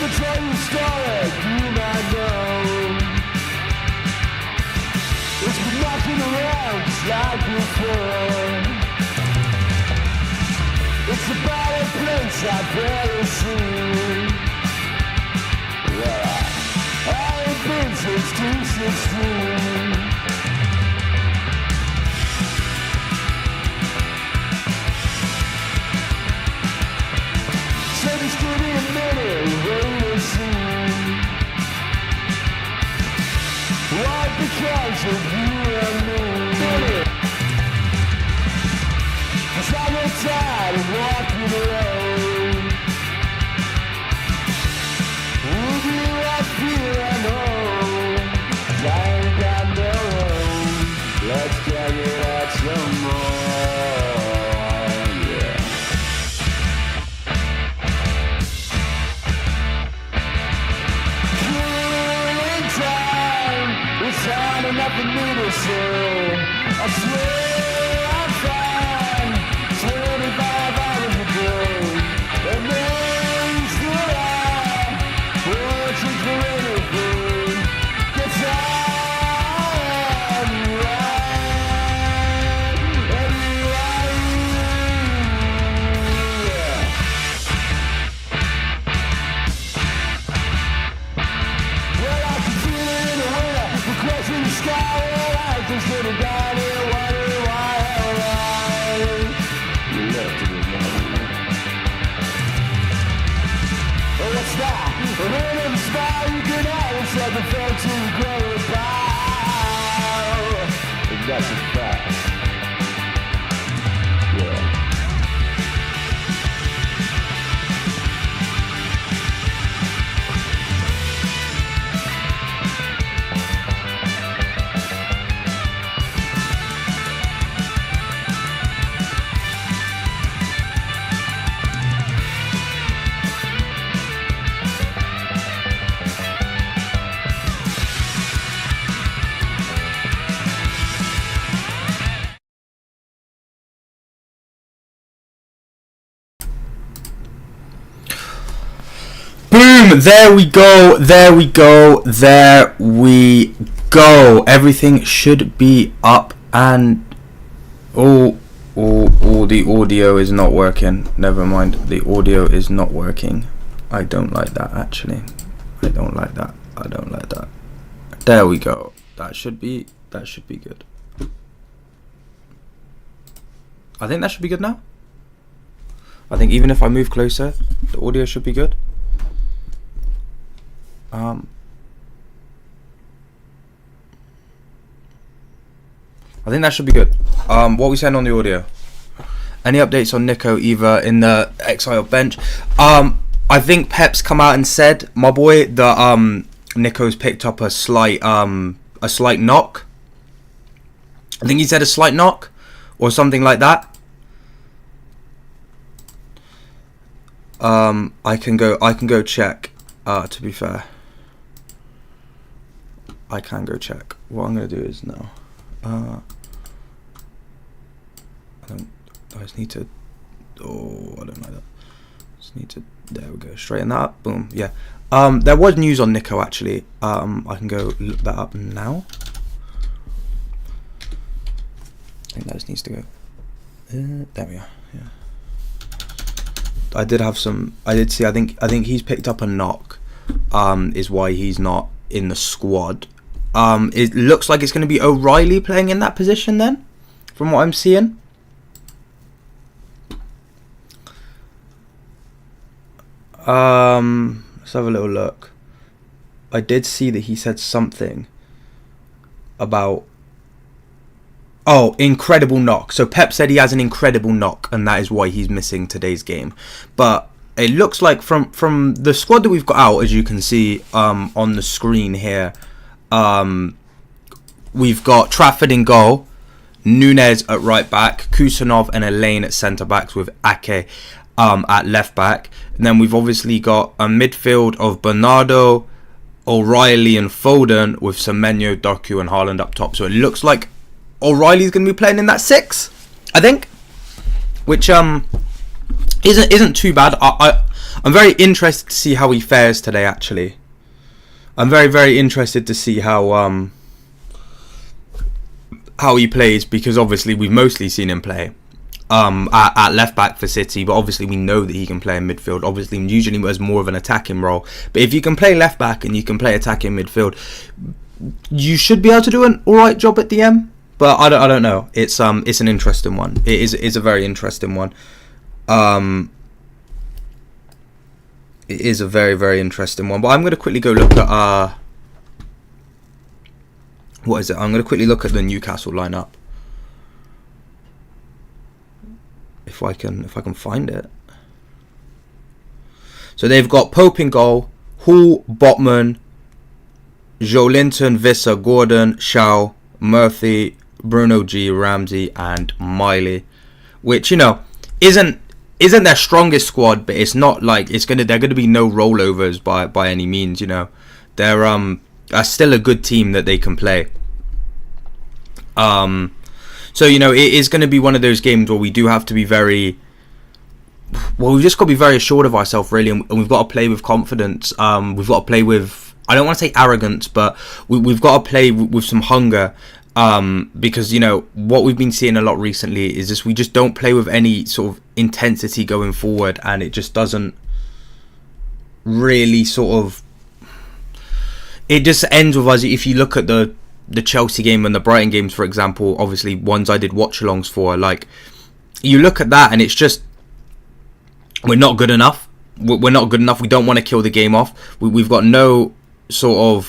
tell you a story you might know. It's been knocking around just like before. It's about a place I've barely seen. Well, I ain't been since 216. Said it's gonna be a minute, wait and see. Why? Because of you and me. Cause I get tired of walking alone. With you I feel at home. I ain't got no home. Let's drag it out some more, yeah. Killing time, it's hard enough for me to say. I swear I'm fine. 25 hours a day. And then still I'm watching for anything. 'Cause I'm right. Anyway, yeah. Well, I can feel it in the winter. The crash in the sky. Well, I just did it down here. Wondering why, you left it alone. Oh, what's that? A ring of a smile you can have. It's like the felt to grow about. And that's a fact. Yeah. Boom! There we go. There we go. There we go. Everything should be up and the audio is not working. Never mind. The audio is not working. I don't like that actually. I don't like that. I don't like that. There we go. That should be good. I think that should be good now. I think even if I move closer, the audio should be good. I think that should be good. What are we saying on the audio? Any updates on Nico either in the Exile bench? I think Pep's come out and said, my boy, that Nico's picked up a slight knock. I think he said a slight knock or something like that. I can go check. To be fair, I can go check. What I'm gonna do is now. I just need to. Oh, I don't like that. Just need to. There we go. Straighten that up. Boom. Yeah. There was news on Nico actually. I can go look that up now. I think that just needs to go. There we are. Yeah. I did see. I think he's picked up a knock. Is why he's not in the squad. It looks like it's going to be O'Reilly playing in that position then, from what I'm seeing. Let's have a little look. I did see that he said something about incredible knock. So Pep said he has an incredible knock, and that is why he's missing today's game. But it looks like from the squad that we've got out, as you can see on the screen here, we've got Trafford in goal, Nunez at right back, Kusanov and Elaine at centre backs with Ake at left back. And then we've obviously got a midfield of Bernardo, O'Reilly and Foden with Semenyo, Doku and Haaland up top. So it looks like O'Reilly's going to be playing in that 6, I think. Which isn't too bad. I'm very interested to see how he fares today. Actually, I'm very interested to see how he plays, because obviously we've mostly seen him play at left back for City, but obviously we know that he can play in midfield. Obviously usually as more of an attacking role, but if you can play left back and you can play attacking midfield, you should be able to do an alright job at DM. But I don't know. It's an interesting one. It's a very interesting one. It is a very interesting one. But I'm going to quickly go look at what is it? I'm going to quickly look at the Newcastle lineup. If I can find it. So they've got Pope in goal, Hall, Botman, Joelinton, Visser, Gordon, Shaw, Murphy, Bruno G, Ramsey, and Miley, which, you know, isn't their strongest squad, but it's not like they're gonna be no rollovers by any means. You know, they're still a good team that they can play. So, you know, it is going to be one of those games where we do have to be we've just got to be very assured of ourselves, really, and we've got to play with confidence. We've got to play with, I don't want to say arrogance, but we've got to play with some hunger, because, you know, what we've been seeing a lot recently is we just don't play with any sort of intensity going forward, and it just doesn't really it just ends with us. If you look at the Chelsea game and the Brighton games, for example, obviously ones I did watch-alongs for, like, you look at that and it's just, we're not good enough. We're not good enough. We don't want to kill the game off. We've got no sort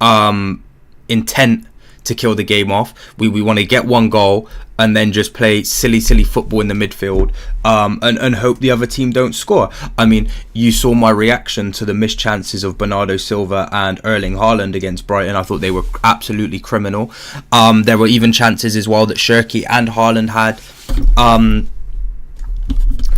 of intent to kill the game off. We want to get one goal and then just play silly football in the midfield, and hope the other team don't score. I mean, you saw my reaction to the missed chances of Bernardo Silva and Erling Haaland against Brighton. I thought they were absolutely criminal. There were even chances as well that Shirky and Haaland had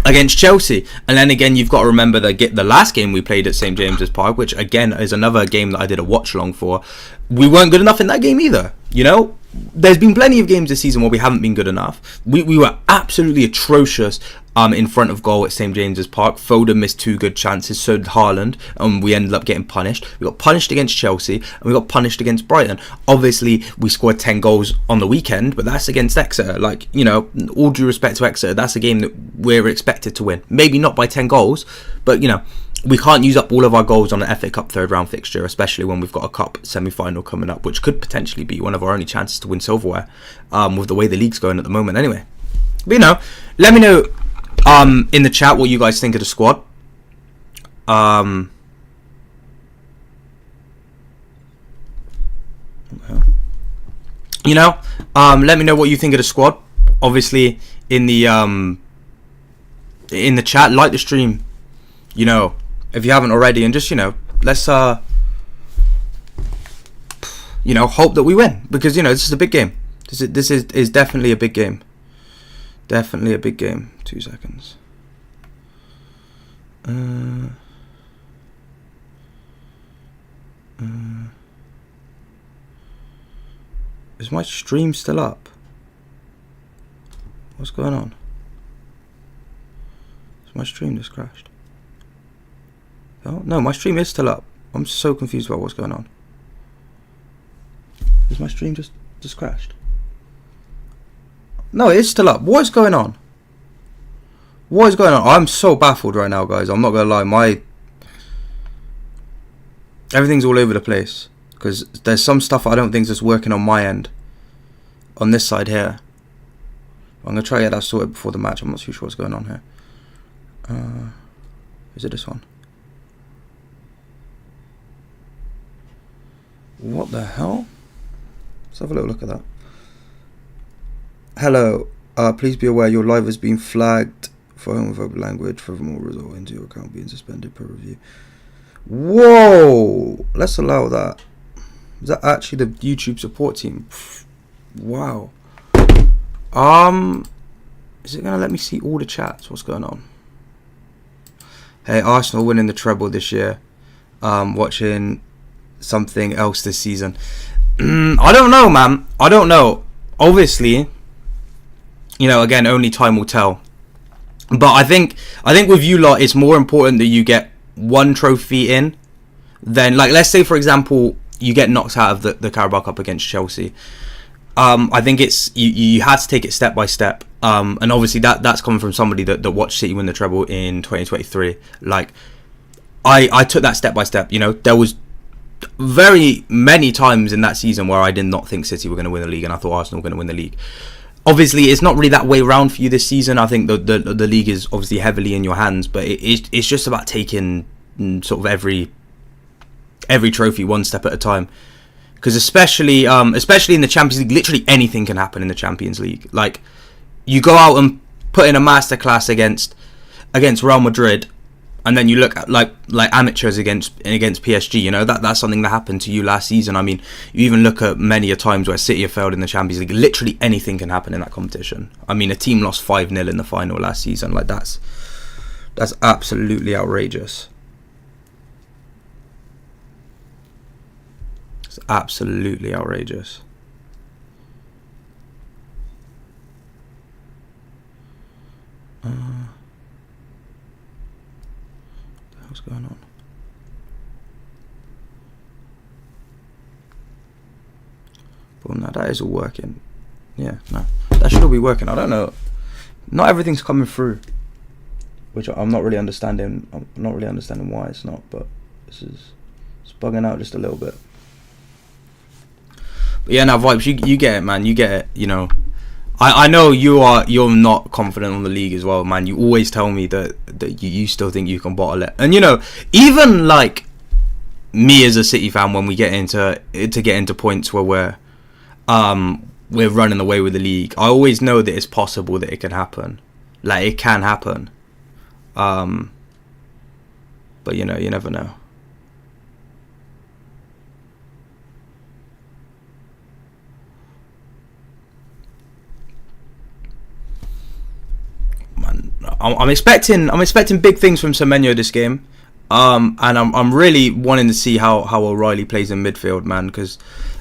against Chelsea. And then again, you've got to remember the last game we played at St James's Park, which again is another game that I did a watch along for. We weren't good enough in that game either. You know, there's been plenty of games this season where we haven't been good enough. We were absolutely atrocious in front of goal at St James's Park. Foden missed 2 good chances, so did Haaland, and we ended up getting punished. We got punished against Chelsea, and we got punished against Brighton. Obviously, we scored 10 goals on the weekend, but that's against Exeter. Like, you know, all due respect to Exeter, that's a game that we're expected to win. Maybe not by 10 goals, but, you know, we can't use up all of our goals on an FA Cup third round fixture, especially when we've got a cup semi-final coming up, which could potentially be one of our only chances to win silverware, with the way the league's going at the moment anyway. But, you know, let me know in the chat what you guys think of the squad. You know, let me know what you think of the squad. Obviously, in the chat, like the stream, you know, if you haven't already, and just, you know, let's you know, hope that we win, because, you know, this is a big game. This is definitely a big game. Definitely a big game. 2 seconds. Is my stream still up? What's going on? Is my stream just crashed? Oh, no, my stream is still up. I'm so confused about what's going on. Is my stream just crashed? No, it is still up. What is going on? What is going on? I'm so baffled right now, guys. I'm not gonna lie. Everything's all over the place, because there's some stuff I don't think is just working on my end. On this side here. I'm gonna try to get that sorted before the match. I'm not too sure what's going on here. Is it this one? What the hell? Let's have a little look at that. Hello. Please be aware your live has been flagged for homophobic language. Furthermore, result into your account being suspended per review. Whoa! Let's allow that. Is that actually the YouTube support team? Wow. Is it gonna let me see all the chats? What's going on? Hey, Arsenal winning the treble this year. Watching something else this season. I don't know, man. I don't know. Obviously, you know, again, only time will tell. But I think with you lot, it's more important that you get one trophy in than, like, let's say for example you get knocked out of the Carabao Cup against Chelsea. I think it's you had to take it step by step. And obviously that's coming from somebody that watched City win the treble in 2023. Like, I took that step by step. You know, there was very many times in that season where I did not think City were going to win the league, and I thought Arsenal were going to win the league. Obviously, it's not really that way round for you this season. I think the league is obviously heavily in your hands, but it's just about taking sort of every trophy one step at a time. Because especially in the Champions League, literally anything can happen in the Champions League. Like, you go out and put in a masterclass against Real Madrid, and then you look at like amateurs against PSG. You know, that's something that happened to you last season. I mean, you even look at many a times where City have failed in the Champions League. Literally anything can happen in that competition. I mean, a team lost 5-0 in the final last season. Like, that's absolutely outrageous. It's absolutely outrageous. What's going on? Well, no, that is all working. Yeah, no, that should all be working. I don't know. Not everything's coming through, which I'm not really understanding. I'm not really understanding why it's not, but it's bugging out just a little bit. But yeah, now Vibes, you get it, man. You get it. You know, I know you're not confident on the league as well, man. You always tell me that you still think you can bottle it, and you know, even like me as a City fan, when we get into points where we're running away with the league, I always know that it's possible that it can happen. Like, it can happen, but you know, you never know. I'm expecting big things from Semenyo this game, and I'm really wanting to see how O'Reilly plays in midfield, man. Because,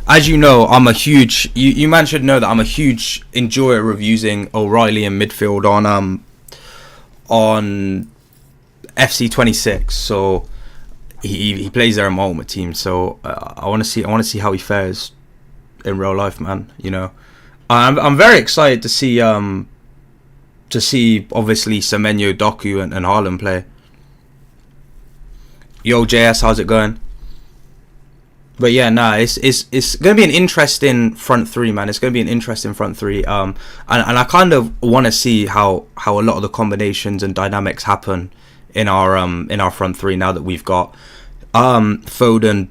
as you know, I'm a huge you man should know that I'm a huge enjoyer of using O'Reilly in midfield on FC26. So he plays there in my ultimate team. So I want to see how he fares in real life, man. You know, I'm very excited to see obviously Semenyo, Doku and Haaland play. Yo JS, how's it going? But yeah, nah, it's gonna be an interesting front three, man. It's gonna be an interesting front three. And I kind of want to see how a lot of the combinations and dynamics happen in our front three now that we've got Foden,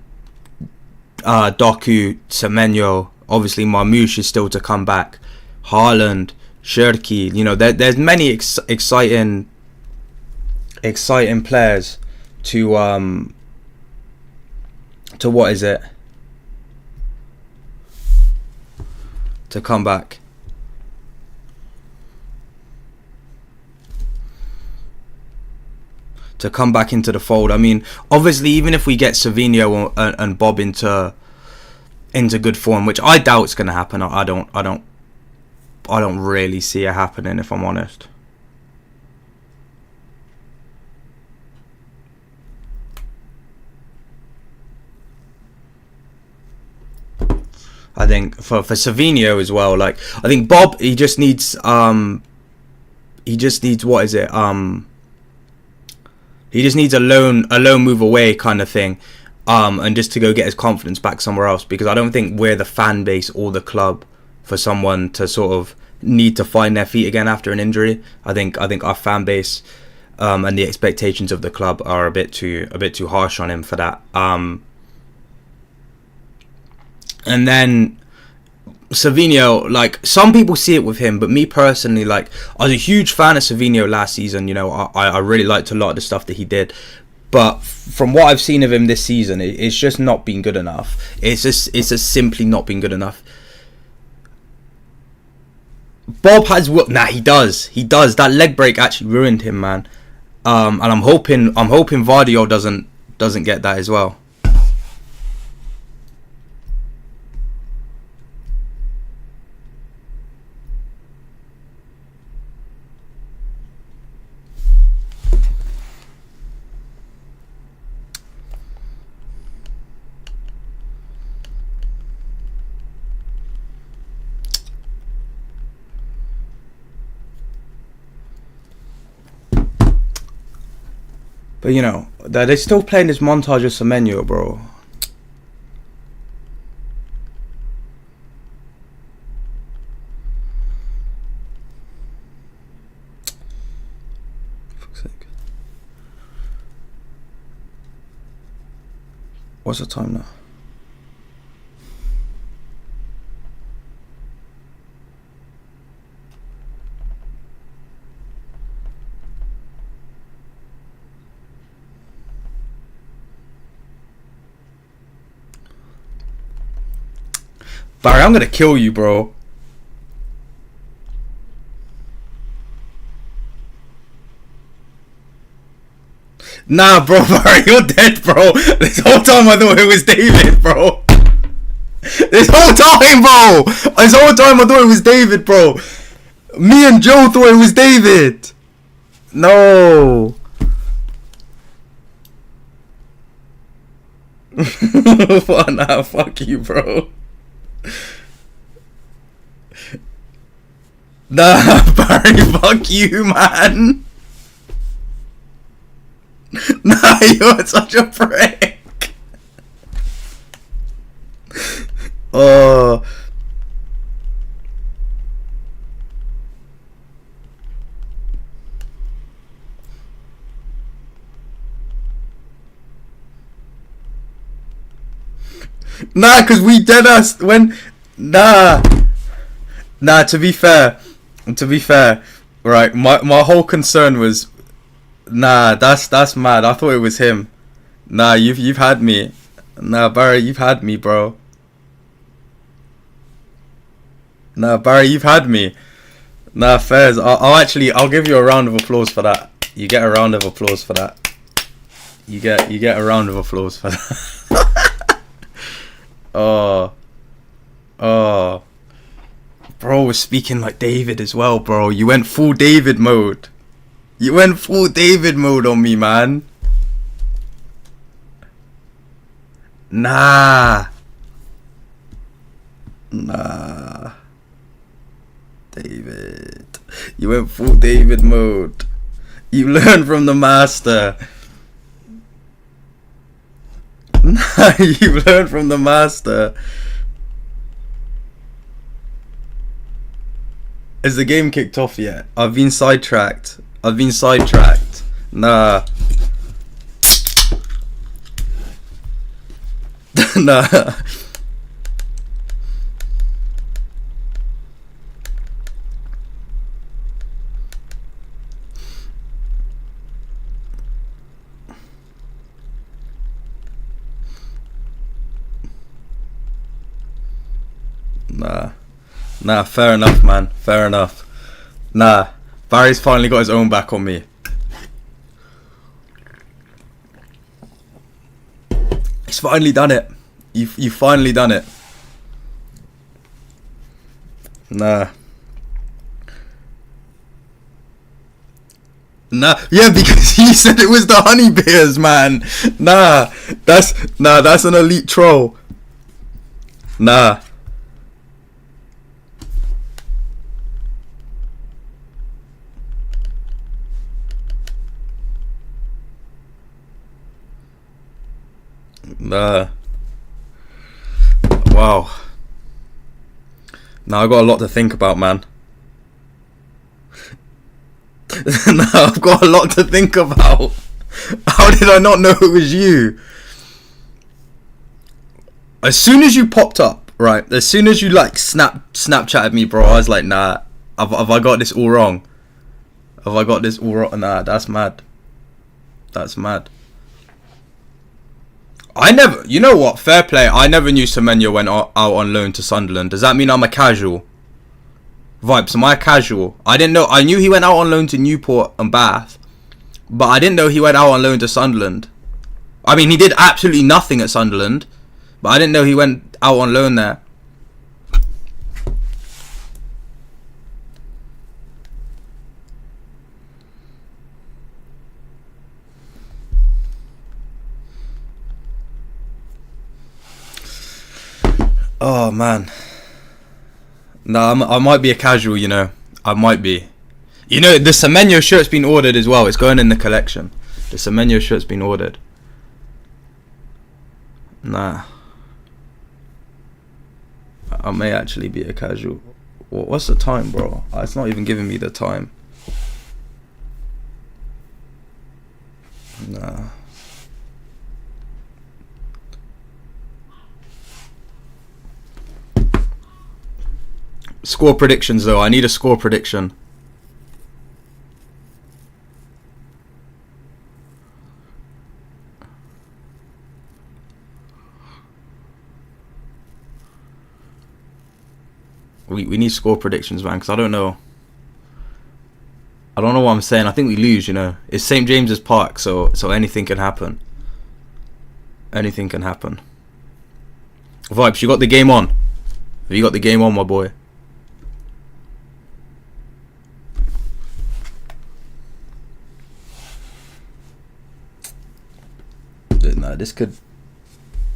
Doku, Semenyo. Obviously, Marmoush is still to come back. Haaland, Shirky, you know, there's many exciting players to what is it? To come back. To come back into the fold. I mean, obviously, even if we get Savinho and Bob into good form, which I doubt it's going to happen. I don't really see it happening, if I'm honest. I think for Savinho as well, like, I think Bob, he just needs what is it? He just needs a loan move away kind of thing, and just to go get his confidence back somewhere else, because I don't think we're the fan base or the club for someone to sort of need to find their feet again after an injury. I think our fan base and the expectations of the club are a bit too harsh on him for that. And then Savinho, like, some people see it with him, but me personally, like, I was a huge fan of Savinho last season. You know, I really liked a lot of the stuff that he did, but from what I've seen of him this season, it's just not been good enough. It's just simply not been good enough. Bob has he does. That leg break actually ruined him, man. And I'm hoping Vardio doesn't get that as well. But you know, they're still playing this montage of Semenyo, bro. Fuck's sake. What's the time now? Barry, I'm gonna kill you, bro. Nah, bro, Barry, you're dead, bro. This whole time I thought it was David, bro. This whole time, bro. This whole time I thought it was David, bro. Me and Joe thought it was David. No. Nah, fuck you, bro. Nah, Barry, fuck you, man. Nah, you're such a prick. Oh. Nah, cause we dead us when nah to be fair, right, my whole concern was nah, that's mad. I thought it was him. Nah, you've had me. Nah, Barry, you've had me, bro. Nah, Barry, you've had me. Nah, Fairs, I'll give you a round of applause for that. You get a round of applause for that. You get a round of applause for that. Oh, bro was speaking like David as well, bro. You went full David mode. You went full David mode on me, man. Nah. David. You went full David mode. You learned from the master. Nah, you learned from the master. Is the game kicked off yet? I've been sidetracked. Nah. Nah. Nah, fair enough, man. Fair enough. Nah, Barry's finally got his own back on me. He's finally done it. You finally done it. Nah, yeah, because you said it was the honey bears, man. Nah, that's an elite troll. Nah. Wow. Now I've got a lot to think about, man. Now I've got a lot to think about. How did I not know it was you? As soon as you popped up, right? As soon as you like Snapchatted me, bro, I was like, nah. Have I got this all wrong? Have I got this all wrong? Nah, that's mad. That's mad. You know what, fair play, I never knew Semenyo went out on loan to Sunderland. Does that mean I'm a casual? Vibes, am I a casual? I didn't know, I knew he went out on loan to Newport and Bath, but I didn't know he went out on loan to Sunderland. I mean, he did absolutely nothing at Sunderland, but I didn't know he went out on loan there. Oh man. Nah, I might be a casual, you know. I might be. You know, the Semenyo shirt's been ordered as well. It's going in the collection. The Semenyo shirt's been ordered. Nah. I may actually be a casual. What's the time, bro? It's not even giving me the time. Nah. Score predictions, though. I need a score prediction. We need score predictions, man, because I don't know. I don't know what I'm saying. I think we lose, you know. It's St. James's Park, so anything can happen. Anything can happen. Vibes, you got the game on? Have you got the game on, my boy? No, this could.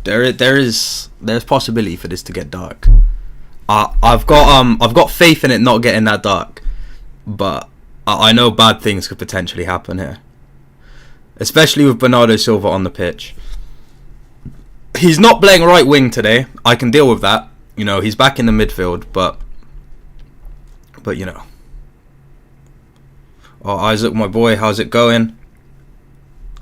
There's possibility for this to get dark. I've got faith in it not getting that dark, but I know bad things could potentially happen here, especially with Bernardo Silva on the pitch. He's not playing right wing today. I can deal with that. You know, he's back in the midfield, but you know. Oh, Isaac, my boy, how's it going?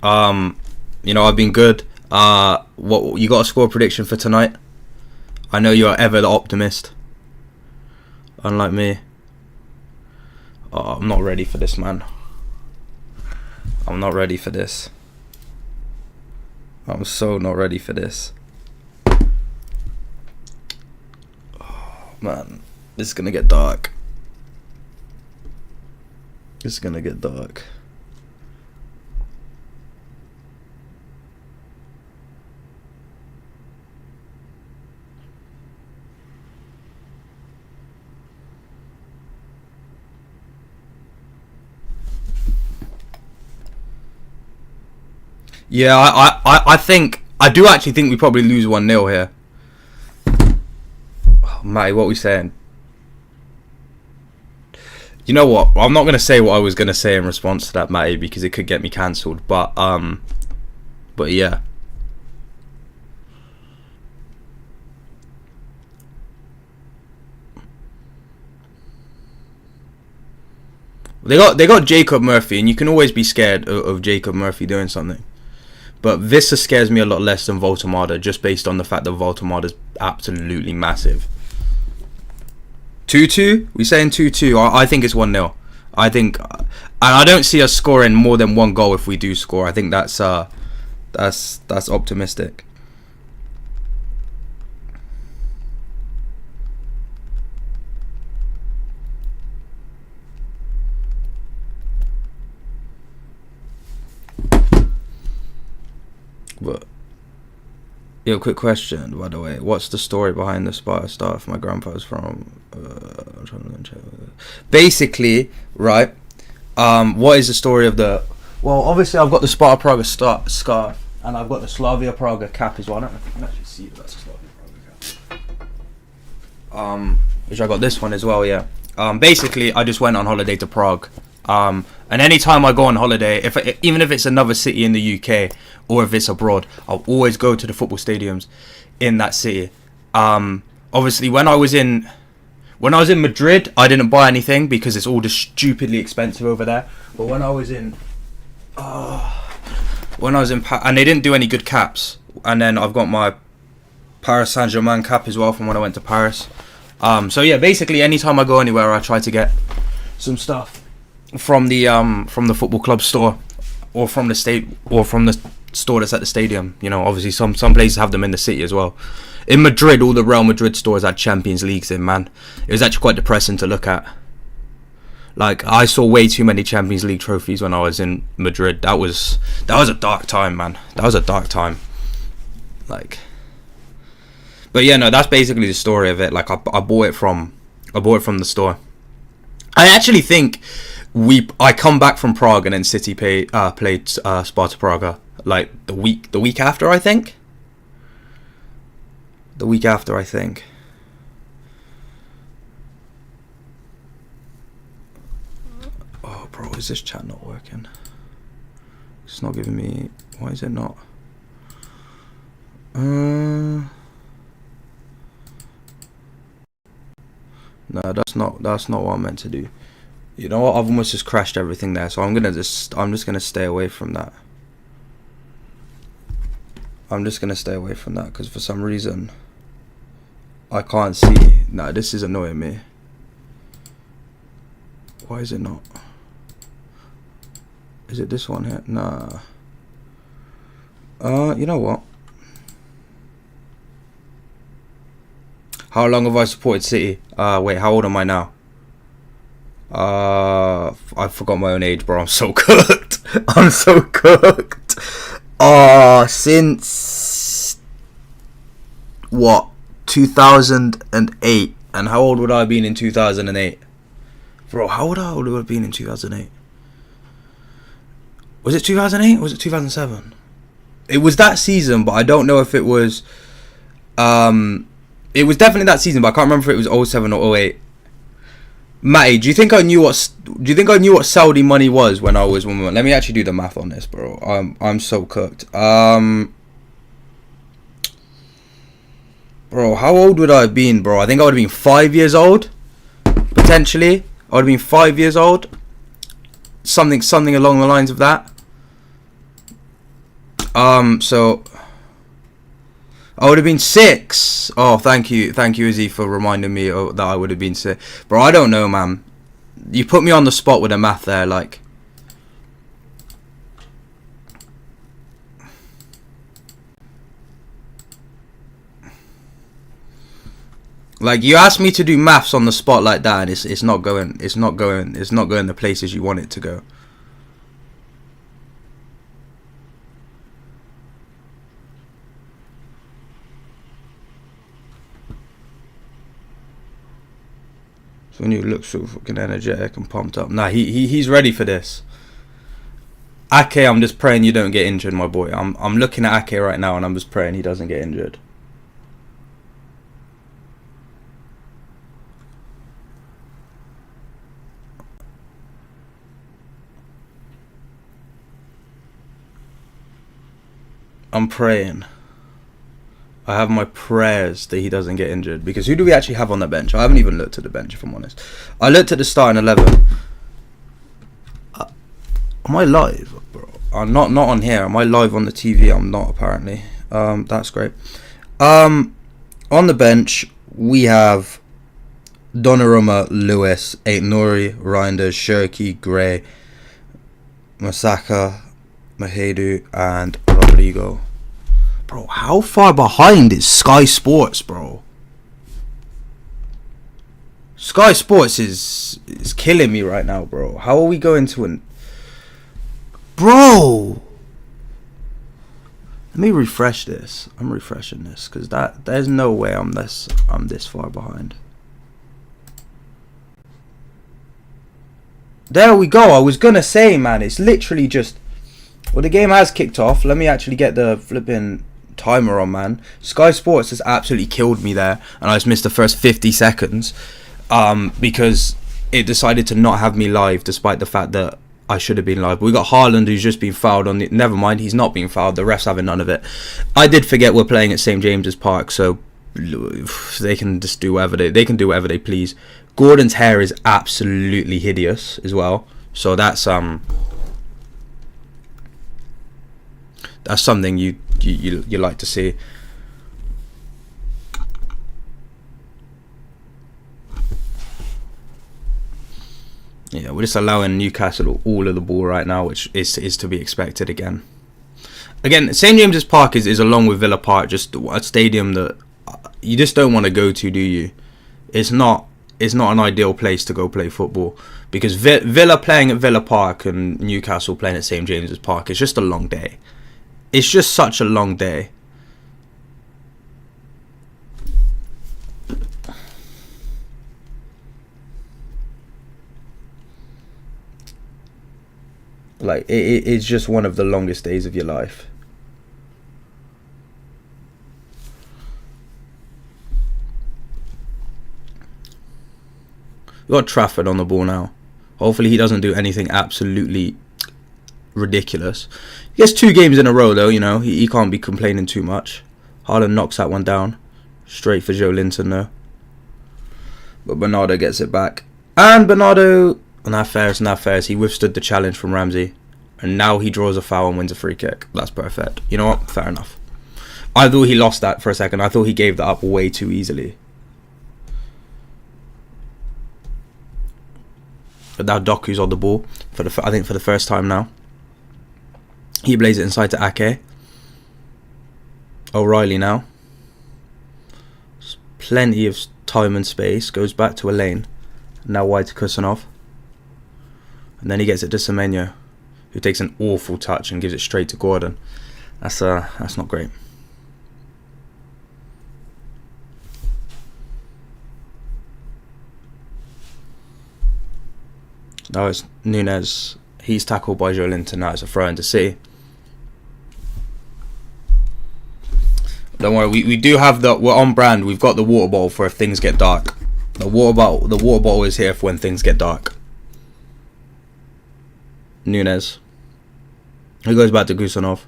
You know, I've been good. What you got a score prediction for tonight? I know you are ever the optimist, unlike me. Oh, I'm not ready for this, man. I'm not ready for this. I'm so not ready for this. Oh, man, this is gonna get dark. This is gonna get dark. Yeah, I do actually think we probably lose 1-0 here. Oh, Matty, what are we saying? You know what? I'm not gonna say what I was gonna say in response to that, Matty, because it could get me cancelled. But yeah. They got Jacob Murphy, and you can always be scared of Jacob Murphy doing something. But Vissa scares me a lot less than Voltemada, just based on the fact that Voltemada's absolutely massive. 2-2? We saying 2-2? I think it's 1-0. I think, and I don't see us scoring more than one goal if we do score. I think that's optimistic. But yo, quick question, by the way. What's the story behind the Sparta stuff? My grandpa's from. I'm trying to check. Basically, right. What is the story of the? Well, obviously, I've got the Sparta Praga scarf, and I've got the Slavia Praga cap as well. I don't know if you can actually see if that's a Slavia Praga cap. Which I got this one as well. Yeah. Basically, I just went on holiday to Prague. And anytime I go on holiday, even if it's another city in the UK or if it's abroad, I'll always go to the football stadiums in that city. Obviously, when I was in Madrid, I didn't buy anything because it's all just stupidly expensive over there. But when I was in, and they didn't do any good caps. And then I've got my Paris Saint-Germain cap as well from when I went to Paris. So yeah, basically, anytime I go anywhere, I try to get some stuff from the football club store, or from the store that's at the stadium. You know, obviously some places have them in the city as well. In Madrid, all the Real Madrid stores had Champions Leagues in, man. It was actually quite depressing to look at. Like, I saw way too many Champions League trophies when I was in Madrid. That was a dark time, man. That was a dark time. Like, but yeah, no, that's basically the story of it. Like, I bought it from the store. I actually think I come back from Prague and then City played Sparta Praga like the week after, I think. The week after, I think. Oh, bro, is this chat not working? It's not giving me. Why is it not? No, that's not what I'm meant to do. You know what? I've almost just crashed everything there, so I'm just gonna stay away from that. I'm just gonna stay away from that because for some reason I can't see. Nah, this is annoying me. Why is it not? Is it this one here? Nah. You know what? How long have I supported City? Wait, how old am I now? I forgot my own age, bro. I'm so cooked. I'm so cooked. Since what? 2008. And how old would I have been in 2008? Bro, how old would I have been in 2008? Was it 2008 or was it 2007? It was that season, but I don't know if it was. It was definitely that season, but I can't remember if it was 07 or 08. Matty, do you think I knew what Saudi money was when I was 1? Let me actually do the math on this, bro. I'm so cooked. Bro, how old would I have been, bro? I think I would have been 5 years old, potentially. I would have been 5 years old. Something along the lines of that. So I would have been 6. Oh, thank you, Izzy, for reminding me that I would have been 6. Bro, I don't know, man. You put me on the spot with the math there, like. Like, you asked me to do maths on the spot like that, and it's not going the places you want it to go. So when you look so fucking energetic and pumped up, nah, he's ready for this. Ake, I'm just praying you don't get injured, my boy. I'm looking at Ake right now, and I'm just praying he doesn't get injured. I'm praying. I have my prayers that he doesn't get injured. Because who do we actually have on the bench? I haven't even looked at the bench, if I'm honest. I looked at the starting 11. Am I live, bro? I'm not on here. Am I live on the TV? I'm not, apparently. That's great. On the bench, we have Donnarumma, Lewis, Aït-Nouri, Reinders, Shirky, Gray, Masaka, Mahedu, and Rodrigo. Bro, how far behind is Sky Sports, bro? Sky Sports is killing me right now, bro. How are we going to an... Bro! Let me refresh this. I'm refreshing this because there's no way I'm this far behind. There we go. I was gonna say, man, it's literally just... Well, the game has kicked off. Let me actually get the flipping timer on, man. Sky Sports has absolutely killed me there, and I just missed the first 50 seconds because it decided to not have me live despite the fact that I should have been live. We got Haaland, who's just been fouled on the... Never mind, he's not been fouled. The refs having none of it. I did forget we're playing at St James's Park, so they can just do whatever they can do whatever they please. Gordon's hair is absolutely hideous as well, so that's something you like to see. Yeah, we're just allowing Newcastle all of the ball right now, which is to be expected again. Again, St James's Park is along with Villa Park just a stadium that you just don't want to go to, do you? It's not an ideal place to go play football because Villa playing at Villa Park and Newcastle playing at St James's Park is just a long day. It's just such a long day. Like, it's just one of the longest days of your life. We got Trafford on the ball now. Hopefully he doesn't do anything absolutely ridiculous. He gets 2 games in a row though, you know, he can't be complaining too much. Haaland knocks that one down. Straight for Joe Linton though. But Bernardo gets it back. And Bernardo, not fair. He withstood the challenge from Ramsey. And now he draws a foul and wins a free kick. That's perfect. You know what? Fair enough. I thought he lost that for a second. I thought he gave that up way too easily. But now Doku's on the ball. I think for the first time now. He plays it inside to Ake. O'Reilly now. There's plenty of time and space. Goes back to Elaine. Now wide to Kusanov. And then he gets it to Semenyo, who takes an awful touch and gives it straight to Gordon. That's not great. Now it's Nunez. He's tackled by Joe Linton. Now it's a throw into City. Don't worry, we do have we're on brand. We've got the water bottle for if things get dark. The water bottle is here for when things get dark. Nunez. He goes back to Kusanov.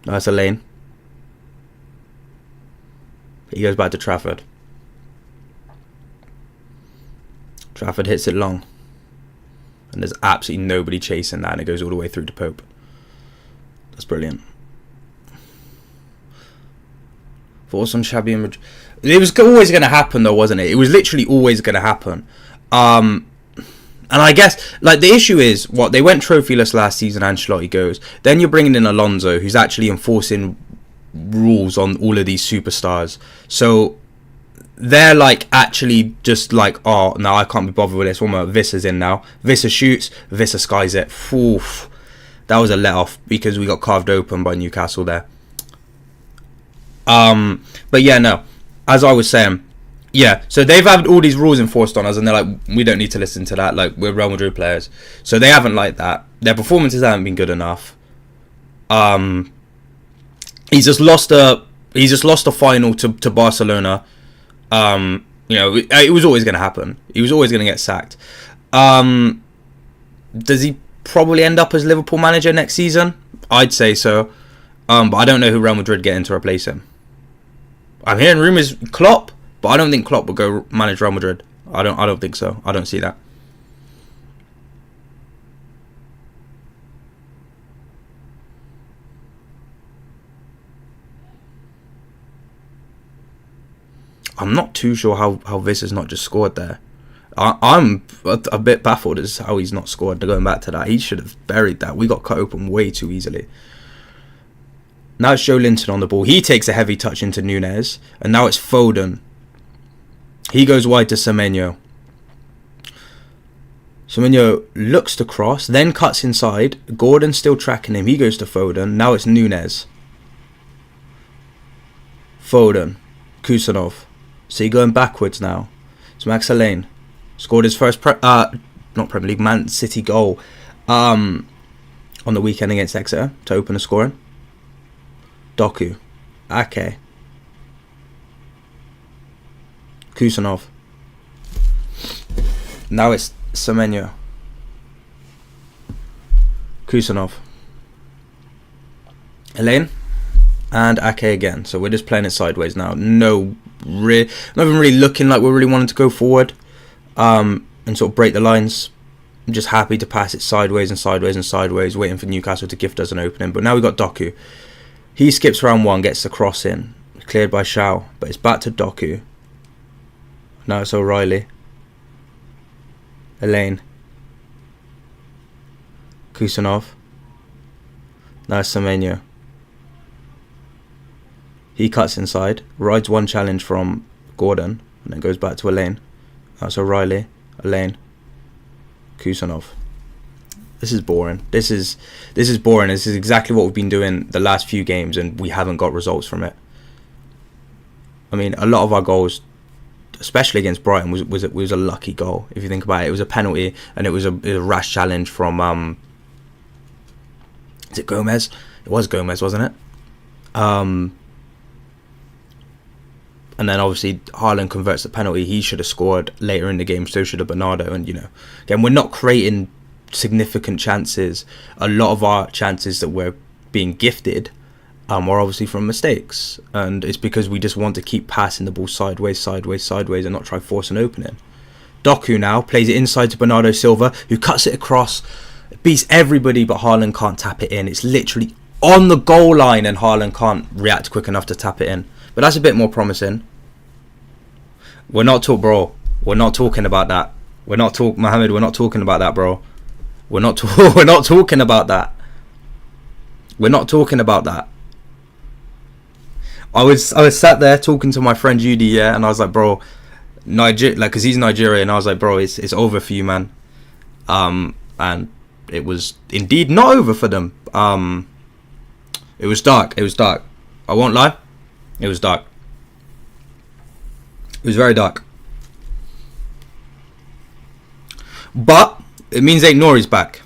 That's a lane. He goes back to Trafford. Trafford hits it long. And there's absolutely nobody chasing that, and it goes all the way through to Pope. That's brilliant. Thoughts on Xabi and Madrid? It was always going to happen though, wasn't it? It was literally always going to happen. And I guess, like, the issue is, what, they went trophyless last season, Ancelotti goes. Then you're bringing in Alonso, who's actually enforcing rules on all of these superstars. So they're, like, actually just like, oh, no, I can't be bothered with this. One more, Vissa's in now. Vissa shoots, Vissa skies it. Oof. That was a let-off because we got carved open by Newcastle there. But yeah, no. As I was saying, yeah, so they've had all these rules enforced on us, and they're like, we don't need to listen to that. Like, we're Real Madrid players, so they haven't liked that. Their performances haven't been good enough. He's just lost a final to Barcelona. You know, it was always going to happen. He was always going to get sacked. Does he probably end up as Liverpool manager next season? I'd say so. But I don't know who Real Madrid get in to replace him. I'm hearing rumours Klopp, but I don't think Klopp would go manage Real Madrid. I don't think so. I don't see that. I'm not too sure how this has not just scored there. I'm a bit baffled as to how he's not scored. Going back to that, he should have buried that. We got cut open way too easily. Now it's Joe Linton on the ball. He takes a heavy touch into Nunez. And now it's Foden. He goes wide to Semenyo. Semenyo looks to cross, then cuts inside. Gordon's still tracking him. He goes to Foden. Now it's Nunez. Foden. Kusanov. So he's going backwards now. It's Max Alain. Scored his first not Premier League, Man City goal on the weekend against Exeter to open the scoring. Doku. Ake. Kusanov. Now it's Semenyo. Kusanov. Elaine. And Ake again. So we're just playing it sideways now. Not even really looking like we're really wanting to go forward and sort of break the lines. I'm just happy to pass it sideways and sideways and sideways, waiting for Newcastle to gift us an opening. But now we've got Doku. He skips round one, gets the cross in. Cleared by Shao. But it's back to Doku. Now it's O'Reilly. Elaine. Kusanov. Now it's Semenyo. He cuts inside. Rides one challenge from Gordon. And then goes back to Elaine. Now it's O'Reilly. Elaine. Kusanov. This is boring. This is boring. This is exactly what we've been doing the last few games, and we haven't got results from it. I mean, a lot of our goals, especially against Brighton, was a lucky goal. If you think about it, it was a penalty, and it was a rash challenge from is it Gomez? It was Gomez, wasn't it? And then obviously Haaland converts the penalty. He should have scored later in the game. So should have Bernardo. And you know, again, we're not creating significant chances, a lot of our chances that we're being gifted are obviously from mistakes, and it's because we just want to keep passing the ball sideways, and not try force an opening. Doku now plays it inside to Bernardo Silva, who cuts it across, beats everybody, but Haaland can't tap it in. It's literally on the goal line, and Haaland can't react quick enough to tap it in. But that's a bit more promising. We're not talking about that. Mohammed, we're not talking about that, bro. We're not talking about that. We're not talking about that. I was sat there talking to my friend Judy, yeah, and I was like, bro, because he's Nigerian, and I was like, bro, it's over for you, man. And it was indeed not over for them. It was dark. I won't lie. It was dark. It was very dark. But it means Ain't Nori's back.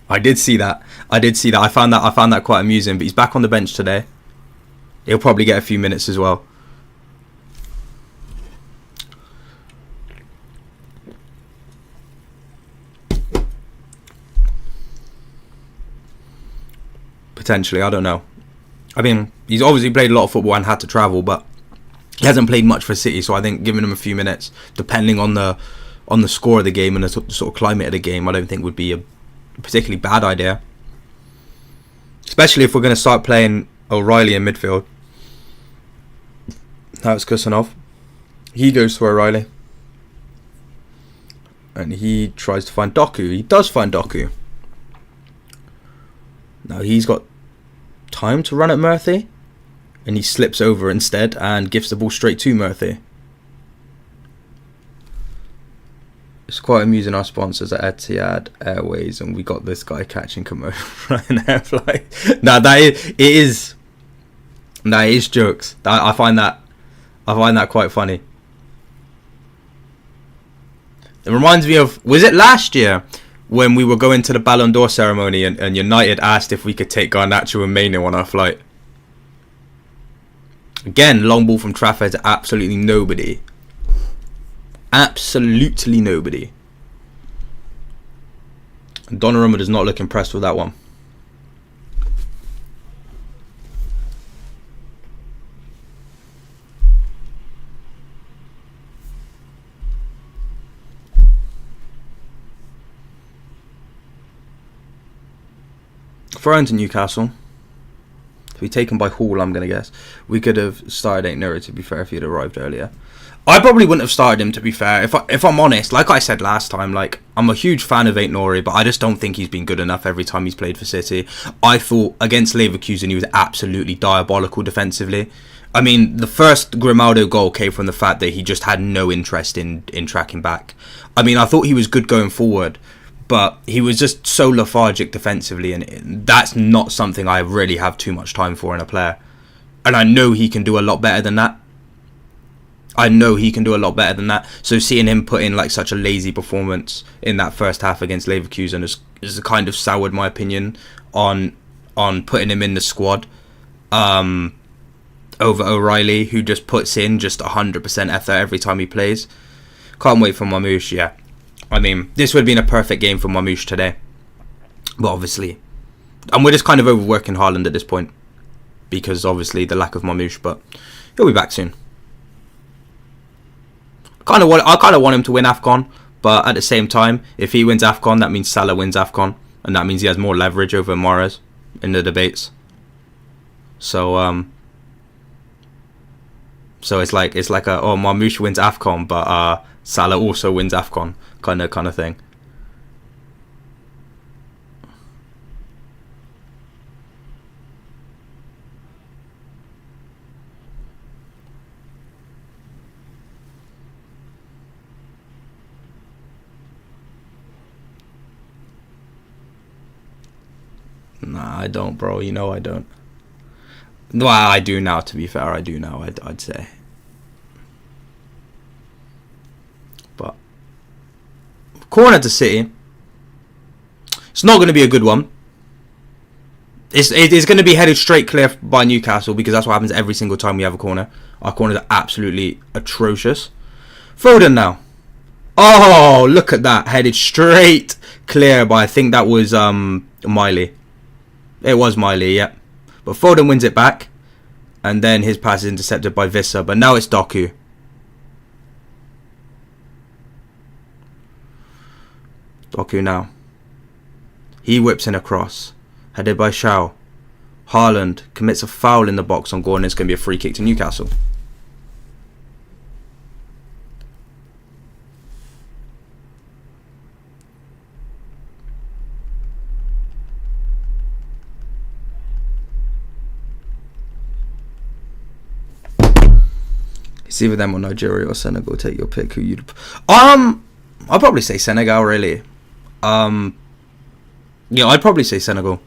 I did see that. I found that quite amusing. But he's back on the bench today. He'll probably get a few minutes as well. Potentially, I don't know. I mean, he's obviously played a lot of football and had to travel, but he hasn't played much for City. So I think giving him a few minutes, depending on the score of the game and the sort of climate of the game, I don't think would be a particularly bad idea. Especially if we're going to start playing O'Reilly in midfield. Now it's Kusanov. He goes to O'Reilly. And he tries to find Doku. He does find Doku. Now he's got time to run at Murphy. And he slips over instead and gives the ball straight to Murphy. It's quite amusing, our sponsors at Etihad Airways, and we got this guy catching Komodo Ryanair flight. Now it is jokes. I find that quite funny. It reminds me of, was it last year when we were going to the Ballon d'Or ceremony and United asked if we could take Garnacho and Maino on our flight? Again, long ball from Trafford to absolutely nobody. Absolutely nobody. Donnarumma does not look impressed with that one. Thrown to Newcastle. To be taken by Hall, I'm going to guess. We could have started Ain't Nori, to be fair, if he had arrived earlier. I probably wouldn't have started him, to be fair. If I'm honest, like I said last time, like, I'm a huge fan of Ain't Nori, but I just don't think he's been good enough every time he's played for City. I thought against Leverkusen he was absolutely diabolical defensively. I mean, the first Grimaldo goal came from the fact that he just had no interest in tracking back. I mean, I thought he was good going forward, but he was just so lethargic defensively, and that's not something I really have too much time for in a player. And I know he can do a lot better than that. So seeing him put in like such a lazy performance in that first half against Leverkusen has kind of soured my opinion on putting him in the squad over O'Reilly, who just puts in just 100% effort every time he plays. Can't wait for Mamouche, yeah. I mean, this would have been a perfect game for Mamouche today. But obviously, and we're just kind of overworking Haaland at this point because obviously the lack of Mamouche, but he'll be back soon. I kind of want him to win AFCON, but at the same time, if he wins AFCON, that means Salah wins AFCON, and that means he has more leverage over Mahrez in the debates. So it's like Mamouche wins AFCON, but Salah also wins AFCON, kind of thing. Nah, I don't, bro. You know I don't. Well, I do now, to be fair. I do now, I'd say. But corner to City. It's not going to be a good one. It is going to be headed straight clear by Newcastle, because that's what happens every single time we have a corner. Our corners are absolutely atrocious. Foden now. Oh, look at that. Headed straight clear by, I think that was Miley. It was Miley, yeah. But Foden wins it back. And then his pass is intercepted by Vissa. But now it's Doku. Doku now. He whips in a cross. Headed by Shaw. Haaland commits a foul in the box on goal, and it's going to be a free kick to Newcastle. It's either them or Nigeria or Senegal. Take your pick. Who you'd... I'd probably say Senegal, really. Yeah, I'd probably say Senegal.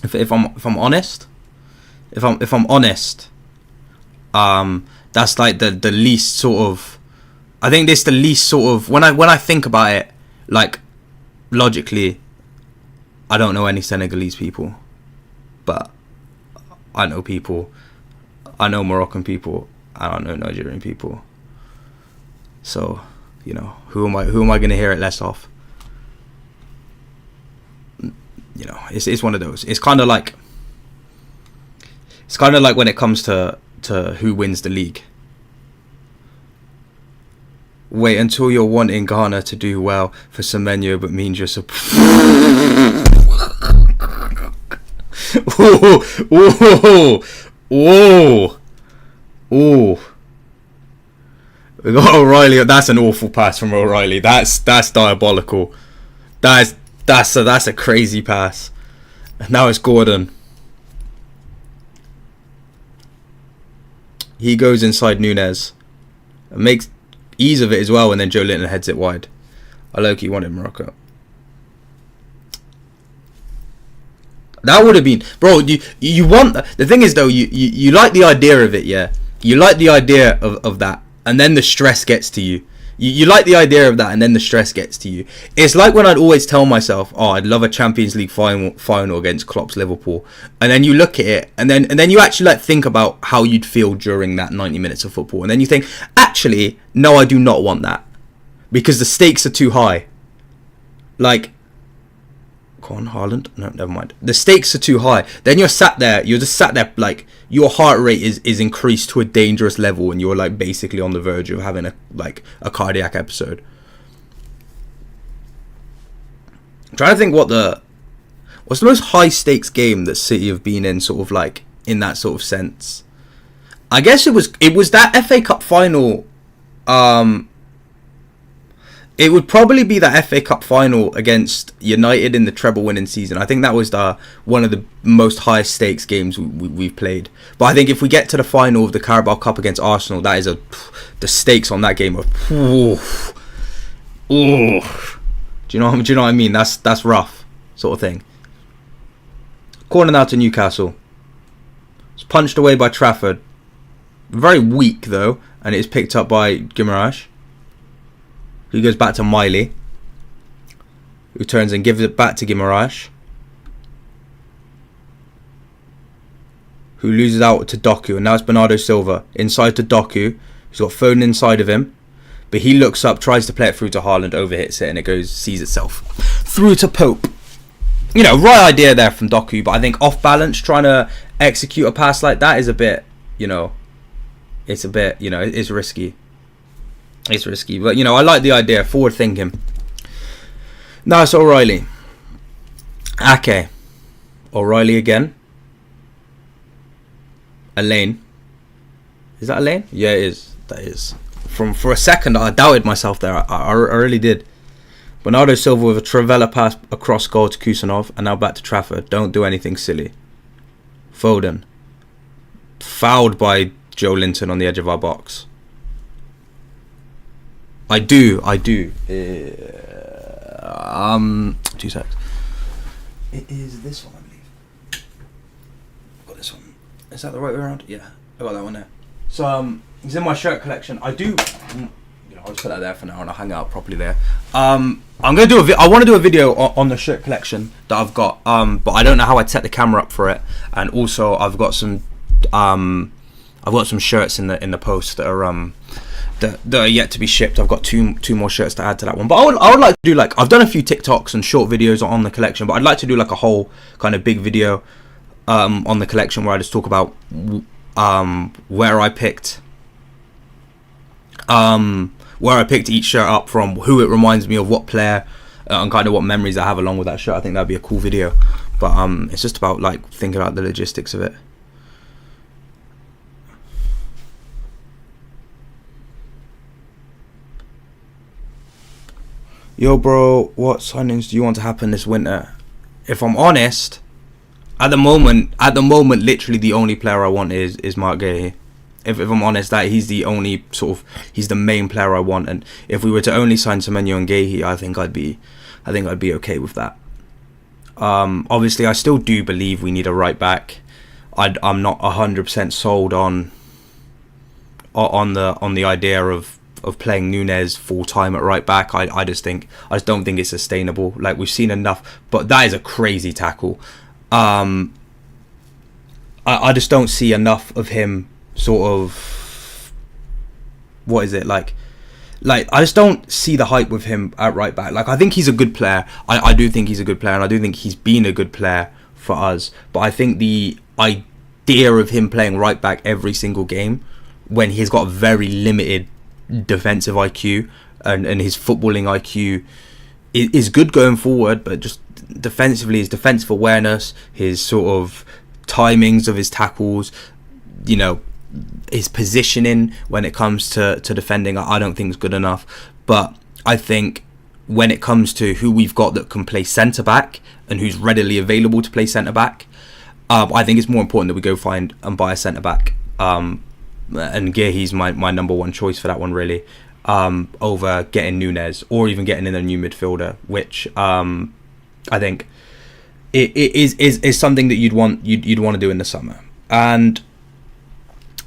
If I'm honest, that's like the least sort of. I think this the least sort of when I think about it, like logically, I don't know any Senegalese people, but I know people. I know Moroccan people. I don't know Nigerian people. So, you know, who am I going to hear it less of? You know, it's one of those. It's kind of like when it comes to who wins the league. Wait until you're wanting Ghana to do well for Semenyo, but means you're Whoa. We got O'Reilly. That's an awful pass from O'Reilly. That's diabolical. That's a crazy pass. Now it's Gordon. He goes inside Nunez. Makes ease of it as well, and then Joe Linton heads it wide. I low-key wanted Morocco. That would have been, bro. You want the thing is though, you like the idea of it, yeah. You like the idea of that, and then the stress gets to you. You like the idea of that, and then the stress gets to you. It's like when I'd always tell myself, "Oh, I'd love a Champions League final against Klopp's Liverpool," and then you look at it, and then you actually like think about how you'd feel during that 90 minutes of football, and then you think, actually, no, I do not want that because the stakes are too high. Like, go on, Haaland. No, never mind. The stakes are too high. Then you're just sat there like your heart rate is increased to a dangerous level, and you're like basically on the verge of having a cardiac episode. I'm trying to think what's the most high stakes game that City have been in, sort of like in that sort of sense. I guess it was that FA Cup final. It would probably be that FA Cup final against United in the treble winning season. I think that was one of the most high stakes games we've played. But I think if we get to the final of the Carabao Cup against Arsenal, that is the stakes on that game are. Do you know what I mean? That's rough, sort of thing. Corner now to Newcastle. It's punched away by Trafford. Very weak though, and it is picked up by Guimaraes. He goes back to Miley, who turns and gives it back to Guimaraes, who loses out to Doku, and now it's Bernardo Silva inside to Doku, who's got Foden inside of him, but he looks up, tries to play it through to Haaland, overhits it, and it sees itself through to Pope. You know, right idea there from Doku, but I think off balance, trying to execute a pass like that is a bit, it's risky. It's risky, but I like the idea. Forward thinking. Now it's O'Reilly. Ake. O'Reilly again. Elaine. Is that Elaine? Yeah, it is. That is. For a second, I doubted myself there. I really did. Bernardo Silva with a Travella pass across goal to Kusanov, and now back to Trafford. Don't do anything silly. Foden. Fouled by Joe Linton on the edge of our box. I do. 2 seconds. It is this one, I believe. I've got this one. Is that the right way around? Yeah, I got that one there. So it's in my shirt collection. I do. I'll just put that there for now, and I'll hang it out properly there. I'm gonna do I want to do a video on the shirt collection that I've got. But I don't know how I'd set the camera up for it, and also I've got some shirts in the post that are that are yet to be shipped. I've got two more shirts to add to that one. But I would like to do, like, I've done a few TikToks and short videos on the collection, but I'd like to do like a whole kind of big video on the collection where I just talk about where I picked each shirt up from, who it reminds me of, what player, and kind of what memories I have along with that shirt. I think that'd be a cool video. But it's just about like thinking about the logistics of it. Yo, bro, what signings do you want to happen this winter? If I'm honest, at the moment, literally the only player I want is Mark Gahey. If I'm honest, that he's the only he's the main player I want. And if we were to only sign Semenyo and Gahey, I think I'd be okay with that. Obviously, I still do believe we need a right back. I'm not 100% sold on the idea of playing Nunez full time at right back. I just don't think it's sustainable. Like, we've seen enough, but that is a crazy tackle. I just don't see enough of him sort of, what is it, like I just don't see the hype with him at right back. Like, I think he's a good player. I do think he's a good player, and I do think he's been a good player for us. But I think the idea of him playing right back every single game, when he's got very limited defensive IQ and his footballing IQ is good going forward, but just defensively, his defensive awareness, his sort of timings of his tackles, you know, his positioning when it comes to defending, I don't think is good enough. But I think when it comes to who we've got that can play centre back and who's readily available to play centre back, I think it's more important that we go find and buy a centre back. And Gahey's my number one choice for that one, really, over getting Nunez or even getting in a new midfielder, which I think it is something that you'd want to do in the summer. And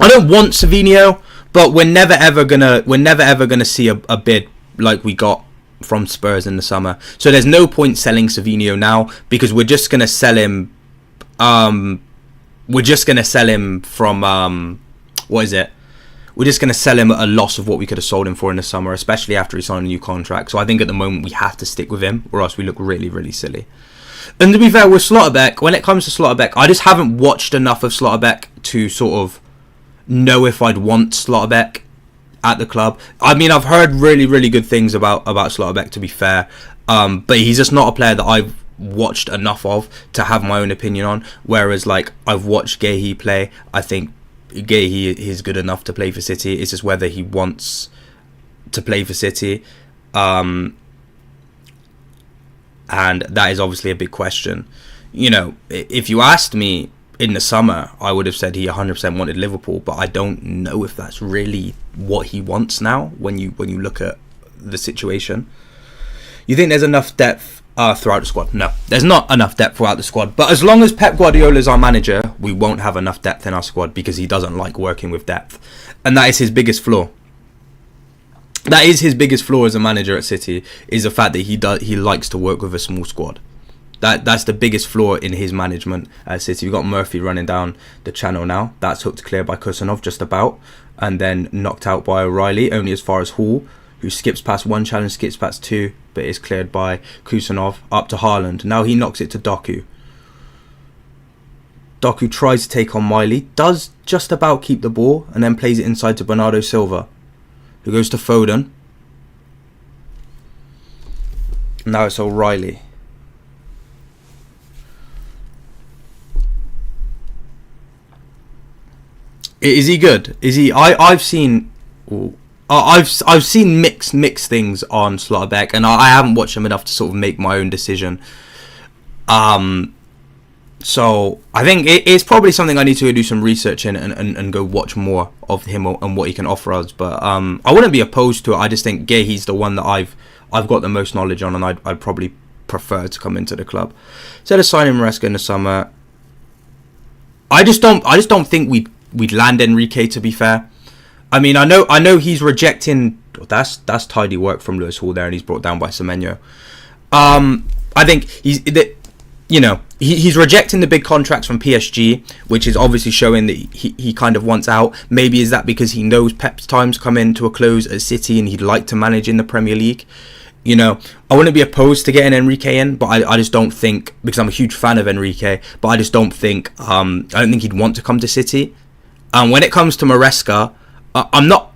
I don't want Savinho, but we're never ever gonna see a bid like we got from Spurs in the summer. So there's no point selling Savinho now, because we're just gonna sell him. We're just gonna sell him from what is it? We're just going to sell him at a loss of what we could have sold him for in the summer, especially after he signed a new contract. So I think at the moment we have to stick with him, or else we look really, really silly. And to be fair, with Slotterbeck, when it comes to Slotterbeck, I just haven't watched enough of Slotterbeck to sort of know if I'd want Slotterbeck at the club. I mean, I've heard really, really good things about Slotterbeck, to be fair. But he's just not a player that I've watched enough of to have my own opinion on. Whereas, like, I've watched Gahey play. I think Gahey is good enough to play for City. It's just whether he wants to play for City, and that is obviously a big question. You know, if you asked me in the summer, I would have said he 100% wanted Liverpool, but I don't know if that's really what he wants now. When you look at the situation, you think there's enough depth throughout the squad? No, there's not enough depth throughout the squad. But as long as Pep Guardiola is our manager, we won't have enough depth in our squad, because he doesn't like working with depth, and that is his biggest flaw. That is his biggest flaw as a manager at City, is the fact that he likes to work with a small squad. That's the biggest flaw in his management at City. We've got Murphy running down the channel now. That's hooked clear by Kusanov just about, and then knocked out by O'Reilly, only as far as Hall, who skips past one challenge, skips past two, but is cleared by Kusanov, up to Haaland. Now he knocks it to Doku. Doku tries to take on Miley, does just about keep the ball, and then plays it inside to Bernardo Silva, who goes to Foden. Now it's O'Reilly. Is he good? Is he? I've seen mixed things on Slotterbeck, and I haven't watched him enough to sort of make my own decision. So I think it's probably something I need to do some research in and go watch more of him and what he can offer us. But I wouldn't be opposed to it. I just think Gahey's the one that I've got the most knowledge on, and I'd probably prefer to come into the club. Instead of signing Maresca in the summer, I just don't think we'd land Enrique, to be fair. I mean, I know he's rejecting. That's tidy work from Lewis Hall there, and he's brought down by Semenyo. I think he's rejecting the big contracts from PSG, which is obviously showing that he kind of wants out. Maybe is that because he knows Pep's time's coming to a close at City and he'd like to manage in the Premier League. You know, I wouldn't be opposed to getting Enrique in, but I just don't think, because I'm a huge fan of Enrique, but I just don't think, I don't think he'd want to come to City. When it comes to Maresca, I'm not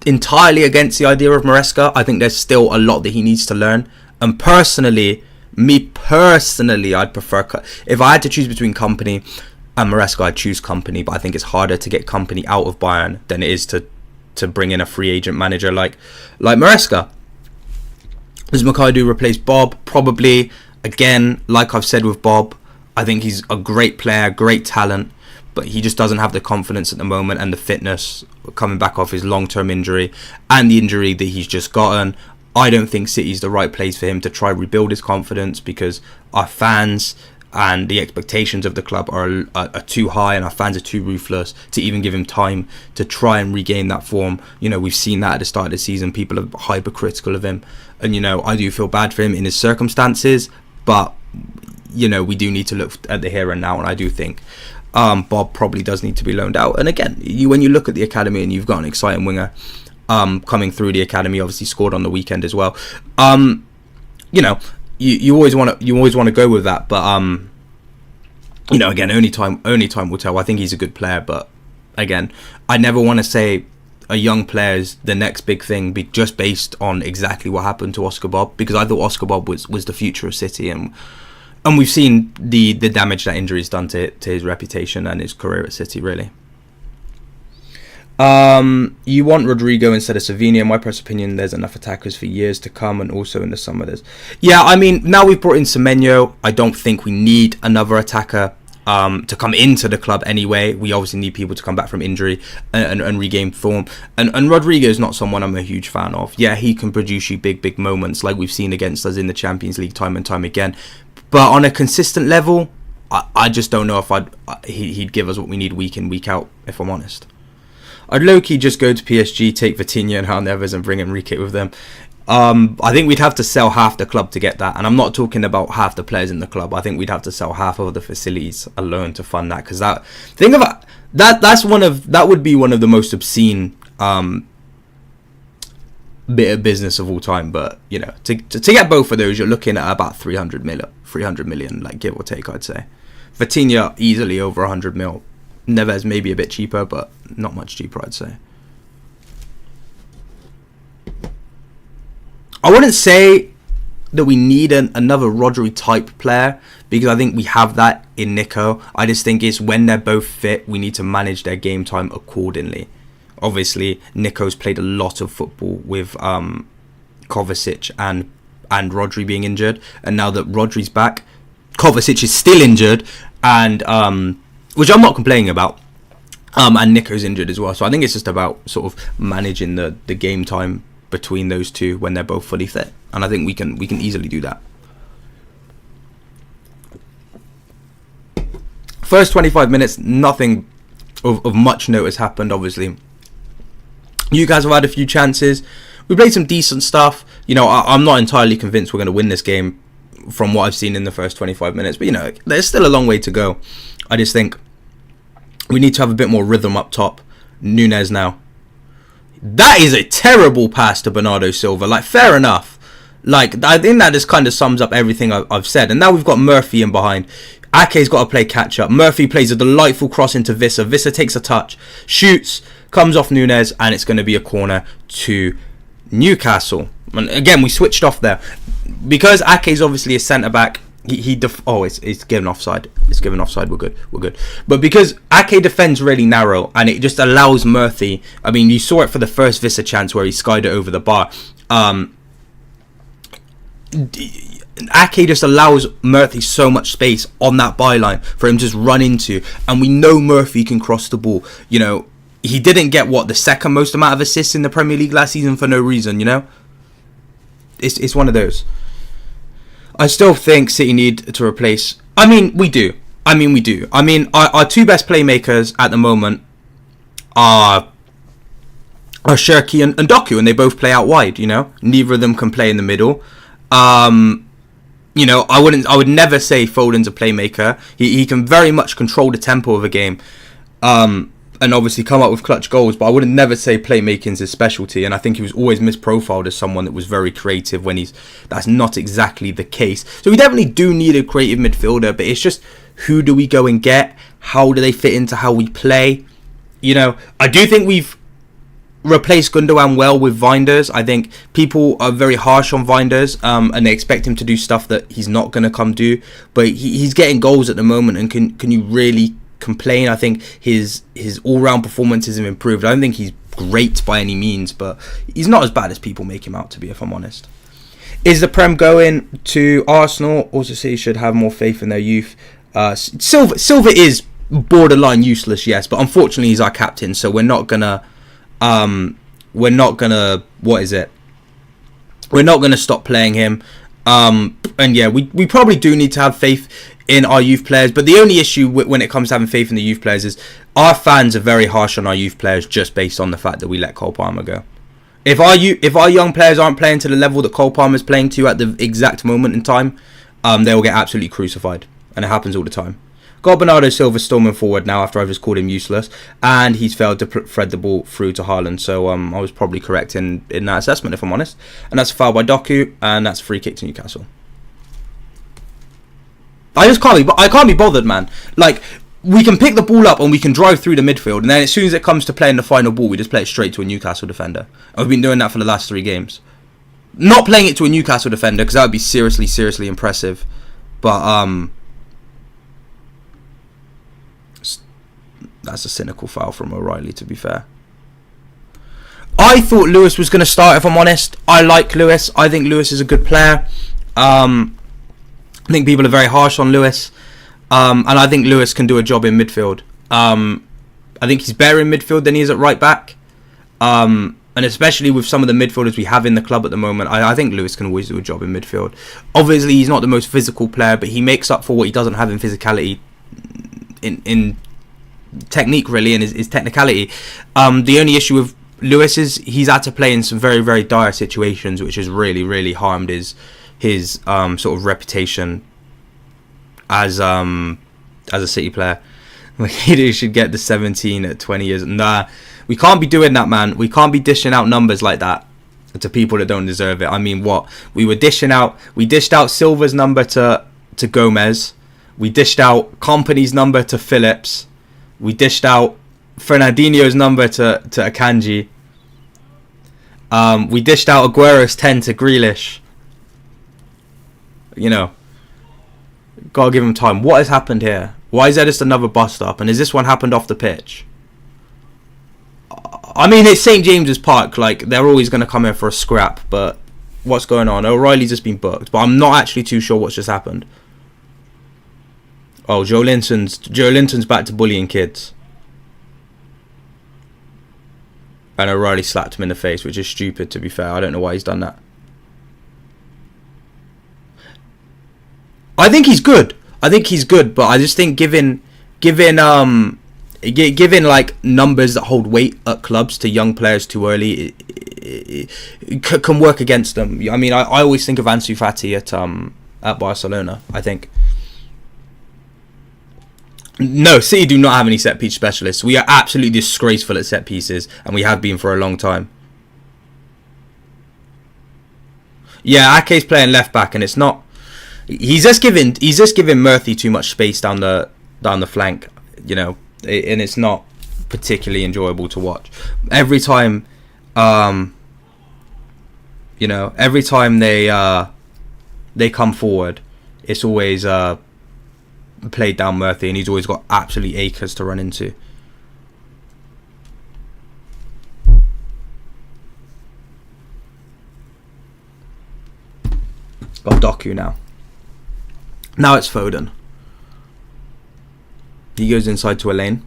entirely against the idea of Maresca. I think there's still a lot that he needs to learn. And personally, I'd prefer, if I had to choose between Kompany and Maresca, I'd choose Kompany, but I think it's harder to get Kompany out of Bayern than it is to bring in a free agent manager like Maresca. Does Makaidu replace Bob? Probably. Again, like I've said with Bob, I think he's a great player, great talent, but he just doesn't have the confidence at the moment and the fitness coming back off his long-term injury and the injury that he's just gotten. I don't think City's the right place for him to try rebuild his confidence, because our fans and the expectations of the club are too high, and our fans are too ruthless to even give him time to try and regain that form. You know, we've seen that at the start of the season. People are hypercritical of him, and you know, I do feel bad for him in his circumstances, but you know, we do need to look at the here and now, and I do think Bob probably does need to be loaned out. And again, when you look at the academy and you've got an exciting winger coming through the academy, obviously scored on the weekend as well, you know, you always want to go with that, but you know, again, only time will tell. I think he's a good player, but again, I never want to say a young player is the next big thing just based on exactly what happened to Oscar Bob, because I thought Oscar Bob was the future of City, and we've seen the damage that injury's done to his reputation and his career at City, really. You want Rodrigo instead of Savinho. In my personal opinion, there's enough attackers for years to come, and also in the summer there's... Yeah, I mean, now we've brought in Semenyo, I don't think we need another attacker to come into the club anyway. We obviously need people to come back from injury and regain form. And Rodrigo is not someone I'm a huge fan of. Yeah, he can produce you big moments like we've seen against us in the Champions League time and time again. But on a consistent level, I just don't know if he'd give us what we need week in, week out, if I'm honest. I'd low-key just go to PSG, take Vitinha and Hal Neves and bring Enrique with them. I think we'd have to sell half the club to get that. And I'm not talking about half the players in the club. I think we'd have to sell half of the facilities alone to fund that. Because that would be one of the most obscene bit of business of all time. But, you know, to get both of those, you're looking at about 300 million, like, give or take, I'd say. Vitinha easily over 100 mil. Neves maybe a bit cheaper, but not much cheaper, I'd say. I wouldn't say that we need another Rodri type player, because I think we have that in Nico. I just think it's when they're both fit, we need to manage their game time accordingly. Obviously, Nico's played a lot of football with Kovacic and Rodri being injured, and now that Rodri's back, Kovacic is still injured, and which I'm not complaining about. And Nico's injured as well. So I think it's just about sort of managing the game time between those two when they're both fully fit. And I think we can easily do that. First 25 minutes, nothing of much note has happened, obviously. You guys have had a few chances. We played some decent stuff. You know, I'm not entirely convinced we're going to win this game from what I've seen in the first 25 minutes. But, you know, there's still a long way to go. I just think we need to have a bit more rhythm up top. Nunez now. That is a terrible pass to Bernardo Silva. Like, fair enough. Like, I think that just kind of sums up everything I've said. And now we've got Murphy in behind. Ake's got to play catch-up. Murphy plays a delightful cross into Vissa. Vissa takes a touch, shoots, comes off Nunez, and it's going to be a corner to Newcastle. And again, we switched off there. Because Ake's obviously a centre-back, it's given offside. It's given offside. We're good. But because Ake defends really narrow, and it just allows Murphy. I mean, you saw it for the first Vissa chance where he skied it over the bar. Ake just allows Murphy so much space on that byline for him to just run into, and we know Murphy can cross the ball. You know, he didn't get the second most amount of assists in the Premier League last season for no reason. You know, it's one of those. I still think City need to replace... I mean, we do. I mean, our two best playmakers at the moment are Cherki and Doku, and they both play out wide, you know? Neither of them can play in the middle. you know, I would never say Foden's a playmaker. He can very much control the tempo of a game, and obviously come up with clutch goals. But I would never say playmaking's his specialty. And I think he was always misprofiled as someone that was very creative when that's not exactly the case. So we definitely do need a creative midfielder. But it's just, who do we go and get? How do they fit into how we play? You know, I do think we've replaced Gundogan well with Weinders. I think people are very harsh on Weinders, and they expect him to do stuff that he's not going to come do. But he's getting goals at the moment, and can you really complain? I think his all-round performances have improved. I don't think he's great by any means, but he's not as bad as people make him out to be, if I'm honest. Is the Prem going to Arsenal? Also, City should have more faith in their youth. Silva is borderline useless, yes, but unfortunately he's our captain, so we're not gonna what is it? We're not gonna stop playing him. And yeah, we probably do need to have faith in our youth players, but the only issue when it comes to having faith in the youth players is our fans are very harsh on our youth players just based on the fact that we let Cole Palmer go. If our young players aren't playing to the level that Cole Palmer is playing to at the exact moment in time, they will get absolutely crucified, and it happens all the time. Got Bernardo Silva storming forward now after I've just called him useless, and he's failed to thread the ball through to Haaland. So I was probably correct in that assessment, if I'm honest. And that's a foul by Doku, and that's a free kick to Newcastle. I can't be bothered, man. Like, we can pick the ball up and we can drive through the midfield, and then as soon as it comes to playing the final ball, we just play it straight to a Newcastle defender. And we've been doing that for the last 3 games. Not playing it to a Newcastle defender, because that would be seriously impressive. But that's a cynical foul from O'Reilly, to be fair. I thought Lewis was going to start, if I'm honest. I like Lewis. I think Lewis is a good player. I think people are very harsh on Lewis. And I think Lewis can do a job in midfield. I think he's better in midfield than he is at right back. And especially with some of the midfielders we have in the club at the moment, I think Lewis can always do a job in midfield. Obviously, he's not the most physical player, but he makes up for what he doesn't have in physicality, in technique, really, and his technicality. The only issue with Lewis is he's had to play in some very dire situations, which has really harmed his sort of reputation as a City player. Like, he should get the 17 at 20 years. Nah, we can't be doing that, man. We can't be dishing out numbers like that to people that don't deserve it. I mean, what? We dished out Silva's number to Gomez. We dished out Kompany's number to Phillips. We dished out Fernandinho's number to Akanji. We dished out Aguero's 10 to Grealish. You know, gotta give him time. What has happened here? Why is there just another bust up? And has this one happened off the pitch? I mean, it's St. James's Park. Like, they're always going to come in for a scrap. But what's going on? O'Reilly's just been booked. But I'm not actually too sure what's just happened. Oh, Joe Linton's back to bullying kids. And O'Reilly slapped him in the face, which is stupid, to be fair. I don't know why he's done that. I think he's good. But I just think given like numbers that hold weight at clubs to young players too early, it can work against them. I mean, I always think of Ansu Fati at Barcelona. I think. No, City do not have any set piece specialists. We are absolutely disgraceful at set pieces, and we have been for a long time. Yeah, Ake's playing left back, and it's not. He's just giving Murphy too much space down the flank, you know, and it's not particularly enjoyable to watch. Every time, you know, every time they come forward, it's always played down Murphy, and he's always got absolute acres to run into. Got Doku now. Now it's Foden. He goes inside to a lane.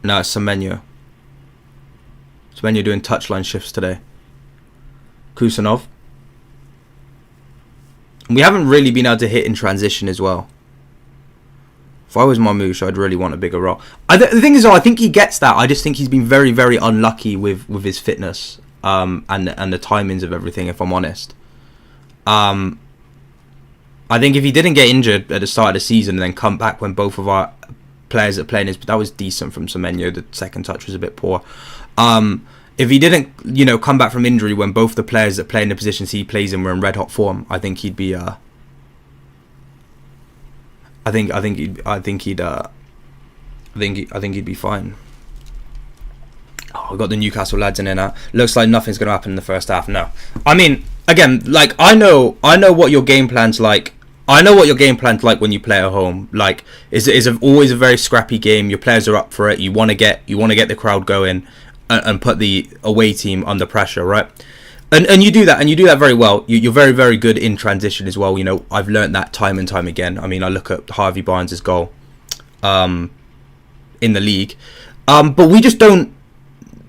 Now it's Semenyo. Semenyo doing touchline shifts today. Kusanov. We haven't really been able to hit in transition as well. If I was Marmoush, I'd really want a bigger role. The thing is, though, I think he gets that. I just think he's been very unlucky with his fitness and the timings of everything, if I'm honest. I think if he didn't get injured at the start of the season and then come back when both of our players are playing that was decent from Semenyo. The second touch was a bit poor. If he didn't, come back from injury when both the players that play in the positions he plays in were in red hot form, I think he'd be. I think he'd be fine. Oh, we've got the Newcastle lads in there now. Looks like nothing's going to happen in the first half. No, I mean, again, like I know what your game plan's like. I know what your game plan's like when you play at home. Like, it's always a very scrappy game. Your players are up for it. You want to get the crowd going and put the away team under pressure, right? And you do that, very well. You're very, very good in transition as well. I've learnt that time and time again. I mean, I look at Harvey Barnes' goal in the league, but we just don't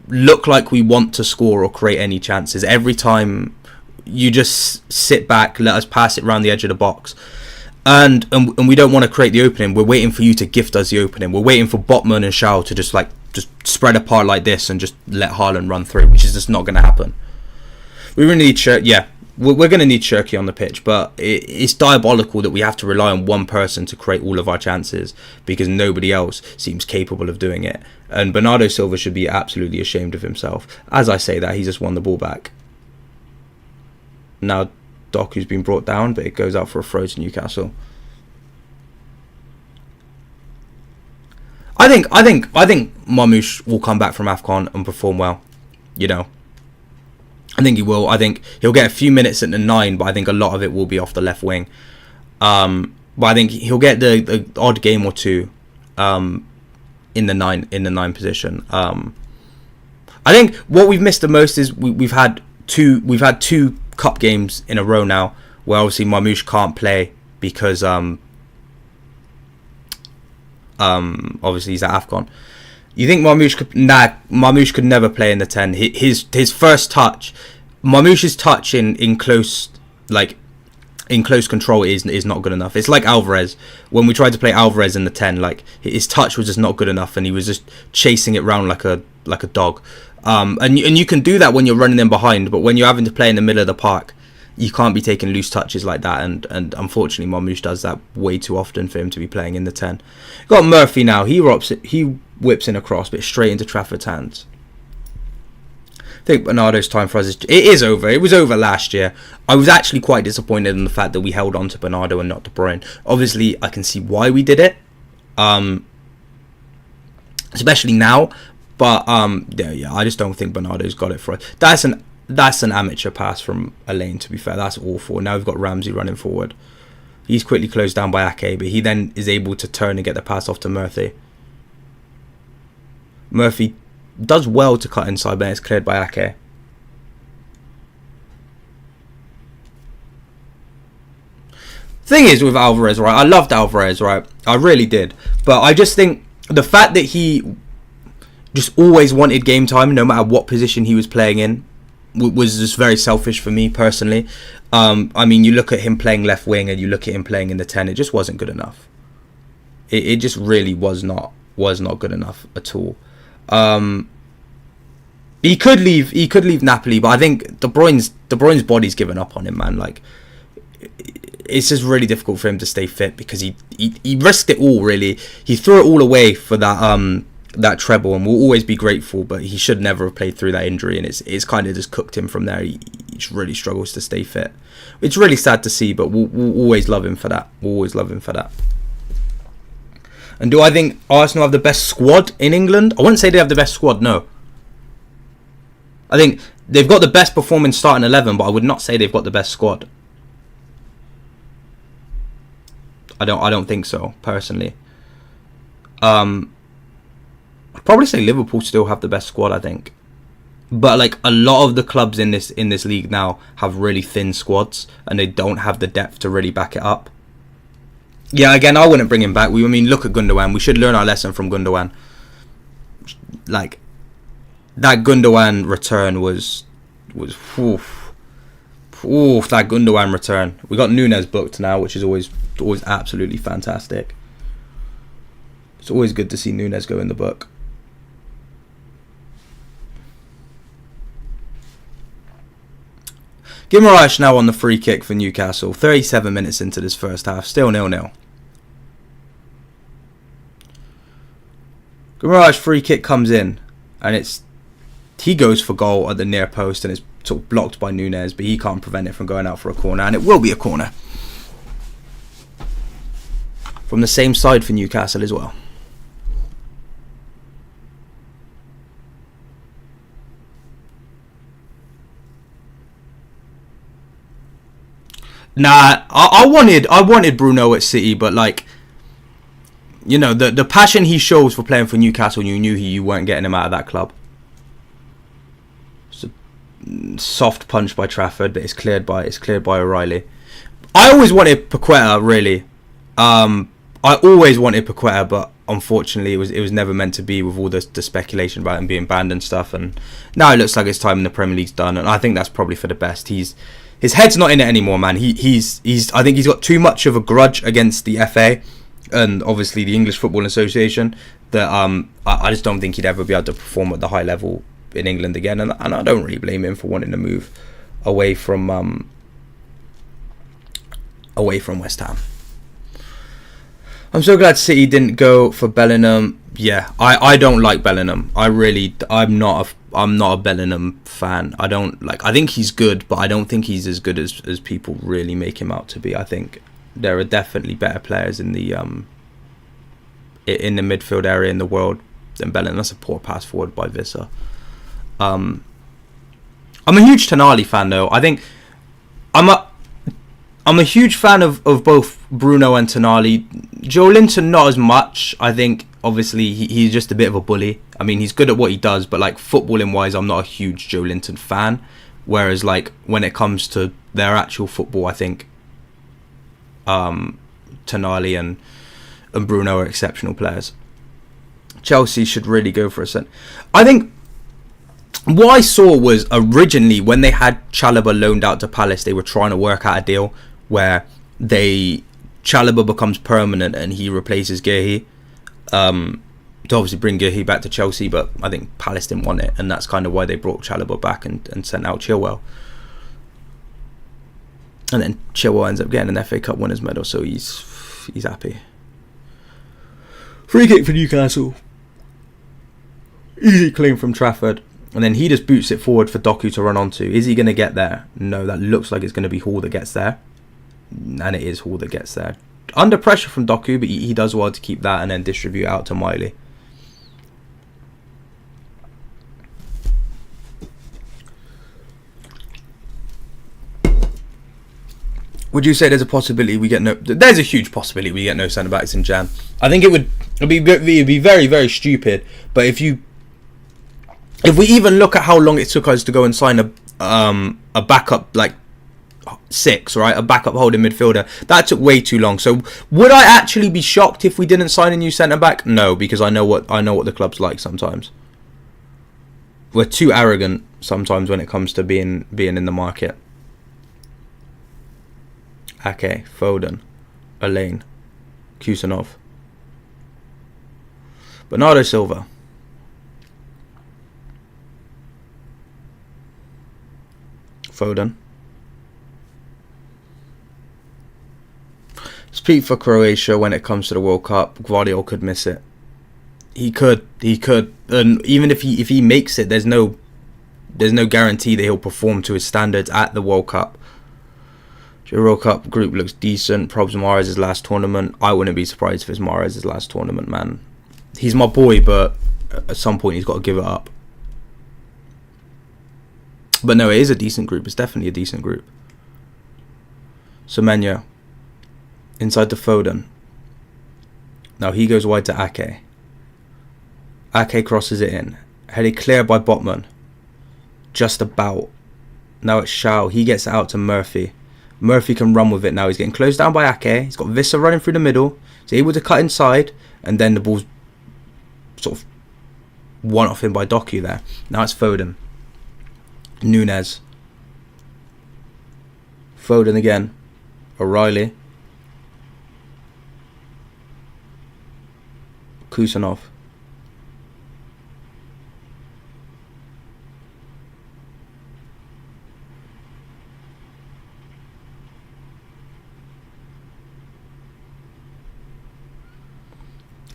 look like we want to score or create any chances. Every time you just sit back, let us pass it around the edge of the box, and we don't want to create the opening. We're waiting for you to gift us the opening. We're waiting for Botman and Shaw to just spread apart like this and just let Haaland run through, which is just not going to happen. We really need we're going to need Shirky on the pitch, but it's diabolical that we have to rely on one person to create all of our chances because nobody else seems capable of doing it. And Bernardo Silva should be absolutely ashamed of himself. As I say that, he's just won the ball back. Now Doku's been brought down, but it goes out for a throw to Newcastle. I think Marmoush will come back from AFCON and perform well. I think he will. I think he'll get a few minutes at the 9, but I think a lot of it will be off the left wing. But I think he'll get the odd game or two in the 9 position. I think what we've missed the most is we've had two cup games in a row now where obviously Marmoush can't play because obviously he's at AFCON. You think Marmoush could? Nah, Marmoush could never play in the 10. His first touch, Marmoush's touch in close control is not good enough. It's like Alvarez. When we tried to play Alvarez in the 10, his touch was just not good enough, and he was just chasing it around like a dog. And you can do that when you're running in behind, but when you're having to play in the middle of the park, you can't be taking loose touches like that. And unfortunately, Marmoush does that way too often for him to be playing in the 10. Got Murphy now. He whips in a cross, but straight into Trafford's hands. I think Bernardo's time for us it is over. It was over last year. I was actually quite disappointed in the fact that we held on to Bernardo and not De Bruyne. Obviously, I can see why we did it, especially now. But I just don't think Bernardo's got it for us. That's an amateur pass from Elaine, to be fair. That's awful. Now we've got Ramsey running forward. He's quickly closed down by Ake, but he then is able to turn and get the pass off to Murphy. Murphy does well to cut inside, but it's cleared by Ake. Thing is with Alvarez, right? I loved Alvarez, right? I really did. But I just think the fact that he just always wanted game time, no matter what position he was playing in, was just very selfish for me personally. I mean, you look at him playing left wing and you look at him playing in the 10, it just wasn't good enough. It just really was not good enough at all. He could leave Napoli, but I think De Bruyne's body's given up on him, man. It's just really difficult for him to stay fit because he risked it all, really. He threw it all away for that treble, and we'll always be grateful, but he should never have played through that injury, and it's kind of just cooked him from there. He really struggles to stay fit. It's really sad to see, but we'll always love him for that. And do I think Arsenal have the best squad in England? I wouldn't say they have the best squad, no. I think they've got the best performing starting 11, but I would not say they've got the best squad. I don't think so, personally. I'd probably say Liverpool still have the best squad, I think. But a lot of the clubs in this league now have really thin squads, and they don't have the depth to really back it up. Yeah, again, I wouldn't bring him back. Look at Gundogan. We should learn our lesson from Gundogan. That Gundogan return was oof, that Gundogan return. We got Nunez booked now, which is always absolutely fantastic. It's always good to see Nunez go in the book. Guimaraes now on the free kick for Newcastle. 37 minutes into this first half. Still 0-0. Guimaraes' free kick comes in. And he goes for goal at the near post. And it's sort of blocked by Nunez. But he can't prevent it from going out for a corner. And it will be a corner. From the same side for Newcastle as well. Nah, I wanted Bruno at City, but like, you know, the passion he shows for playing for Newcastle, you knew you weren't getting him out of that club. It's a soft punch by Trafford, but it's cleared by O'Reilly. I always wanted Paqueta, really. I always wanted Paqueta, but unfortunately it was never meant to be with all the speculation about him being banned and stuff. And now it looks like his time in the Premier League's done, and I think that's probably for the best. His head's not in it anymore, man. I think he's got too much of a grudge against the FA and obviously the English Football Association that I just don't think he'd ever be able to perform at the high level in England again. And I don't really blame him for wanting to move away from West Ham. I'm so glad City didn't go for Bellingham. Yeah, I don't like Bellingham. I'm not a Bellingham fan. I think he's good, but I don't think he's as good as people really make him out to be. I think there are definitely better players in the midfield area in the world than Bellingham. That's a poor pass forward by Visser. I'm a huge Tonali fan though. I think I'm a huge fan of both Bruno and Tonali. Joe Linton not as much. I think obviously he's just a bit of a bully. I mean, he's good at what he does, but like footballing wise, I'm not a huge Joe Linton fan. Whereas like when it comes to their actual football, I think Tonali and Bruno are exceptional players. Chelsea should really go for a cent. I think what I saw was originally when they had Chalobah loaned out to Palace, they were trying to work out a deal where Chalobah becomes permanent and he replaces Guehi. To obviously bring Guehi back to Chelsea, but I think Palace didn't want it, and that's kind of why they brought Chalobah back and sent out Chilwell. And then Chilwell ends up getting an FA Cup winners medal, so he's happy. Free kick for Newcastle. Easy claim from Trafford. And then he just boots it forward for Doku to run onto. Is he going to get there? No, that looks like it's going to be Hall that gets there. And it is Hall that gets there. Under pressure from Doku, but he does well to keep that and then distribute out to Miley. Would you say there's a possibility we get no... There's a huge possibility we get no centre-backs in Jan. I think it'd be very, very stupid. But if we even look at how long it took us to go and sign a backup, like 6, right? A backup holding midfielder. That took way too long. So would I actually be shocked if we didn't sign a new centre-back? No, because I know what the club's like sometimes. We're too arrogant sometimes when it comes to being in the market. Ake, Foden, Elaine, Kusanov, Bernardo Silva, Foden. Speak for Croatia when it comes to the World Cup. Guardiola could miss it. He could, and even if he makes it, there's no guarantee that he'll perform to his standards at the World Cup. The World Cup group looks decent. Probs Mahrez' last tournament. I wouldn't be surprised if it's Mahrez' last tournament, man. He's my boy, but at some point he's got to give it up. But no, it is a decent group. It's definitely a decent group. Semenyo. Inside to Foden. Now he goes wide to Ake. Ake crosses it in. Headed clear by Botman. Just about. Now it's Shaw. He gets it out to Murphy. Murphy can run with it now. He's getting closed down by Ake. He's got Visser running through the middle. He's able to cut inside. And then the ball's sort of one off him by Doku there. Now it's Foden. Nunez. Foden again. O'Reilly. Kusanov.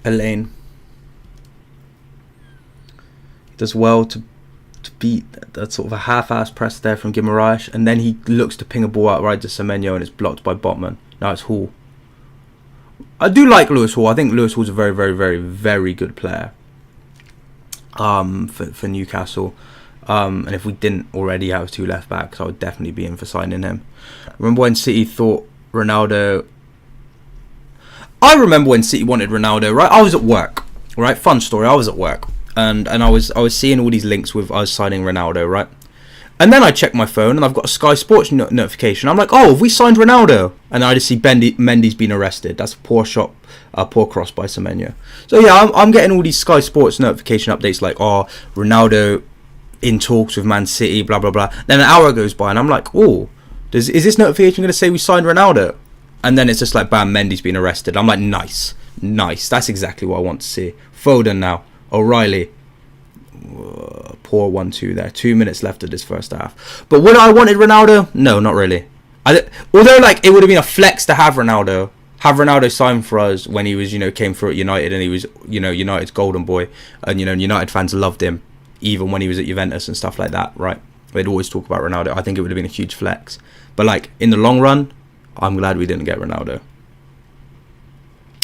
Elaine. He does well to beat that sort of a half-ass press there from Guimaraes, and then he looks to ping a ball out right to Semenyo, and it's blocked by Botman. Now it's Hall. I do like Lewis Hall. I think Lewis Hall's a very, very, very, very good player for Newcastle. And if we didn't already have 2 left backs, I would definitely be in for signing him. Remember when City thought Ronaldo... I remember when City wanted Ronaldo, right? I was at work, right? Fun story. I was at work, and I was seeing all these links with us signing Ronaldo, right? And then I check my phone, and I've got a Sky Sports notification. I'm like, oh, have we signed Ronaldo? And I just see Mendy's been arrested. That's a poor shot, a poor cross by Semenyo. So yeah, I'm getting all these Sky Sports notification updates like, oh, Ronaldo in talks with Man City, blah blah blah. Then an hour goes by, and I'm like, oh, is this notification going to say we signed Ronaldo? And then it's just like, bam, Mendy's been arrested. I'm like, nice. That's exactly what I want to see. Foden now, O'Reilly. Poor 1-2 there. 2 minutes left of this first half. But would I wanted Ronaldo? No, not really. Although, like, it would have been a flex to have Ronaldo. Have Ronaldo sign for us when he was, came through at United, and he was, United's golden boy. And, United fans loved him, even when he was at Juventus and stuff like that, right? They'd always talk about Ronaldo. I think it would have been a huge flex. But, like, in the long run, I'm glad we didn't get Ronaldo.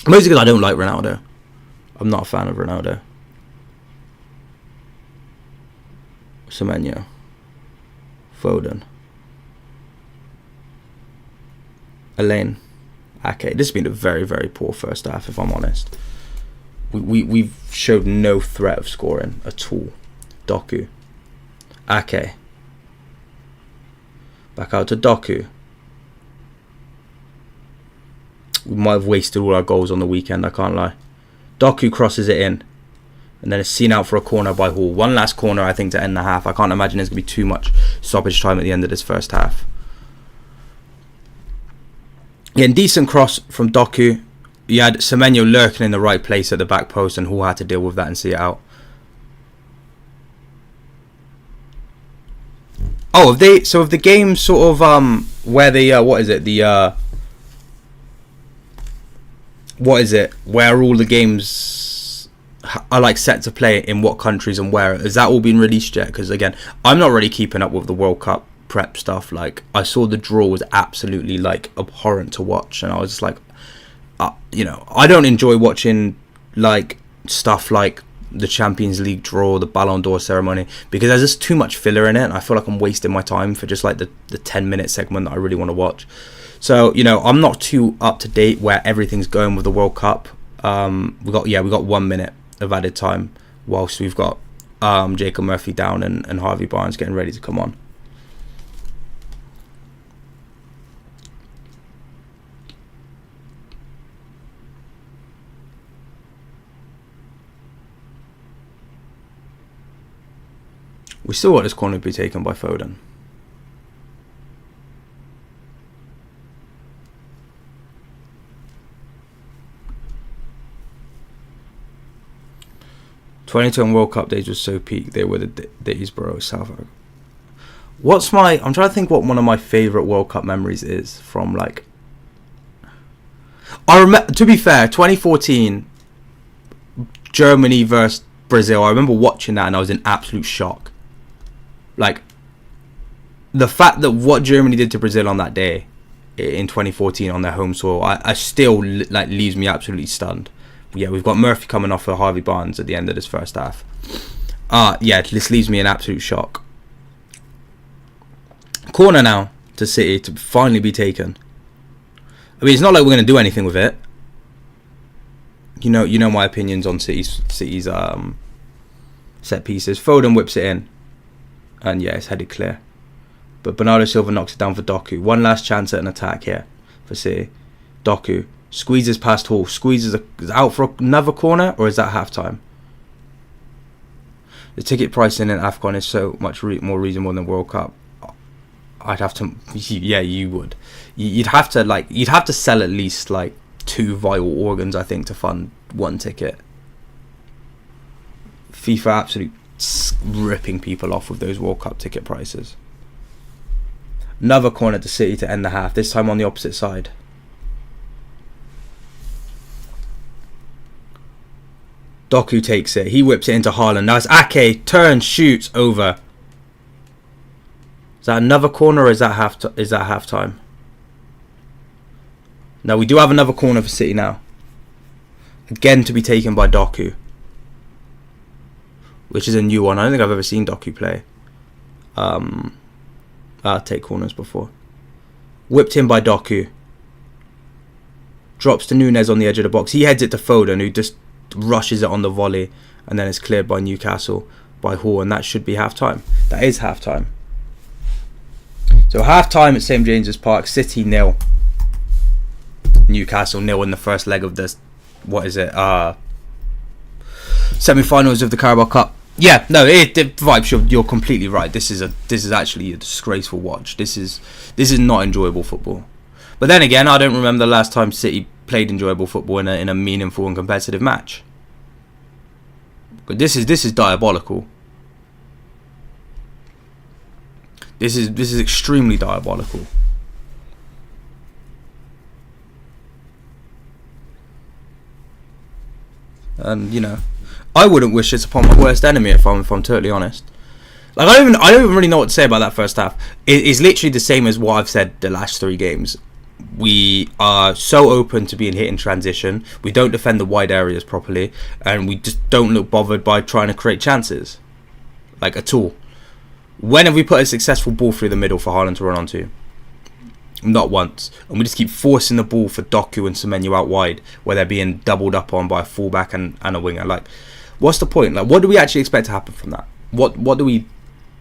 Mostly because I don't like Ronaldo. I'm not a fan of Ronaldo. Semenyo. Foden. Elaine. Okay, this has been a very, very poor first half, if I'm honest. We've showed no threat of scoring at all. Doku. Ake. Back out to Doku. We might have wasted all our goals on the weekend, I can't lie. Doku crosses it in. And then it's seen out for a corner by Hall. One last corner, I think, to end the half. I can't imagine there's going to be too much stoppage time at the end of this first half. Again, decent cross from Doku. You had Semenyo lurking in the right place at the back post, and Hall had to deal with that and see it out. Oh, if the game sort of where they where all the games are like set to play in what countries and where, has that all been released yet? Because again, I'm not really keeping up with the World Cup prep stuff. Like, I saw the draw was absolutely like abhorrent to watch, and I was just like, I don't enjoy watching like stuff like the Champions League draw, the Ballon d'Or ceremony, because there's just too much filler in it, and I feel like I'm wasting my time for just like the 10-minute segment that I really want to watch. So, I'm not too up to date where everything's going with the World Cup. We got 1 minute of added time whilst we've got Jacob Murphy down and Harvey Barnes getting ready to come on. We still want this corner to be taken by Foden. '22 World Cup days was so peak. They were the days, bro. South Africa. I'm trying to think what one of my favourite World Cup memories is from, like... to be fair, 2014, Germany versus Brazil. I remember watching that and I was in absolute shock. Like, the fact that what Germany did to Brazil on that day in 2014 on their home soil, I still, like, leaves me absolutely stunned. Yeah, we've got Murphy coming off for Harvey Barnes at the end of this first half. This leaves me in absolute shock. Corner now to City to finally be taken. I mean, it's not like we're going to do anything with it. You know my opinions on City's set pieces. Foden whips it in. And yeah, it's headed clear. But Bernardo Silva knocks it down for Doku. One last chance at an attack here for City. Doku squeezes past Hall. Squeezes out for another corner, or is that half time? The ticket pricing in AFCON is so much more reasonable than World Cup. I'd have to... Yeah, you would. You'd have to sell at least like 2 vital organs, I think, to fund one ticket. FIFA absolutely ripping people off with those World Cup ticket prices. Another corner to City to end the half, this time on the opposite side. Doku takes it. He whips it into Haaland. Now it's Ake. Turns, shoots, over. Is that another corner or is that half time? No, we do have another corner for City now. Again to be taken by Doku. Which is a new one. I don't think I've ever seen Doku play. Take corners before. Whipped in by Doku. Drops to Nunez on the edge of the box. He heads it to Foden, who just rushes it on the volley. And then it's cleared by Newcastle, by Hall. And that should be half-time. That is half-time. So half-time at St James's Park. City 0. Newcastle 0 in the first leg of this. What is it? Semi-finals of the Carabao Cup. Yeah, no, Vibes, you're completely right. This is actually a disgraceful watch. This is not enjoyable football. But then again, I don't remember the last time City played enjoyable football in a meaningful and competitive match. But this is diabolical. This is extremely diabolical. And you know, I wouldn't wish this upon my worst enemy if I'm totally honest. Like I don't even really know what to say about that first half. It's literally the same as what I've said the last 3 games. We are so open to being hit in transition. We don't defend the wide areas properly, and we just don't look bothered by trying to create chances, like at all. When have we put a successful ball through the middle for Haaland to run onto? Not once. And we just keep forcing the ball for Doku and Semenyo out wide, where they're being doubled up on by a fullback and a winger. Like, what's the point? Like, what do we actually expect to happen from that? What do we,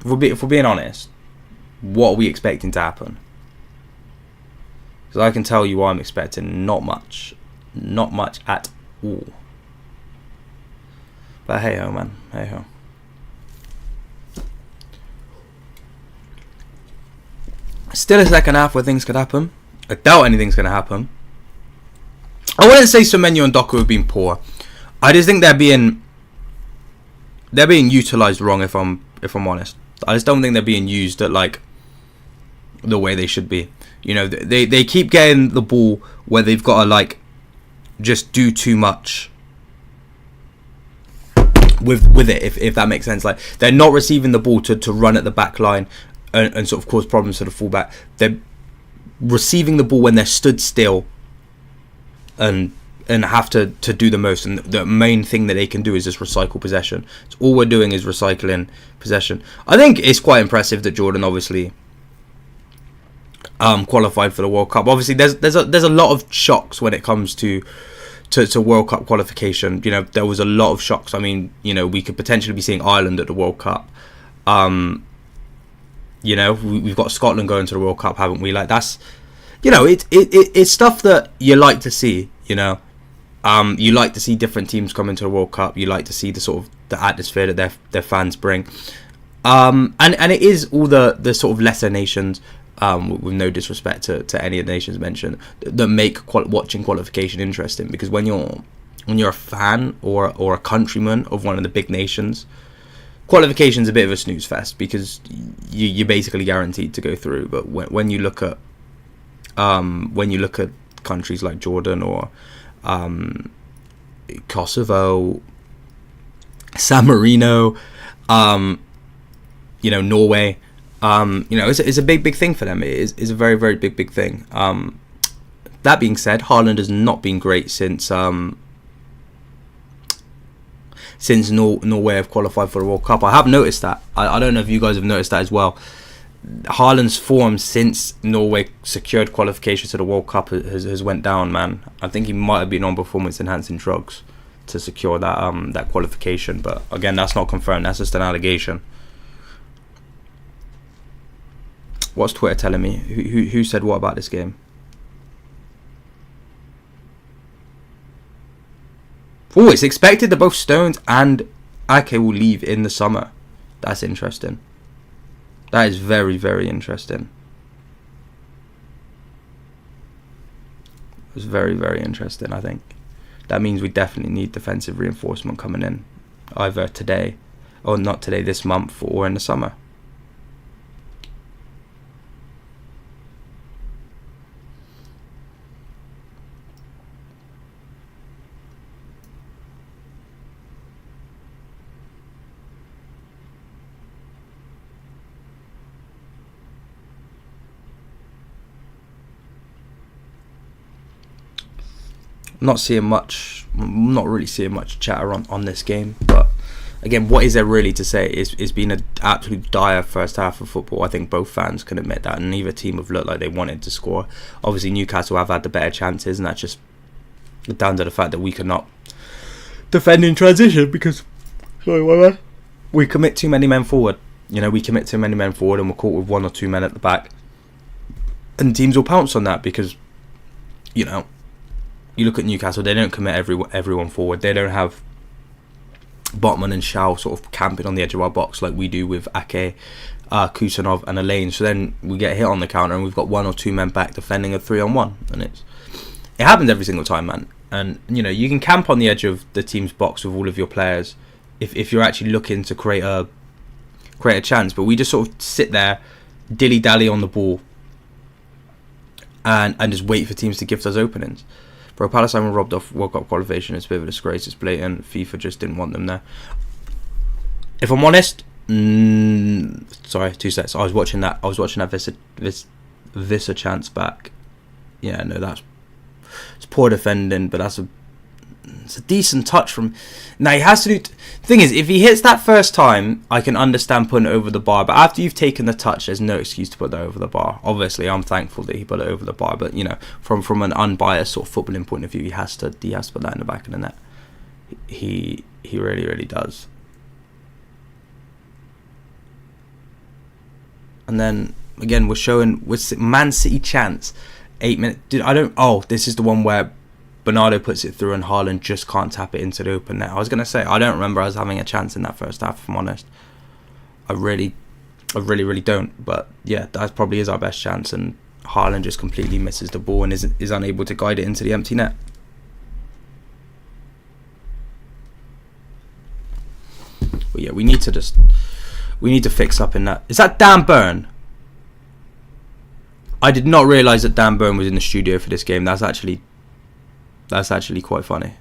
if we're being honest, what are we expecting to happen? Because I can tell you I'm expecting not much at all. But hey ho, man, hey ho. Still a second half where things could happen. I doubt anything's going to happen. I wouldn't say Semenyo and Doku have been poor. I just think they're being utilised wrong. If I'm honest, I just don't think they're being used at like the way they should be. You know, they keep getting the ball where they've got to like just do too much with it. If that makes sense, like they're not receiving the ball to run at the back line. And sort of cause problems to the fullback. They're receiving the ball when they're stood still and have to do the most. And the main thing that they can do is just recycle possession. So all we're doing is recycling possession. I think it's quite impressive that Jordan obviously qualified for the World Cup. Obviously, there's a lot of shocks when it comes to World Cup qualification. You know, there was a lot of shocks. I mean, you know, we could potentially be seeing Ireland at the World Cup. You know, we've got Scotland going to the World Cup, haven't we? Like that's, you know, it's stuff that you like to see. You know, you like to see different teams come into the World Cup. You like to see the sort of the atmosphere that their fans bring. And it is all the sort of lesser nations, with no disrespect to any of the nations mentioned, that make watching qualification interesting. Because when you're a fan or a countryman of one of the big nations, qualification's a bit of a snooze fest because you're basically guaranteed to go through. But when you look at countries like Jordan or Kosovo, San Marino, you know, Norway, you know, it's a big thing for them. It is a very, very big thing. That being said, Haaland has not been great since Norway have qualified for the World Cup. I have noticed that. I don't know if you guys have noticed that as well. Haaland's form since Norway secured qualification to the World Cup has went down, man. I think he might have been on performance enhancing drugs to secure that qualification. But again, that's not confirmed. That's just an allegation. What's Twitter telling me? Who said what about this game? Oh, it's expected that both Stones and Ake will leave in the summer. That's interesting. That is very, very interesting. It's very, very interesting, I think. That means we definitely need defensive reinforcement coming in. Either today, or not today, this month, or in the summer. not really seeing much chatter on this game. But again, what is there really to say? It's been an absolute dire first half of football. I think both fans can admit that, and neither team have looked like they wanted to score. Obviously, Newcastle have had the better chances, and that's just down to the fact that we could not defend in transition because we commit too many men forward. We commit too many men forward, and we're caught with 1 or 2 men at the back, and teams will pounce on that because you look at Newcastle, they don't commit everyone forward. They don't have Botman and Shaw sort of camping on the edge of our box like we do with Ake, Kusanov and Elaine. So then we get hit on the counter and we've got 1 or 2 men back defending a 3-on-1, and it happens every single time, man. And you can camp on the edge of the team's box with all of your players if you're actually looking to create a chance, but we just sort of sit there, dilly dally on the ball, and just wait for teams to gift us openings. Bro, Palestine were robbed off World Cup qualification. It's a bit of a disgrace. It's blatant. FIFA just didn't want them there. If I'm honest, sorry, 2 seconds. I was watching that Vissa chance back. Yeah, no, it's poor defending, but it's a decent touch from. Now he has to do. Thing is, if he hits that first time, I can understand putting it over the bar. But after you've taken the touch, there's no excuse to put that over the bar. Obviously, I'm thankful that he put it over the bar. But from an unbiased sort of footballing point of view, he has to put that in the back of the net. He really, really does. And then again, with Man City chance, 8 minutes. This is the one where Bernardo puts it through and Haaland just can't tap it into the open net. I was going to say, I don't remember us having a chance in that first half, if I'm honest. I really don't. But yeah, that probably is our best chance, and Haaland just completely misses the ball and is unable to guide it into the empty net. But yeah, we need to fix up in that. Is that Dan Burn? I did not realise that Dan Burn was in the studio for this game. That's actually quite funny.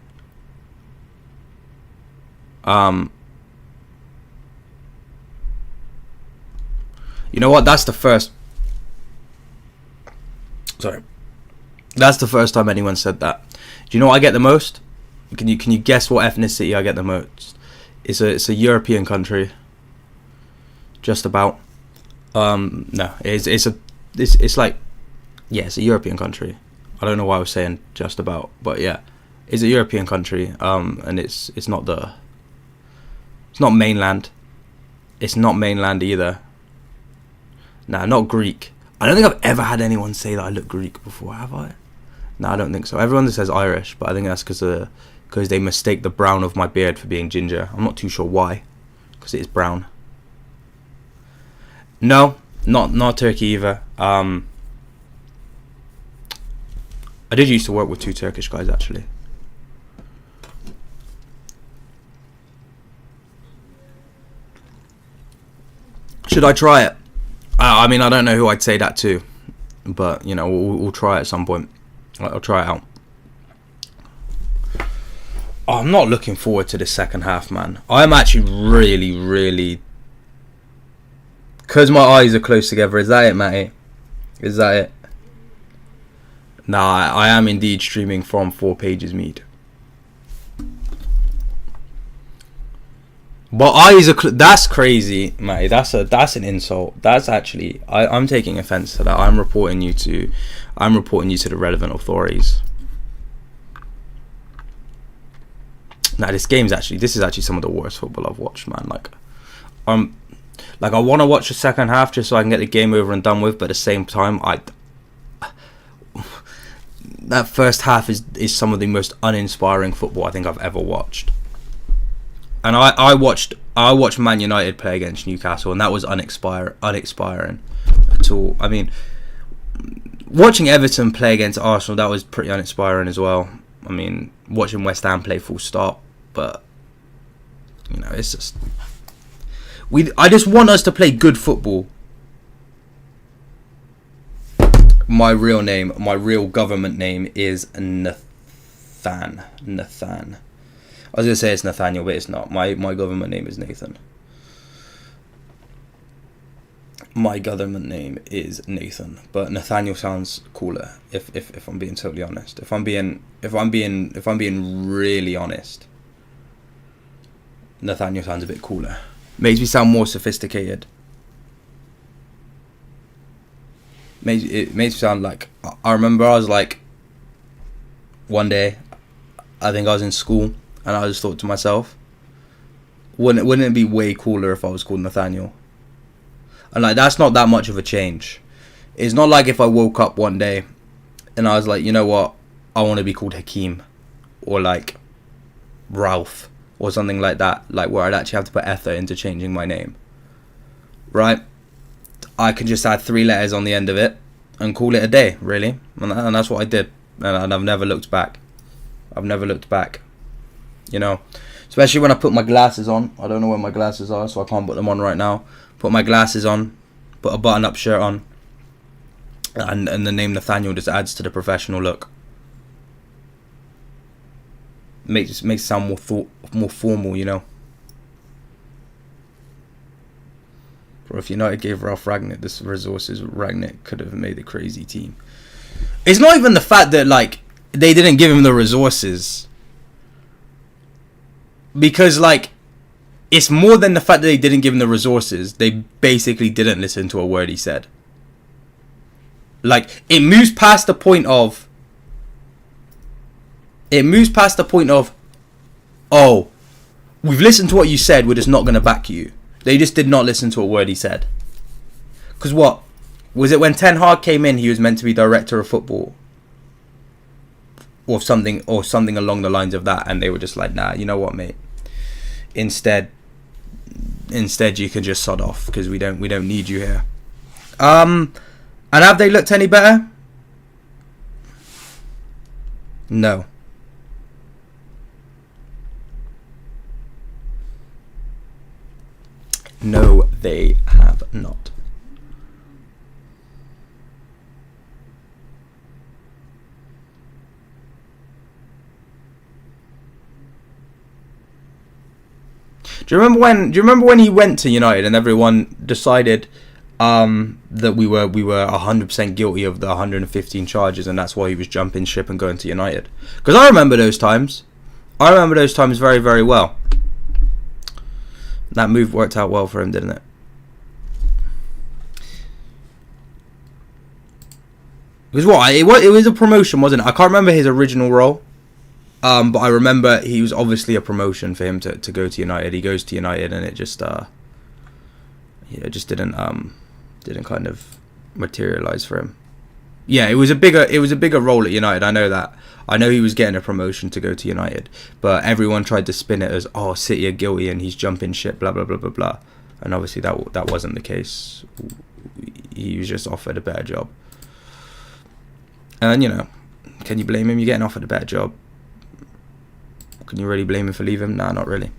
You know what? That's the first time anyone said that. Do you know what I get the most? Can you guess what ethnicity I get the most? It's a European country. Just about. No, it's like, yeah, it's a European country. I don't know why I was saying just about, but yeah, it's a European country, and it's not mainland. It's not mainland either. Nah, not Greek. I don't think I've ever had anyone say that I look Greek before, have I? No, I don't think so. Everyone says Irish, but I think that's because they mistake the brown of my beard for being ginger. I'm not too sure why, because it is brown. No, not Turkey either. I did used to work with 2 Turkish guys, actually. Should I try it? I mean, I don't know who I'd say that to, but we'll try it at some point. I'll try it out. I'm not looking forward to the second half, man. I'm actually really, really, because my eyes are close together. Is that it, Matty? Is that it? Nah, I am indeed streaming from 4 Pages Mead. But eyes are that's crazy, Matty. That's an insult. That's actually I'm taking offence to that. I'm reporting you to the relevant authorities. Now this is actually some of the worst football I've watched, man. Like I want to watch the second half just so I can get the game over and done with, but at the same time that first half is some of the most uninspiring football I think I've ever watched. And I watched Man United play against Newcastle, and that was uninspiring at all. I mean, watching Everton play against Arsenal, that was pretty uninspiring as well. I mean, watching West Ham play full stop, but it's just I just want us to play good football. My real government name is Nathan. I was going to say it's Nathaniel, but it's not. My government name is Nathan. My government name is Nathan, but Nathaniel sounds cooler. If I'm being totally honest, if I'm being really honest, Nathaniel sounds a bit cooler. Makes me sound more sophisticated. It makes me sound like, I remember I was like, one day, I think I was in school, and I just thought to myself, wouldn't it be way cooler if I was called Nathaniel? And like, that's not that much of a change. It's not like if I woke up one day and I was like, you know what, I want to be called Hakeem, or like Ralph, or something like that, like where I'd actually have to put ether into changing my name, right? I could just add 3 letters on the end of it and call it a day, really. And that's what I did, and I've never looked back. You know, especially when I put my glasses on. I don't know where my glasses are, so I can't put them on right now. Put my glasses on, put a button-up shirt on, and the name Nathaniel just adds to the professional look. Makes it sound more formal, you know. Or if United gave Ralph Ragnick the resources, Ragnick could have made a crazy team. It's not even the fact that like they didn't give him the resources, because like, it's more than the fact that they didn't give him the resources. They basically didn't listen to a word he said. Like, it moves past the point of, oh, we've listened to what you said, we're just not going to back you. They just did not listen to a word he said. Because what? Was it when Ten Hag came in, he was meant to be director of football? Or something along the lines of that, and they were just like, nah, you know what, mate? Instead you can just sod off, because we don't need you here. And have they looked any better? No. No, they have not. Do you remember when he went to United and everyone decided that we were 100% guilty of the 115 charges, and that's why he was jumping ship and going to United? Because I remember those times. Very, very well. That move worked out well for him, didn't it? Because what? It was a promotion, wasn't it? I can't remember his original role. But I remember he was obviously a promotion for him to go to United. He goes to United and it just didn't kind of materialize for him. Yeah, it was a bigger role at United. I know that. I know he was getting a promotion to go to United, but everyone tried to spin it as, oh, City are guilty and he's jumping ship, blah blah blah blah blah. And obviously that wasn't the case. He was just offered a better job. And you know, can you blame him? You're getting offered a better job. Can you really blame him for leaving? Nah, not really.